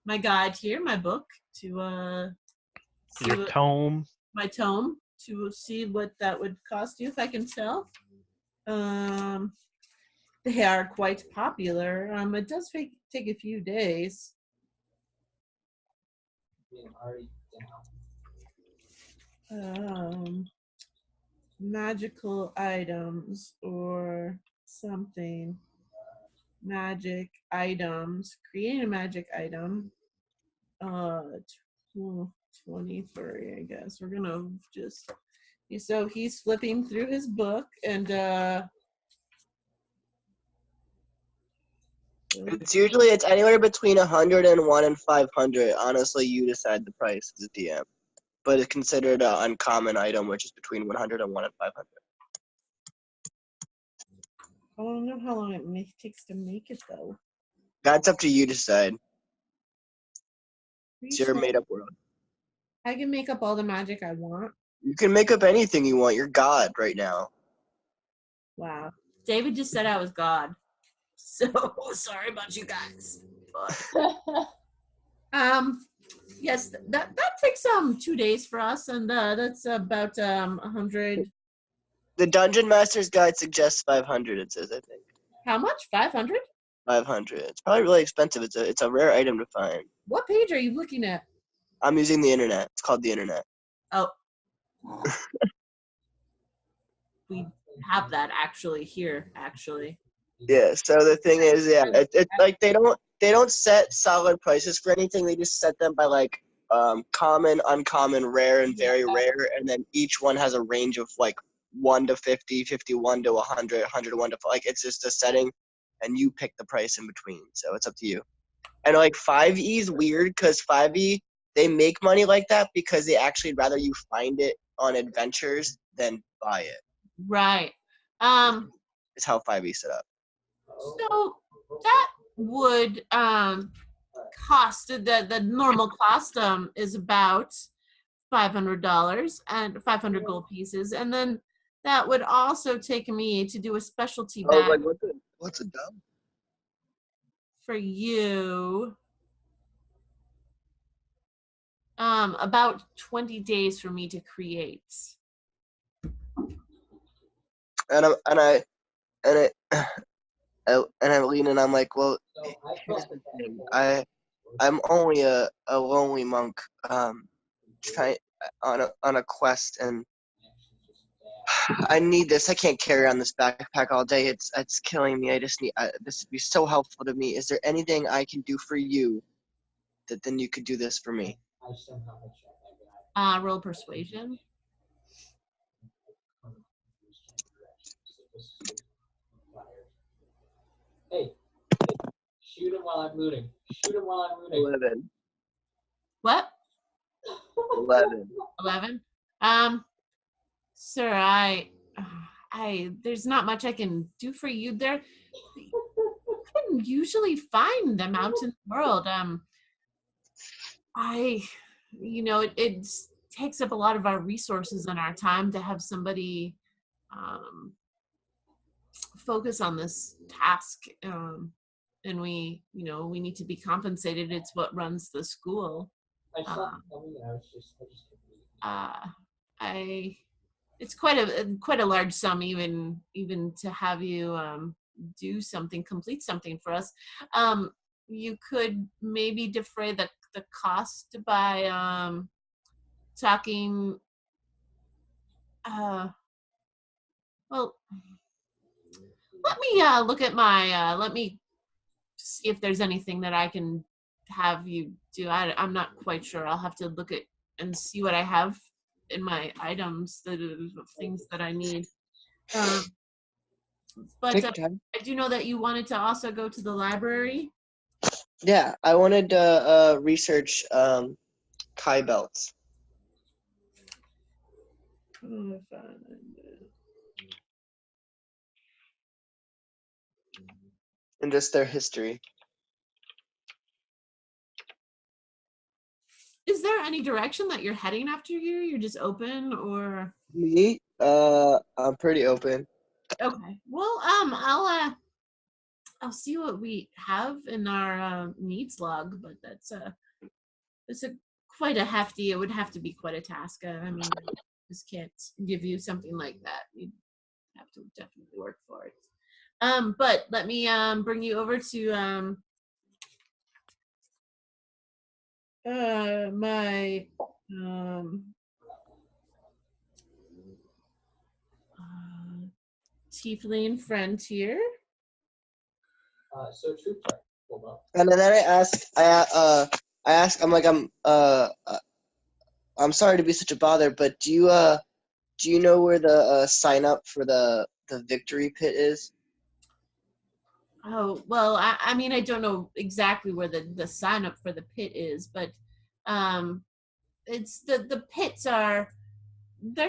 my guide here, my book, to see Your what, tome. my tome to see what that would cost you if I can sell. They are quite popular. It does take a few days. Being already down. Magical items or something. Magic items. Create a magic item. 23, I guess. We're gonna just. So he's flipping through his book and It's anywhere between 101 and 500. Honestly, you decide the price as a DM. But it's considered an uncommon item, which is between 101 and 500. I don't know how long it takes to make it though. That's up to you to decide. Pretty It's your sure made-up world. I can make up all the magic I want. You can make up anything you want. You're God right now. Wow. David just said I was God. So sorry about you guys. But yes, that takes 2 days for us, and that's about 100. The Dungeon Master's Guide suggests 500. It says, I think. How much? 500? 500. It's probably really expensive. It's a rare item to find. What page are you looking at? I'm using the internet. It's called the internet. Oh. We have that actually here, actually. Yeah. So the thing is, yeah, it's like they don't set solid prices for anything. They just set them by like common, uncommon, rare, and very rare, and then each one has a range of like 1 to 50, 51 to 100, 101 to like it's just a setting, and you pick the price in between. So it's up to you. And like 5e is weird because 5e they make money like that because they actually rather you find it on adventures than buy it. Right. It's how 5e set up. So that would cost the normal cost is about $500 and 500 gold pieces, and then that would also take me to do a specialty bag What's a dub? for you about 20 days for me to create. And I lean and I'm like, well, So I here's thought the that thing. that I'm only a lonely monk, trying on a quest, and I need this. I can't carry on this backpack all day. It's killing me. I just need this would be so helpful to me. Is there anything I can do for you that then you could do this for me? I somehow had shot that guy. Roll persuasion. Hey, shoot him while I'm looting. Shoot him while I'm looting. 11. What? 11. 11. Sir, there's not much I can do for you there. You couldn't usually find them out in the world. It takes up a lot of our resources and our time to have somebody focus on this task. And we need to be compensated. It's what runs the school. I saw coming and I just It's quite a large sum, even to have you complete something for us. You could maybe defray the cost by talking. Well, let me look at my. Let me see if there's anything that I can have you do. I'm not quite sure. I'll have to look at and see what I have in my items, the things that I need. But Take your time. I do know that you wanted to also go to the library. Yeah, I wanted to research Kai belts and just their history. Is there any direction that you're heading after here? You're just open, or? Me? I'm pretty open. Okay. Well, I'll see what we have in our needs log, but it's quite a hefty. It would have to be quite a task. I mean, I just can't give you something like that. You'd have to definitely work for it. But let me bring you over to my tiefling friend here. so troop check. Hold up. And then I ask, I'm like, I'm sorry to be such a bother, but do you know where the sign up for the victory pit is? Oh, well, I mean, I don't know exactly where the sign up for the pit is, but it's the pits they're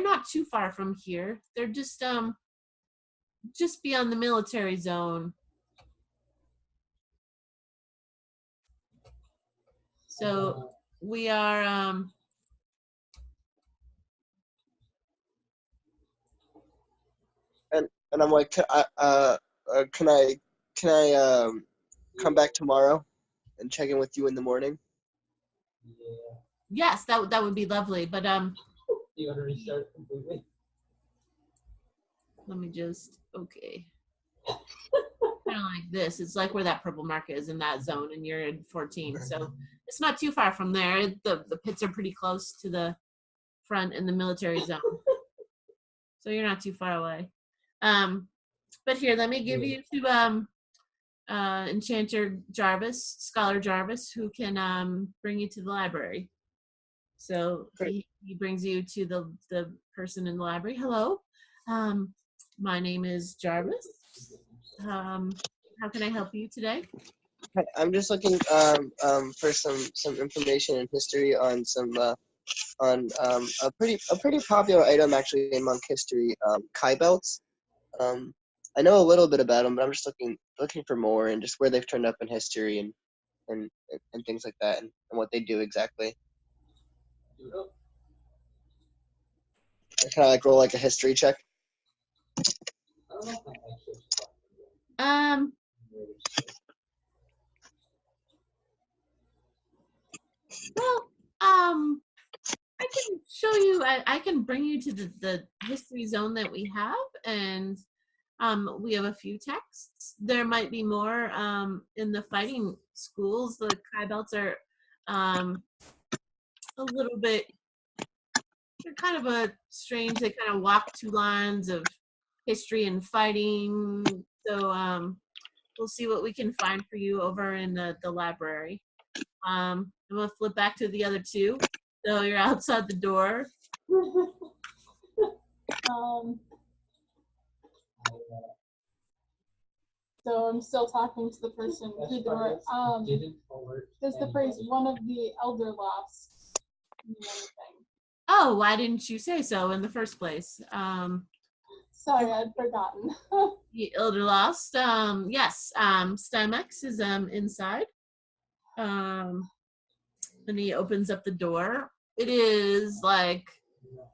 not too far from here. They're just beyond the military zone. So we are And I'm like, can I come back tomorrow and check in with you in the morning? Yeah. yes, that would be lovely, but You want to restart completely? let me just okay. Kind of like this. It's like where that purple mark is in that zone, and you're in 14. So it's not too far from there. The pits are pretty close to the front in the military zone. So you're not too far away. But here, let me give you to Enchanter Jarvis, Scholar Jarvis, who can bring you to the library. So he brings you to the person in the library. Hello, my name is Jarvis. How can I help you today? I'm just looking for some information and history on a pretty popular item actually in monk history, Kai belts. I know a little bit about them, but I'm just looking for more and just where they've turned up in history and things like that and what they do exactly. Can I like roll like a history check? Um, I can bring you to the history zone that we have, and we have a few texts. There might be more in the fighting schools. The Kai belts are a little bit, they're kind of a strange, they kind of walk two lines of history and fighting. So we'll see what we can find for you over in the library. I'm gonna flip back to the other two. So you're outside the door. So I'm still talking to the person through the door. Does the phrase "one of the elder lost" mean anything? Oh, why didn't you say so in the first place? Sorry, I'd forgotten. The elder lost. Yes. Stymex is inside. And he opens up the door. It is like,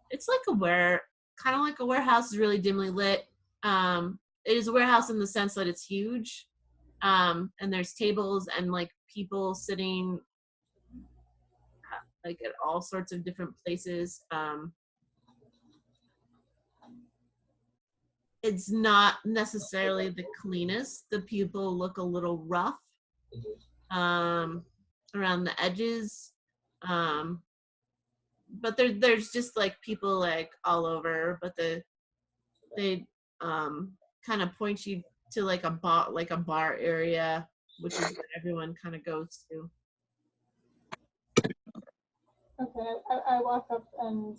it's like kind of like a warehouse. Is really dimly lit. It is a warehouse in the sense that it's huge. And there's tables and like people sitting like at all sorts of different places. It's not necessarily the cleanest. The people look a little rough around the edges. But there's just like people like all over, but they kind of point you to like a bar area, which is what everyone kind of goes to. Okay, I walk up and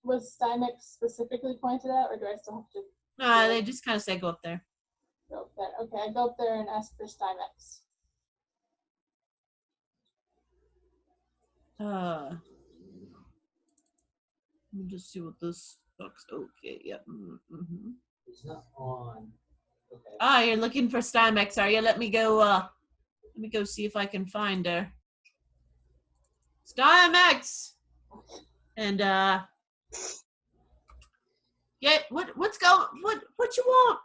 was Stymex specifically pointed out, or do I still have to No, they just kind of say go up there. go up there? Okay, I go up there and ask for Stymex. Let me just see what this looks. Okay, yep. Mm-hmm. It's not on. Okay. Ah, you're looking for Stymex, are you? Let me go see if I can find her. Stymex! And yeah, what you want?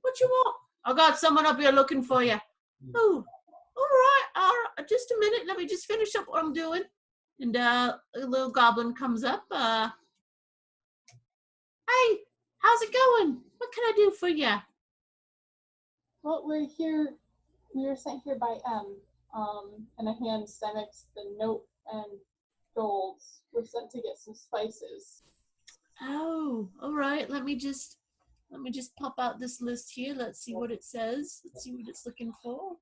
What you want? I got someone up here looking for you. Oh, all right, just a minute, let me just finish up what I'm doing. And a little goblin comes up. Hey, how's it going? What can I do for you? Well, we're here. We were sent here by M. And I hand Stymex the note and gold. We're sent to get some spices. Oh, all right. Let me just pop out this list here. Let's see what it says. Let's see what it's looking for.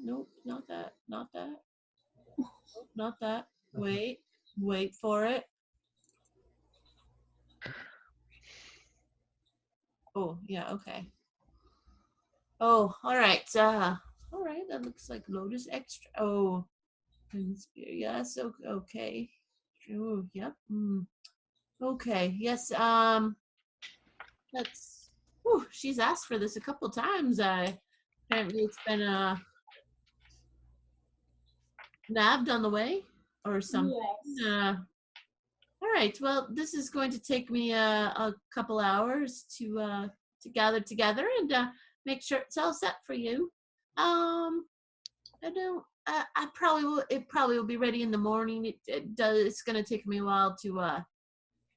Nope, not that. Not that. Nope, not that. Wait for it. Oh, yeah, okay. Oh, all right. All right, that looks like Lotus Extra. Oh, yes, okay. Oh, yep. Okay, yes, that's, whew, she's asked for this a couple times. Apparently it's been nabbed on the way or something. Yes. All right, well, this is going to take me a couple hours to gather together and make sure it's all set for you. I probably will. It probably will be ready in the morning. It's going to take me a while to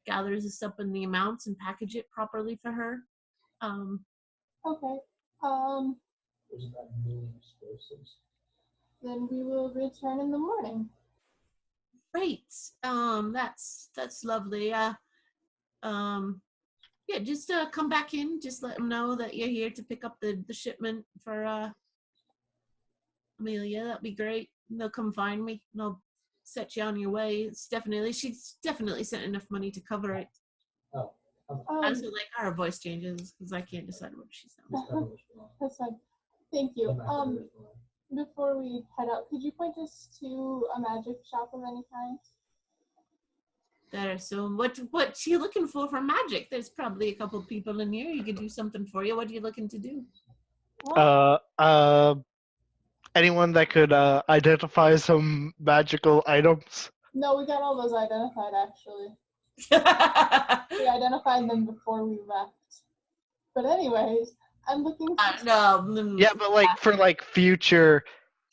gather this up in the amounts and package it properly for her. Okay. There's about a million explosives. Then we will return in the morning. Great. That's lovely. Yeah, just come back in. Just let them know that you're here to pick up the shipment for Amelia. That'd be great. And they'll come find me. And I'll set you on your way. She's definitely sent enough money to cover it. Oh. I also like how her voice changes because I can't decide what she sounds. That's fine. Thank you. Before we head out, could you point us to a magic shop of any kind? There. So what you looking for magic? There's probably a couple people in here. You could do something for you. What are you looking to do? Anyone that could identify some magical items. No, we got all those identified actually. We identified them before we left. But anyways, I'm looking. No. Yeah, but like for like future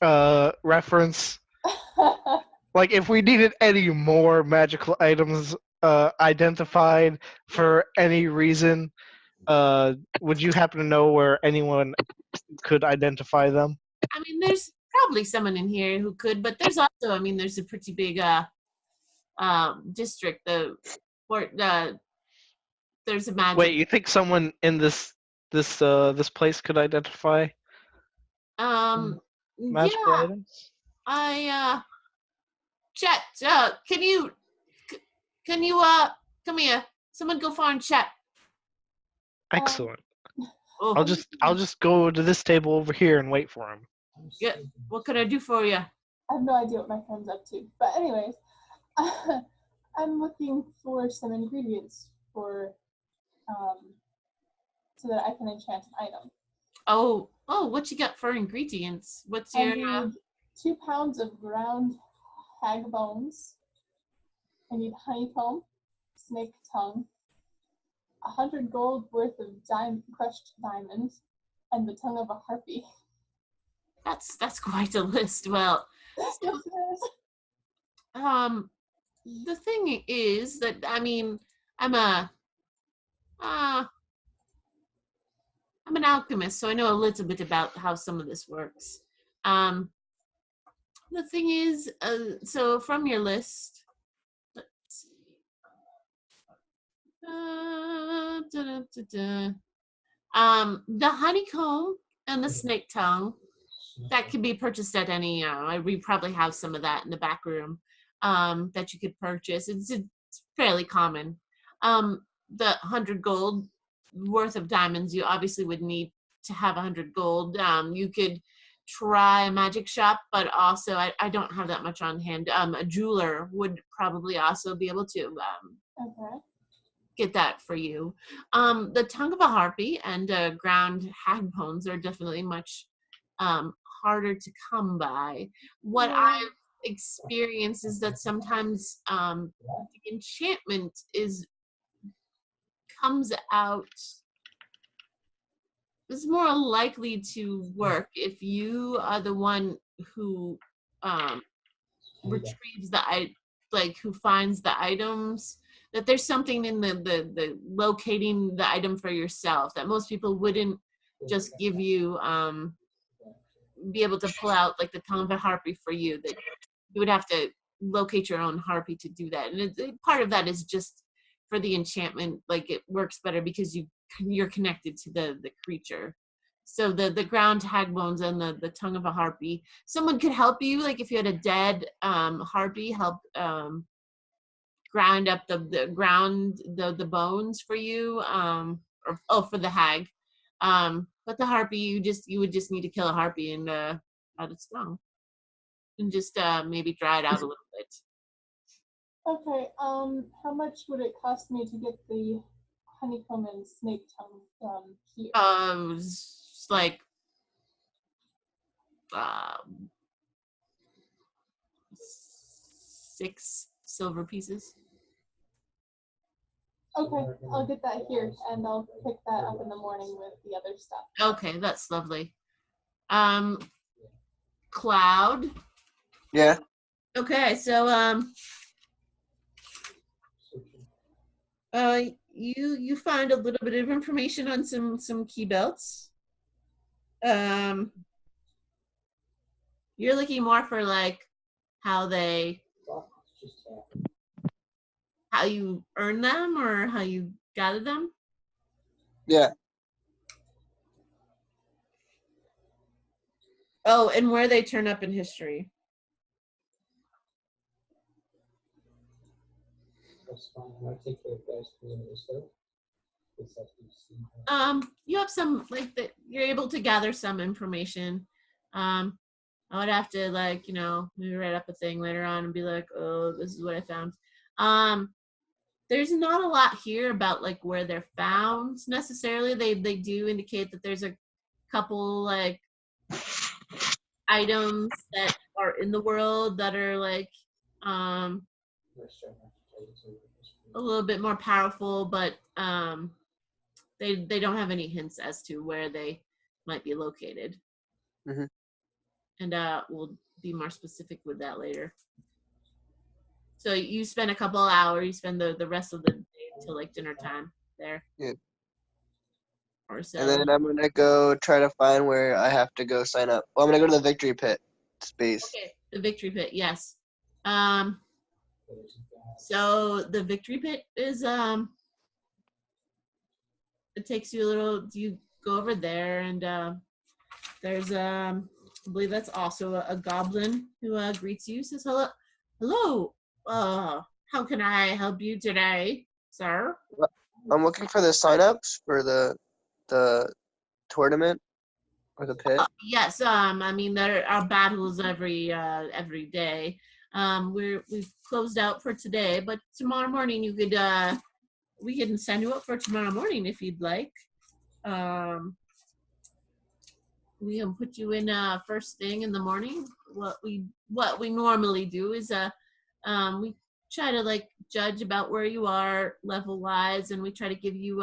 reference, like if we needed any more magical items identified for any reason, would you happen to know where anyone could identify them? I mean, there's probably someone in here who could, but there's also, I mean, there's a pretty big district. There's a magic. Wait, you think someone in this place could identify Yeah, magical items? Chet. Can you come here? Someone go find Chet. Excellent. Oh, I'll just go to this table over here and wait for him. yeah. What could I do for you? I have no idea what my friend's up to. But anyways, I'm looking for some ingredients for so that I can enchant an item. Oh, what you got for ingredients? What's I your need 2 pounds of ground hag bones. I need honeycomb, snake tongue, 100 gold worth of crushed diamonds, and the tongue of a harpy. that's quite a list. Well, Yes, it is. the thing is that I mean, I'm an alchemist, so I know a little bit about how some of this works. The thing is, so from your list, let's see. The honeycomb and the snake tongue that can be purchased at any. We probably have some of that in the back room that you could purchase. It's fairly common. The 100 gold worth of diamonds, you obviously would need to have 100 gold. You could try a magic shop, but also I don't have that much on hand. A jeweler would probably also be able to Okay. get that for you. The tongue of a harpy and ground hag bones are definitely much harder to come by. What I've experienced is that sometimes the enchantment comes out is more likely to work if you are the one who retrieves who finds the items, that there's something in the locating the item for yourself that most people wouldn't just give you be able to pull out like the tongue of a harpy for you, that you would have to locate your own harpy to do that. And part of that is just for the enchantment, like it works better because you're connected to the creature. So the ground hag bones and the tongue of a harpy, someone could help you, like if you had a dead harpy, help grind up the bones for you, for the hag. But the harpy, you would just need to kill a harpy and out its tongue, and just maybe dry it out a little bit. Okay. How much would it cost me to get the honeycomb and snake tongue from here? It's like 6 silver pieces. Okay, I'll get that here, and I'll pick that up in the morning with the other stuff. Okay, that's lovely. Cloud. Yeah. Okay, so you find a little bit of information on some key belts. You're looking more for like how you earn them or how you gather them. Yeah. Oh, and where they turn up in history. That's fine. I take care of guys doing this stuff. You have some like that. You're able to gather some information. I would have to maybe write up a thing later on and be like, oh, this is what I found. There's not a lot here about like where they're found necessarily. They do indicate that there's a couple like items that are in the world that are like a little bit more powerful, but they don't have any hints as to where they might be located. Mhm. And we'll be more specific with that later. So you spend a couple hours, you spend the rest of the day until like dinner time there. Yeah. Or so. And then I'm gonna go try to find where I have to go sign up. Well, I'm gonna go to the Victory Pit space. Okay, the Victory Pit, yes. So the Victory Pit is it takes you a little. You go over there, and there's I believe that's also a goblin who greets you. Says hello, hello. How can I help you today, sir? I'm looking for the signups for the tournament or the pit. Yes. I mean there are battles every day. We've closed out for today, but tomorrow morning you could we can send you up for tomorrow morning if you'd like. We can put you in first thing in the morning. What we normally do is we try to like judge about where you are level wise, and we try to give you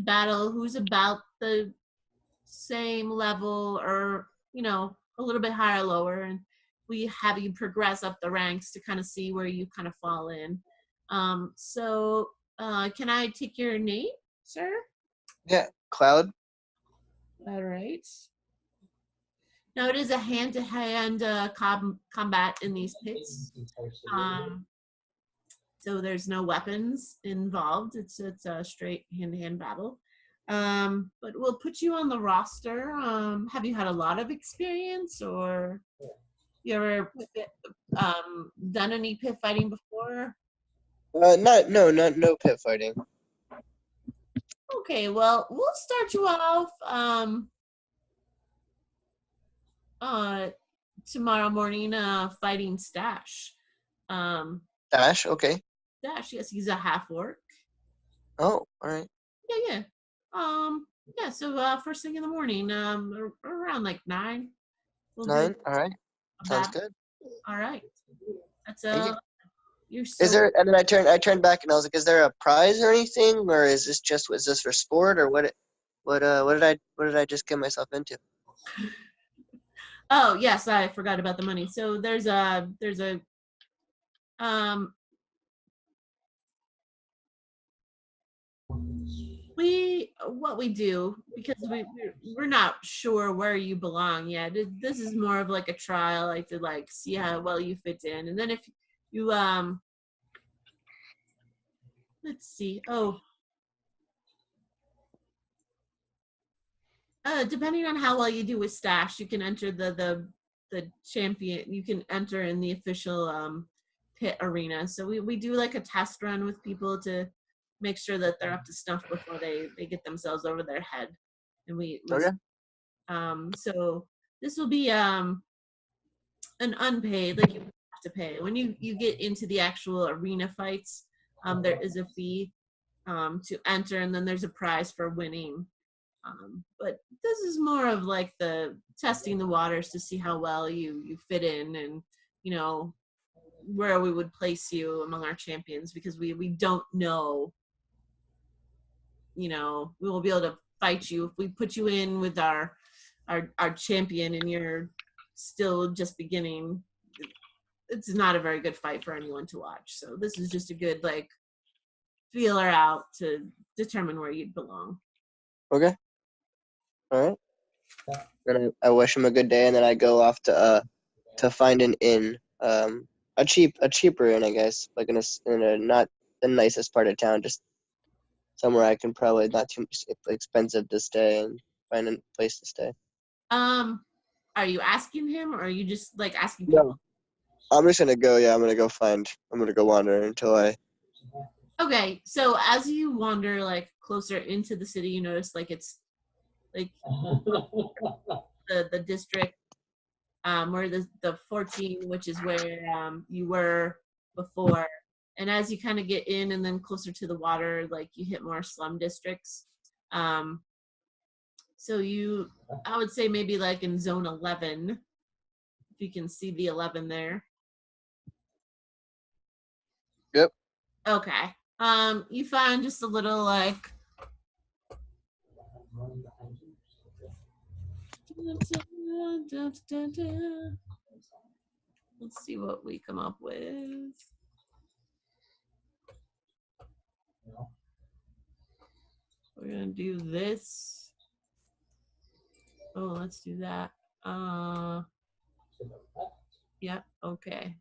battle who's about the same level or a little bit higher or lower, and we have you progress up the ranks to kind of see where you kind of fall in. So can I take your name, sir? Yeah, Cloud. All right. Now it is a hand-to-hand combat in these pits. So there's no weapons involved. It's a straight hand-to-hand battle. But we'll put you on the roster. Have you had a lot of experience, or you ever done any pit fighting before? No pit fighting. Okay, well, we'll start you off tomorrow morning fighting Stash. Dash, okay. Stash, yes, he's a half orc. Oh, all right. Yeah. Yeah, so first thing in the morning, around like 9. We'll 9, all right. a Sounds battle. good. All right. That's Thank you. you're so Is there? And then I turned back and I was like, is there a prize or anything, or is this for sport, or what did I just get myself into? Oh, yes, I forgot about the money. So there's a what we do, because we're not sure where you belong yet. This is more of like a trial, like to like see how well you fit in, and then if you let's see. Depending on how well you do with Stash, you can enter the champion. You can enter in the official pit arena. So we do like a test run with people to make sure that they're up to snuff before they get themselves over their head. And Okay. So this will be an unpaid, like you have to pay when you get into the actual arena fights. There is a fee to enter, and then there's a prize for winning. But this is more of like the testing the waters to see how well you fit in, and where we would place you among our champions, because we don't know. We will be able to fight you if we put you in with our champion and you're still just beginning. It's not a very good fight for anyone to watch. So this is just a good like feeler out to determine where you'd belong. Okay. All right. Then I wish him a good day, and then I go off to find an inn, a cheaper inn, I guess, like in a not the nicest part of town, just somewhere I can probably not too expensive to stay and find a place to stay. Are you asking him, or are you just like asking No. people? I'm just gonna go. Yeah, I'm gonna go wander until I. Okay, so as you wander like closer into the city, you notice like it's like the district where the 14, which is where you were before, and as you kind of get in and then closer to the water, like you hit more slum districts. So I would say maybe like in zone 11, if you can see the 11 there. Yep. Okay. You find just a little like running behind you. Let's see what we come up with. No. We're gonna do this. Oh, let's do that. To the left. Yeah, okay.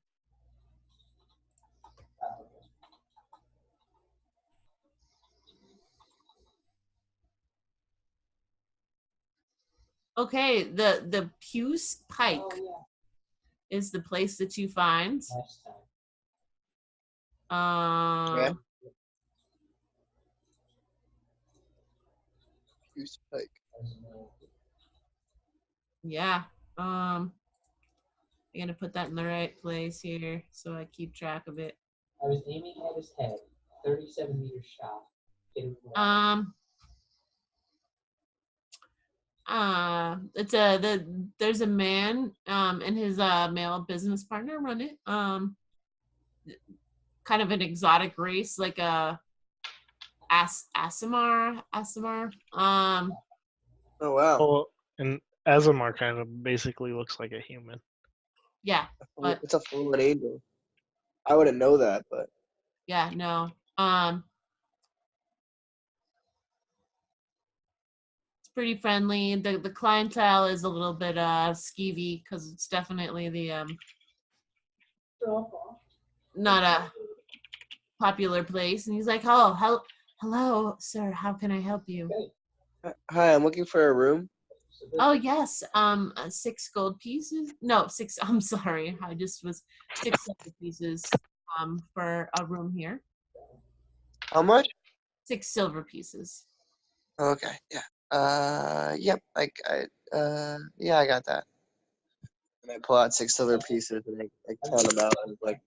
Okay. Okay, the Puce Pike Oh yeah. is the place that you find. Last time. Uh, Goose pike. yeah. I'm gonna put that in the right place here so I keep track of it. I was aiming at his head. 37-meter shot. Hit him well. There's a man and his male business partner run it. Kind of an exotic race, like a Asimar. Oh wow. Oh, and Azamar kind of basically looks like a human. Yeah, but It's a fallen angel. I wouldn't know that, but yeah, no. It's pretty friendly. The clientele is a little bit skeevy because it's definitely the not a popular place. And he's like, "Oh, hello, sir. How can I help you?" hi, I'm looking for a room. So this- Oh yes, 6 gold pieces. No, 6. I'm sorry, I just was 6 silver pieces for a room here. How much? 6 silver pieces. Okay, yeah. Yep. Yeah, I got that. And I pull out 6 silver pieces and I count them out and like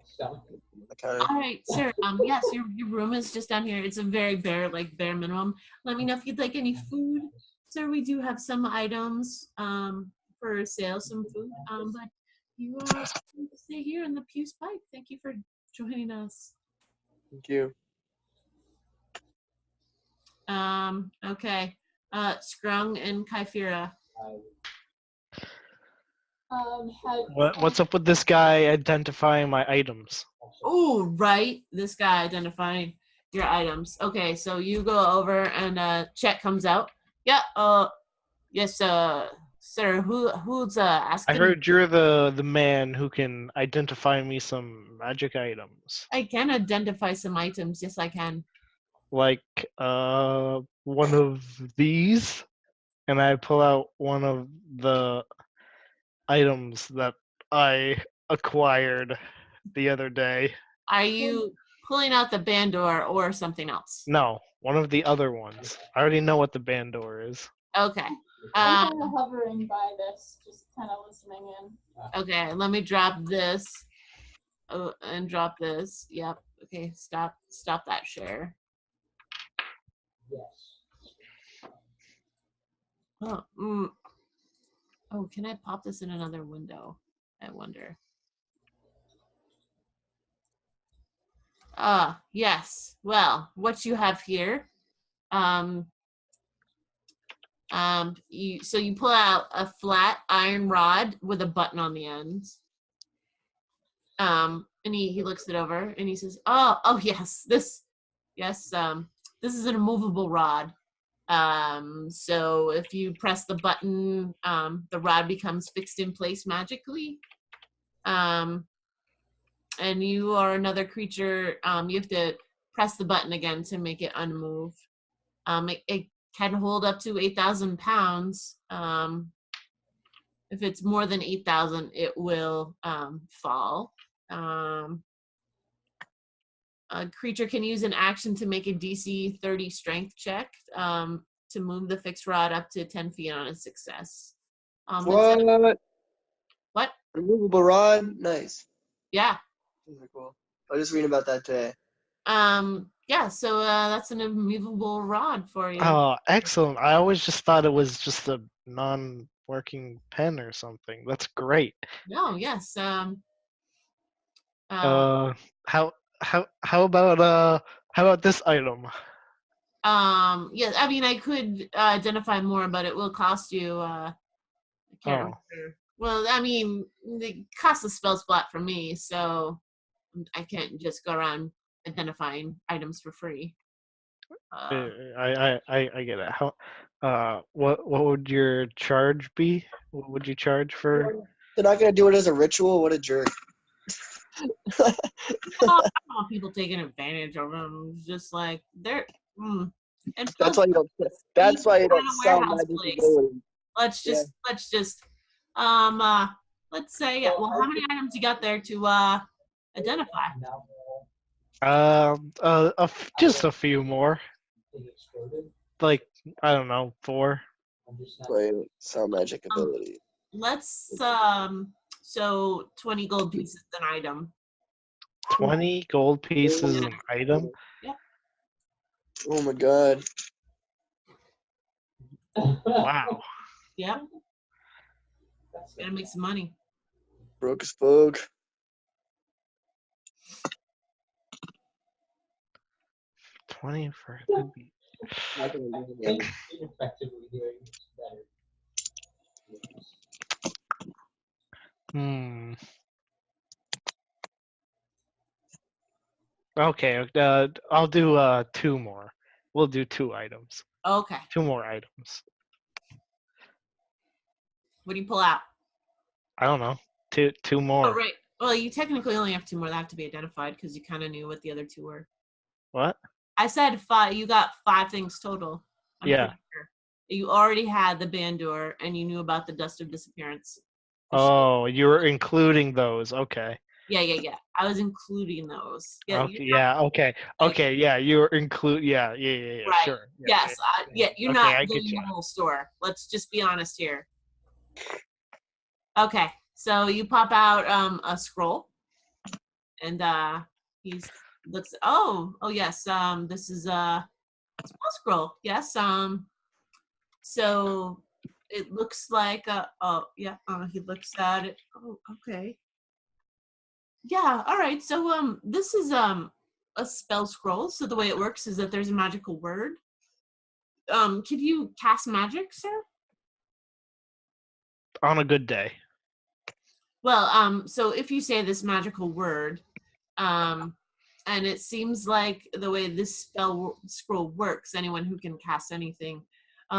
so- I counted. All right, sir. Yes, your room is just down here. It's a very bare minimum. Let me know if you'd like any food, sir. We do have some items for sale, some food. But you are welcome to stay here in the Puce Pike. Thank you for joining us. Thank you. Okay. Scrung and Kyphira. What's up with this guy identifying my items? Oh, right. This guy identifying your items. Okay, so you go over and check comes out. Yeah, yes, sir. Who's I asking? heard you're the man who can identify me some magic items. I can identify some items. Yes, I can. Like one of these, and I pull out one of the items that I acquired the other day. Are you pulling out the bandor or something else? No, one of the other ones. I already know what the bandor is. Okay. I'm kind of hovering by this, just kind of listening in. Okay, let me drop this. Oh, and drop this. Yep. Okay, stop that share. Yes. Oh, oh, can I pop this in another window? I wonder. Yes. Well, what you have here, you pull out a flat iron rod with a button on the end. And he looks it over and he says, "Oh yes, this is an immovable rod. So if you press the button, the rod becomes fixed in place magically. And you are another creature. You have to press the button again to make it unmove. It can hold up to 8,000 pounds. If it's more than 8,000, it will fall. A creature can use an action to make a DC 30 strength check to move the fixed rod up to 10 feet on a success. What? Removable rod? Nice. Yeah. Those are cool. I was just reading about that today. Yeah, so that's an immovable rod for you. Oh, excellent. I always just thought it was just a non-working pen or something. That's great. No, yes. How about this item? Yeah, I mean, I could identify more, but it will cost you. I can't Oh. remember. Well, I mean, it costs a spell slot for me, so I can't just go around identifying items for free. I get it. How? What would your charge be? What would you charge for? They're not gonna do it as a ritual. What a jerk! I don't want people taking advantage of them. It's just like they're. And That's plus, why you don't. That's why you kind don't of sell warehouse magic place. abilities. Let's Yeah. just let's say well, how many items you got there to identify? Just a few more. Like I don't know, 4. That's why you don't sell magic abilities. Let's so 20 gold pieces an item. 20 gold pieces an item. Yep. Oh my god. Wow. Yep. Gotta make some money. Broke as fuck. 20 for that'd be. Effectively doing better. Okay. I'll do 2 more. We'll do 2 items. Okay. 2 more items. What do you pull out? I don't know. Two more. Oh, right. Well, you technically only have 2 more that have to be identified because you kind of knew what the other 2 were. What? I said 5. You got 5 things total. I'm Yeah. sure. You already had the Bandor, and you knew about the Dust of Disappearance. Oh, you were including those. Okay. Yeah. I was including those. Yeah. Okay. Yeah. Okay. Okay. Yeah. You were include. Yeah. Right. Sure. Yeah, Yes. You're Okay, not I getting get you. the whole store. Let's just be honest here. Okay. So you pop out a scroll, and he looks. Oh yes. This is a spell scroll. Yes. So it looks like he looks at it. Oh, okay. Yeah, all right. So this is a spell scroll. So the way it works is that there's a magical word. Could you cast magic, sir? On a good day. Well, so if you say this magical word, and it seems like the way this spell scroll works, anyone who can cast anything,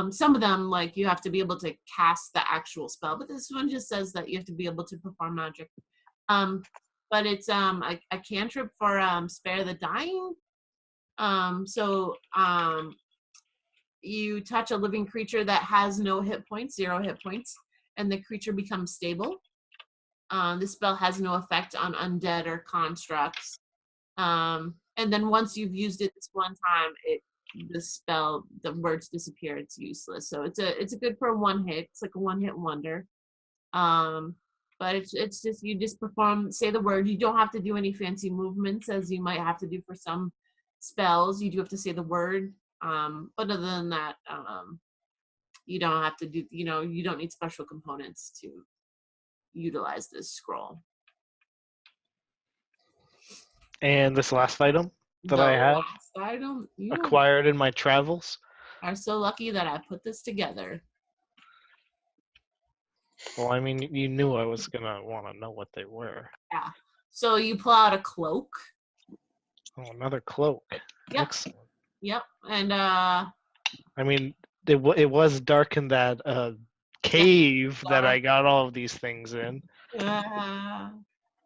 some of them, like, you have to be able to cast the actual spell, but this one just says that you have to be able to perform magic. But it's a cantrip for spare the dying. So you touch a living creature that has no hit points, 0 hit points, and the creature becomes stable. This spell has no effect on undead or constructs. And then once you've used it this one time, the words disappear. It's useless. So it's a good for a 1 hit. It's like a 1-hit wonder. But it's just you just say the word. You don't have to do any fancy movements as you might have to do for some spells. You do have to say the word. But other than that, you don't have to do. You don't need special components to utilize this scroll. And this last item that The I have last item, you acquired in my travels. are so lucky that I put this together. Well, I mean, you knew I was gonna want to know what they were. Yeah. So you pull out a cloak. Oh, another cloak. Yep. Excellent. Yep. And I mean, it was dark in that cave that I got all of these things in.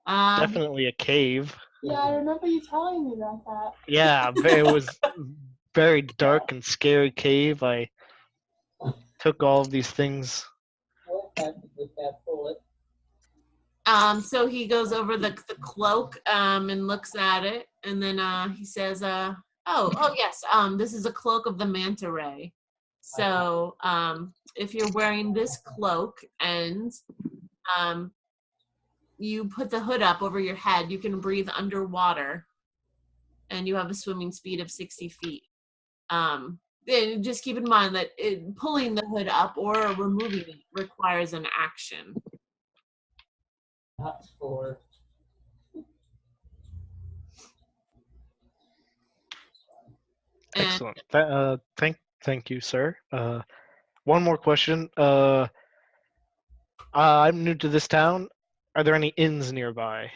Definitely a cave. Yeah, I remember you telling me about that. Yeah, it was very dark and scary cave. I took all of these things. What happened with that bullet? So he goes over the cloak and looks at it, and then he says, oh yes, this is a cloak of the manta ray. So if you're wearing this cloak and you put the hood up over your head, you can breathe underwater, and you have a swimming speed of 60 feet. And just keep in mind that pulling the hood up or removing it requires an action. Not for. And Excellent. Thank you, sir. One more question. I'm new to this town. Are there any inns nearby?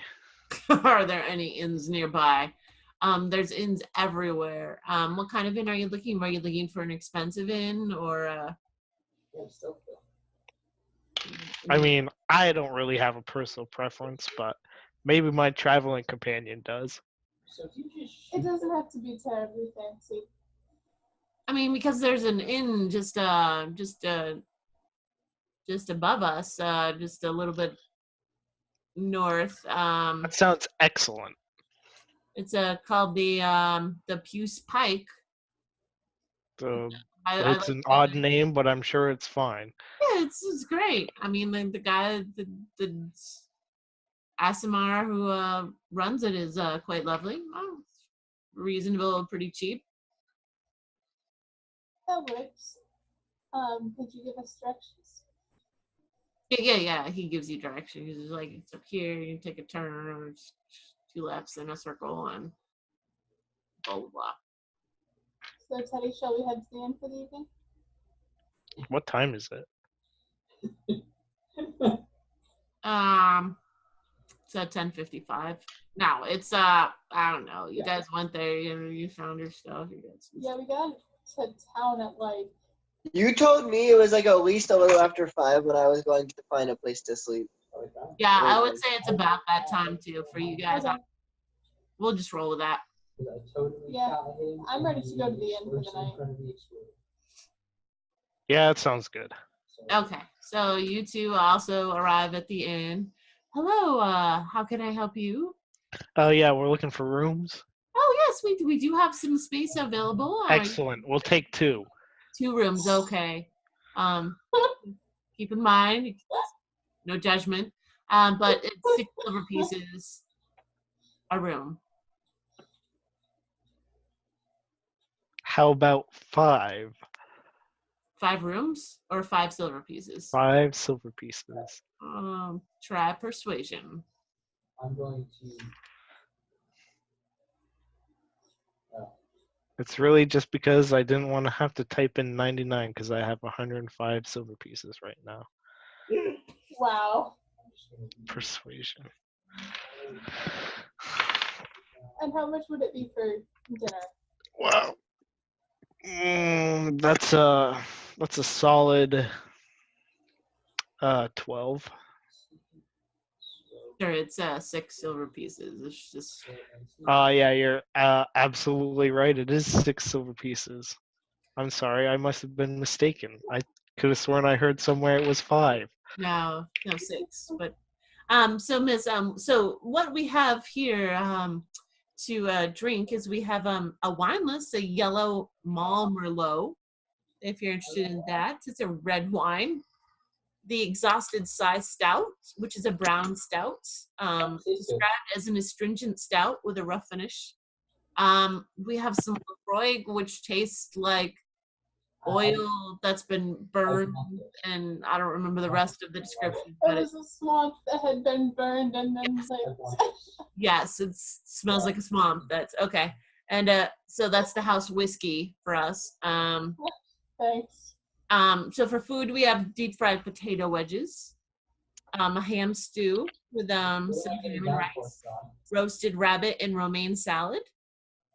are there any inns nearby? There's inns everywhere. What kind of inn are you looking? Are you looking for an expensive inn or I mean, I don't really have a personal preference, but maybe my traveling companion does. So if you just It doesn't have to be terribly fancy. I mean, because there's an inn just above us, just a little bit north. That sounds excellent. It's called the Puce Pike. I It's like an odd name, but I'm sure it's fine. Yeah, it's great. I mean, the guy, the Asimar who runs it is quite lovely. Reasonable, pretty cheap. That works. Could you give us directions? Yeah. He gives you directions. He's like, it's up here. You take a turn, it's 2 lefts in a circle, and blah blah blah. So Teddy, shall we head to the inn for the evening? What time is it? It's at 10:55. No, it's I don't know. You guys went there. You found your stuff. You guys. Yeah, we got to town at like. You told me it was like at least a little after 5 when I was going to find a place to sleep. Yeah, I would say it's about that time too for you guys. Okay. We'll just roll with that. Yeah, I'm ready to go to the inn for the night. Yeah, that sounds good. Okay, so you two also arrive at the inn. Hello, how can I help you? Oh yeah, we're looking for rooms. Oh yes, we do have some space available. Excellent. We'll take 2. 2 rooms, okay. Keep in mind, no judgment. But it's 6 silver pieces a room. How about 5? 5 rooms or 5 silver pieces? 5 silver pieces. Try persuasion. I'm going to. It's really just because I didn't want to have to type in 99 because I have 105 silver pieces right now. Wow. Persuasion. And how much would it be for dinner? Wow. That's a solid 12. Sure, it's 6 silver pieces. It's just Yeah, you're absolutely right. It is 6 silver pieces. I'm sorry, I must have been mistaken. I could have sworn I heard somewhere it was 5. no 6. But so Miss so what we have here to drink is we have a wine list, a yellow Mal Merlot. If you're interested in that, it's a red wine. The Exhausted Sigh Stout, which is a brown stout, described as an astringent stout with a rough finish. We have some Lefroy, which tastes like oil that's been burned, and I don't remember the rest of the description. It But was a swamp that had been burned and then like. yes, it smells like a swamp. That's okay. And so that's the house whiskey for us. Thanks. So for food, we have deep fried potato wedges, a ham stew with some ham and rice, roasted rabbit and romaine salad.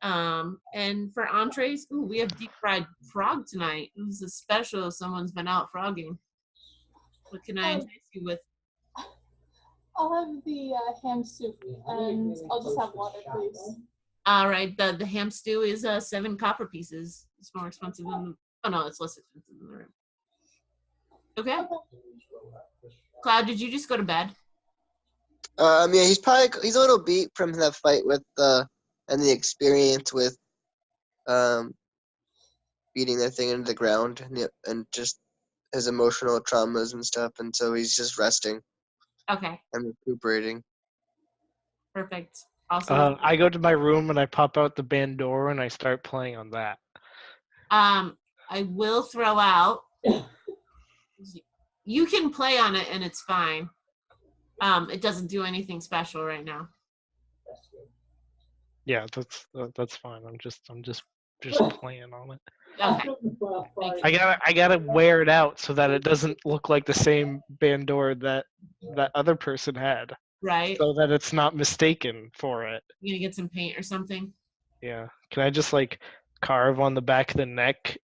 And for entrees, we have deep fried frog tonight. This is a special. Someone's been out frogging. What can I entice you with? I'll have the ham soup and I'll just have water, please. All right, the ham stew is 7 copper pieces. It's more expensive than. Oh no, it's less expensive than the room. Okay. Cloud, did you just go to bed? Yeah, he's a little beat from that fight with and the experience with beating that thing into the ground and just his emotional traumas and stuff, and so he's just resting Okay, and recuperating. perfect. Also, I go to my room and I pop out the Bandora and I start playing on that. I will throw out. You can play on it and it's fine. It doesn't do anything special right now. Yeah, that's fine. I'm just just playing on it. Okay. I gotta wear it out so that it doesn't look like the same Bandor that other person had, Right. so that it's not mistaken for it. You gonna get some paint or something? Yeah. Can I just like carve on the back of the neck,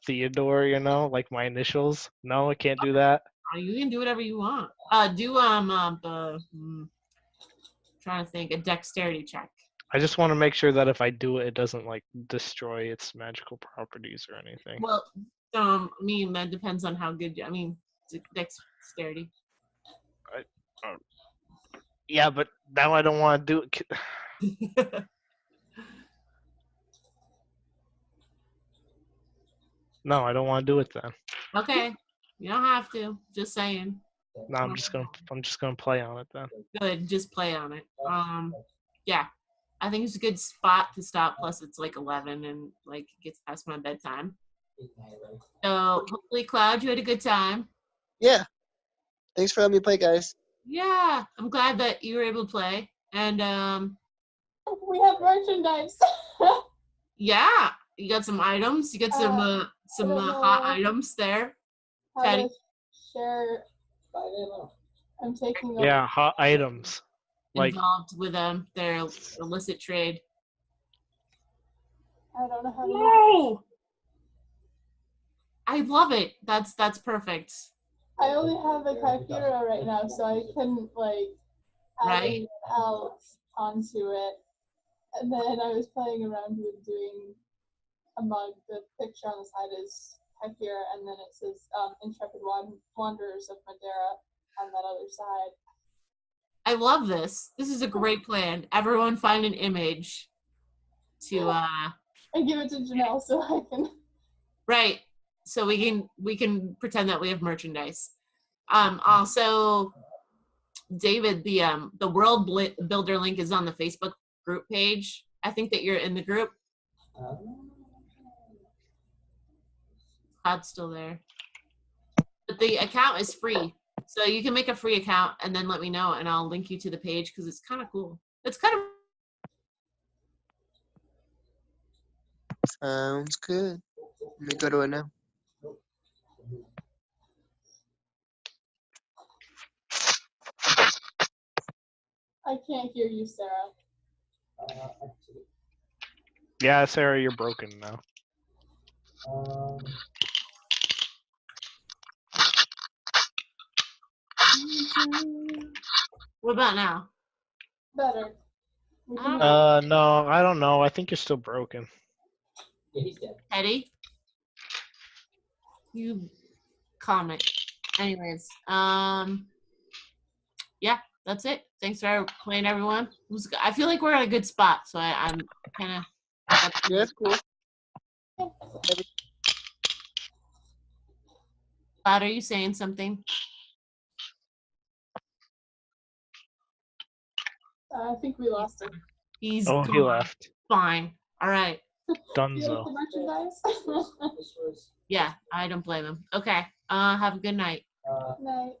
Theodore? You know, like my initials? No, I can't do that. Oh, you can do whatever you want. Trying to think, a dexterity check. I just want to make sure that if I do it, it doesn't like destroy its magical properties or anything. Well, I mean that depends on how good. I mean, dexterity. Yeah, but now I don't want to do it. No, I don't want to do it then. Okay, you don't have to. Just saying. No, I'm just gonna play on it then. Good, just play on it. Yeah, I think it's a good spot to stop. Plus, it's like 11, and like it gets past my bedtime. So hopefully, Cloud, you had a good time. Yeah. Thanks for letting me play, guys. Yeah, I'm glad that you were able to play. And We have merchandise. yeah, you got some items. You got some hot items there. How Teddy. to share. I'm taking. Yeah, hot items. Like Involved with their illicit trade. I don't know how to. No, I love it. That's perfect. I only have a Kaifira right now, so I couldn't like add Right. anything else onto it. And then I was playing around with doing a mug. The picture on the side is Kaifira, and then it says Intrepid Wanderers of Madera on that other side. I love this. This is a great plan. Everyone find an image to And give it to Janelle so I can. right. So we can pretend that we have merchandise. Also, David, the world builder link is on the Facebook group page. I think that you're in the group. Cloud's still there. But the account is free. So you can make a free account and then let me know and I'll link you to the page because it's kind of cool. It's kind of Sounds good. Let me go to it now. I can't hear you, Sarah. yeah, Sarah, you're broken now. What about now? Better. We can No, I don't know. I think you're still broken. Yeah, he's dead. Eddie? You comment. Anyways, yeah, that's it. Thanks for playing, everyone. I feel like we're at a good spot, so I'm kind of. Yeah, that's cool. Cloud, are you saying something? I think we lost him. He's He gone. left. Fine. All right. You Dunzo. like the merchandise? This was Yeah, I don't blame him. Okay. Have a good night. Night.